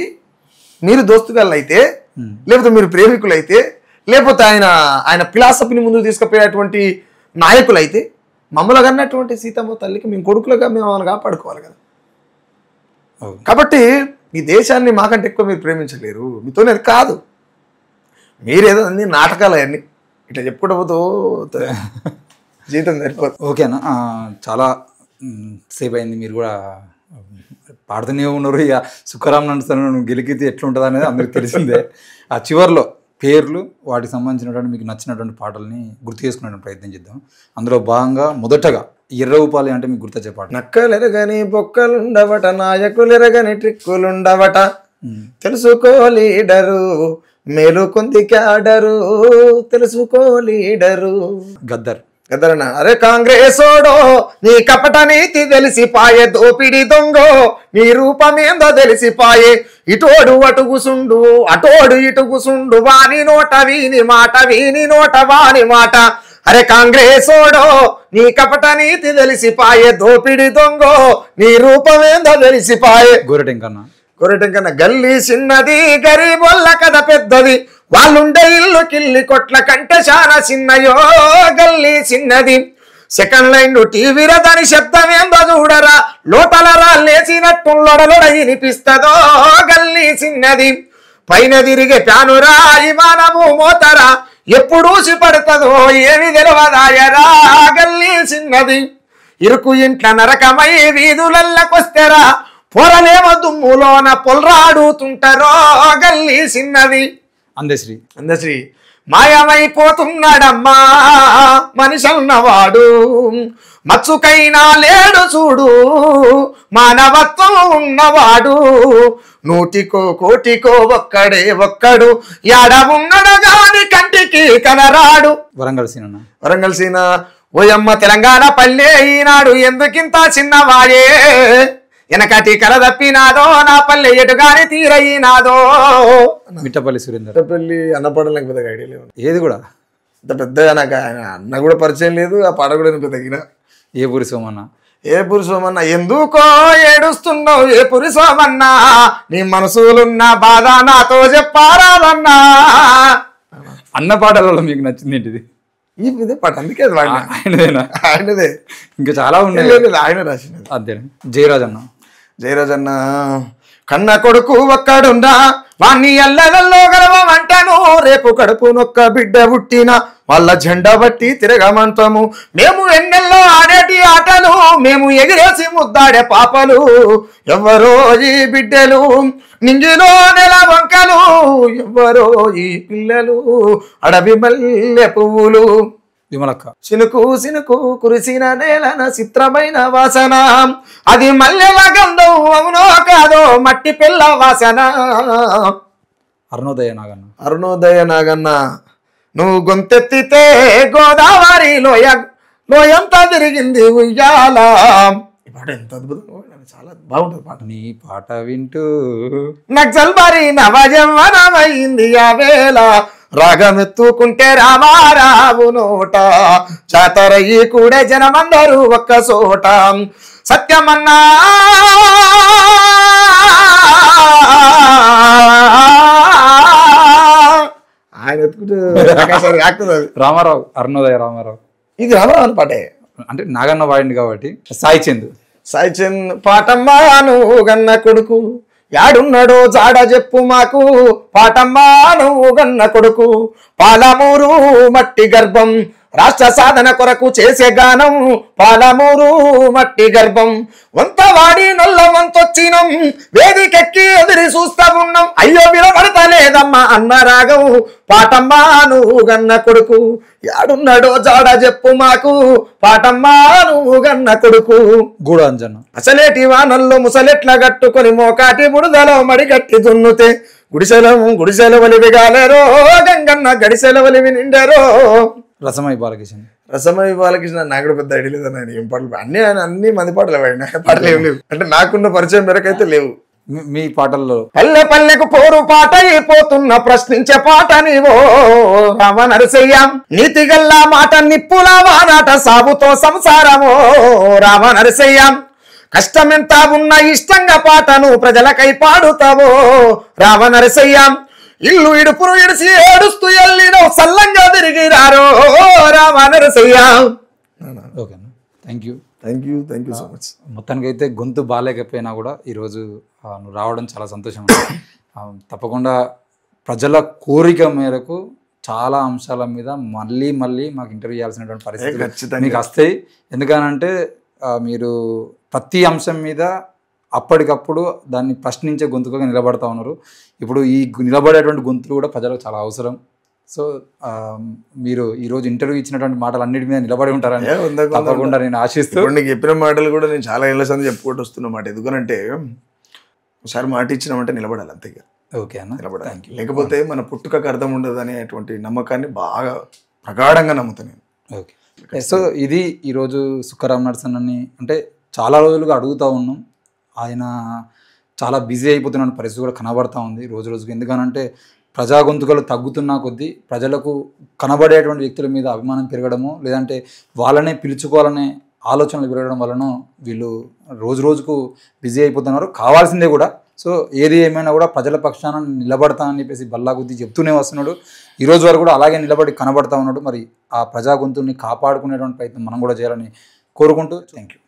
మీరు దోస్తుగాళ్ళు అయితే, లేకపోతే మీరు ప్రేమికులు అయితే, లేకపోతే ఆయన ఫిలాసఫీని ముందుకు తీసుకుపోయేటువంటి నాయకులైతే, మమ్మల్ని అన్నటువంటి సీతమ్మ తల్లికి మేము కొడుకులుగా మేము ఆమెను కాపాడుకోవాలి కదా. కాబట్టి ఈ దేశాన్ని మాకంటే ఎక్కువ మీరు ప్రేమించలేరు. మీతోనే అది కాదు. మీరేదో అన్ని నాటకాలు అవన్నీ ఇట్లా చెప్పుకుంటూ పోతూ జీవితం సరిపోదు. ఓకేనా, చాలా సేపు అయింది. మీరు కూడా పాడుతూనే ఉన్నారు. ఇక సుఖరామ్ నడుస్తాను గెలికితే ఎట్లుంటుంది అనేది అందరికి తెలిసిందే. ఆ చివరిలో పేర్లు, వాటికి సంబంధించినటువంటి మీకు నచ్చినటువంటి పాటల్ని గుర్తు చేసుకునే ప్రయత్నం చేద్దాం. అందులో భాగంగా మొదటగా ఎర్ర ఉపాలి అంటే మీకు గుర్తొచ్చే పాట. నక్కలెరగని బొక్కలుండవట, నాయకులెరగని ట్రిక్కులుండవట, తెలుసుకో లీడరు మేలు కొంది క్యాడరు, తెలుసుకో లీడరు. గద్దర్ గద్దరన్న. అరే కాంగ్రెసోడో నీ కపట నీతి తెలిసిపాయే, దోపిడి దొంగో నీ రూపమేందో తెలిసిపాయే, ఇటోడు అటు గుసుండు అటోడు ఇటు గుసుండు, వాని నోట వీని మాట వీని నోట వాని మాట. అరే కాంగ్రెసోడో నీ కపట నీతి తెలిసిపాయే, దోపిడి దొంగో నీ రూపమేందో తెలిసిపాయే. గొర్రెటెంకన్న. గల్లీ చిన్నది గరీబొల్ల కథ పెద్దది, వాళ్ళుండే ఇల్లు కిల్లి కొట్ల కంటే చాలా చిన్నయో గల్లీ చిన్నది. సెకండ్ లైన్ టీవీలో దాని శబ్దం ఏందో చూడరా, లోపల రాళ్ళేసినట్టు లొడలొడ వినిపిస్తుందో గల్లీ చిన్నది. పైన తిరిగే ప్యానురా విమానము మోతరా, ఎప్పుడు పడుతుందో ఏమి తెలవదాయరా గల్లీ చిన్నది. ఇరుకు ఇంట్ల నరకమై వీధులల్లకొస్తేరా, పొరలేమో దుమ్ములోన పొల్రాడుతుంటారో గల్లీ చిన్నది. అందశ్రీ. మాయమైపోతున్నాడమ్మా మనిషన్నవాడు, మచ్చుకైనా లేడు చూడు మానవత్వం ఉన్నవాడు, నూటికో కోటికో ఒక్కడే ఒక్కడు, యాడ ఉన్నడు గాని కంటికి కనరాడు. వరంగల్ సీన. ఓయమ్మ తెలంగాణ పల్లె ఈనాడు ఎందుకింత చిన్నవాయే, వెనకటి కల తప్పినాదో నా పల్లె ఎటుగాని తీరయినాదో. మిట్టపల్లి సురేందర్. మిట్టపల్లి అన్నపడడం నాకు పెద్దగా ఐడియా లేదు. ఏది కూడా అంత పెద్దగా నాకు ఆయన అన్న కూడా పరిచయం లేదు, ఆ పాట కూడా పెద్దగిన. ఏ పురి సోమన్న, ఏ పురి సోమన్న, ఎందుకో ఏడుస్తున్నావు ఏ పురి సోమన్న, నీ మనసులున్న బాధ నాతో చెప్పారాదన్నా. అన్న పాటలలో మీకు నచ్చింది ఏంటిది? ఇదే పాట, అందుకే ఆయనదే. ఇంకా చాలా ఉన్నాయి, ఆయన రాసినది. అదే. జయరాజన్న. కన్న కొడుకు ఒక్కడున్నా వాణ్ణి ఎల్లవెల్లో గలవమంటాను, రేపు కడుపు నొక్క బిడ్డ పుట్టిన వాళ్ళ జెండా బట్టి తిరగమంటాము. మేము ఎన్నెల్లో ఆడేటి ఆటలు, మేము ఎగిరేసి ముద్దాడే పాపలు, ఎవ్వరో ఈ బిడ్డలు నింగిలో నెల వంకలు, ఎవ్వరో ఈ పిల్లలు అడవి మల్లె పువ్వులు. విమలక్క. చినుకు సినుకు కురిసిన నేలన చిత్రమైన వాసన, అది మల్లెల గంధం అవునో కాదో మట్టి పిల్ల వాసన. అరుణోదయ నాగన్న. నువ్వు గొంతెత్తితే గోదావరి లోయంతా తిరిగింది ఉయ్యాల. ఈ పాట ఎంత అద్భుతంగా, చాలా బాగుంటుంది పాట. నీ పాట వింటూ నక్సల్ బారి నవజన్మనమైంది ఆ వేళ, రాగమెత్తుకుంటే రామారావు నోట, జాతరయ్యి కూడా జనమందరూ ఒక్క చోట. సత్యమన్నా ఆయన ఎత్తుకుంటే రామారావు. అరుణోదయ రామారావు. ఇది రామారావు అని పాటే, అంటే నాగన్న వాడింది కాబట్టి. సాయి చంద్. పాటమ్మా నువ్వు గన్న కొడుకు యాడున్నాడో జాడ చెప్పు మాకు, పాటమ్మా నువ్వు గన్న కొడుకు పాలమూరు మట్టి గర్భం రాష్ట్ర సాధన కొరకు చేసే గానం పాలమూరు మట్టి గర్భం వంతవాడి నొల్ల వంతొచ్చినం వేదికెక్కి ఎదిరి చూస్తా ఉన్నాం అయ్యో వినబడతలేదమ్మా అన్న రాగం పాటమ్మా నువ్వు గన్న కొడుకు యాడున్నాడో జాడ చెప్పు మాకు పాటమ్మా నువ్వు గన్న కొడుకు గూడాంజన అసలేటి వానల్లో ముసలెట్ల గట్టుకొని మోకాటి బురదలో మడిగట్టి దున్నుతే గుడిసెల వలివిగాలేరో గంగన్న గడిసెల వలివి నిండారో రసమై బాలకృష్ణ రసమై బాలకృష్ణ నాకు కూడా పెద్ద ఐడియా లేదని ఆయన ఏం పాటలు అన్ని మంది పాటలు ఆయన పాటలు ఏం లేవు అంటే నాకున్న పరిచయం మేరకైతే లేవు మీ పాటల్లో పల్లె పల్లెకు పోరు పాట అయిపోతున్న ప్రశ్నించే పాట నీవో రామ నరసయ్య నీతిగల్లా మాట నిప్పుల వానాట సాగుతో సంసారమో రామ నరసయ్య కష్టమెంత ఉన్న ఇష్టంగా పాటను ప్రజలకై పాడుతావో రామ నరసయ్య ఇల్లు ఇడుపురు ఇడిసి ఏడుస్తూ ఎల్లినో సల్లంగా తిరిగి రారో రామ నరసయ్య ఓకేనా థ్యాంక్ యూ సో మచ్ మొత్తానికి అయితే గొంతు బాగాలేకపోయినా కూడా ఈరోజు నువ్వు రావడం చాలా సంతోషం తప్పకుండా ప్రజల కోరిక మేరకు చాలా అంశాల మీద మళ్ళీ మాకు ఇంటర్వ్యూ చేయాల్సినటువంటి పరిస్థితులు మీకు వస్తాయి ఎందుకనంటే మీరు ప్రతి అంశం మీద అప్పటికప్పుడు దాన్ని ప్రశ్నించే గొంతుగా నిలబడతా ఉన్నారు ఇప్పుడు ఈ నిలబడేటువంటి గొంతులు కూడా ప్రజలకు చాలా అవసరం సో మీరు ఈరోజు ఇంటర్వ్యూ ఇచ్చినటువంటి మాటలు అన్నిటి మీద నిలబడి ఉంటారని తప్పకుండా నేను ఆశిస్తూ నీకు చెప్పిన మాటలు కూడా నేను చాలా ఏళ్ళ సంది చెప్పుకుంటూ వస్తున్నమాట ఎందుకనంటే ఒకసారి మాట ఇచ్చినామంటే నిలబడాలి అంతేగా ఓకే అన్న నిలబడాలి లేకపోతే మన పుట్టుకకు అర్థం ఉండదు అనేటువంటి నమ్మకాన్ని బాగా ప్రగాఢంగా నమ్ముతాను నేను ఓకే సో ఇది ఈరోజు సుక్కరామ్ నరసన్ అని అంటే చాలా రోజులుగా అడుగుతూ ఉన్నాం ఆయన చాలా బిజీ అయిపోతున్న పరిస్థితి కూడా కనబడతా ఉంది రోజుకి ఎందుకనంటే ప్రజా గొంతుకలు తగ్గుతున్నా కొద్దీ ప్రజలకు కనబడేటువంటి వ్యక్తుల మీద అభిమానం పెరగడము లేదంటే వాళ్ళనే పిలుచుకోవాలనే ఆలోచనలు పెరగడం వలన వీళ్ళు రోజుకు బిజీ అయిపోతున్నారు కావాల్సిందే కూడా సో ఏది ఏమైనా కూడా ప్రజల పక్షాన నిలబడతా అని చెప్పేసి బల్లా గుద్ది చెప్తూనే వస్తున్నాడు ఈరోజు వరకు కూడా అలాగే నిలబడి కనబడతా ఉన్నాడు మరి ఆ ప్రజా గొంతుని కాపాడుకునేటువంటి ప్రయత్నం మనం కూడా చేయాలని కోరుకుంటూ థ్యాంక్ యూ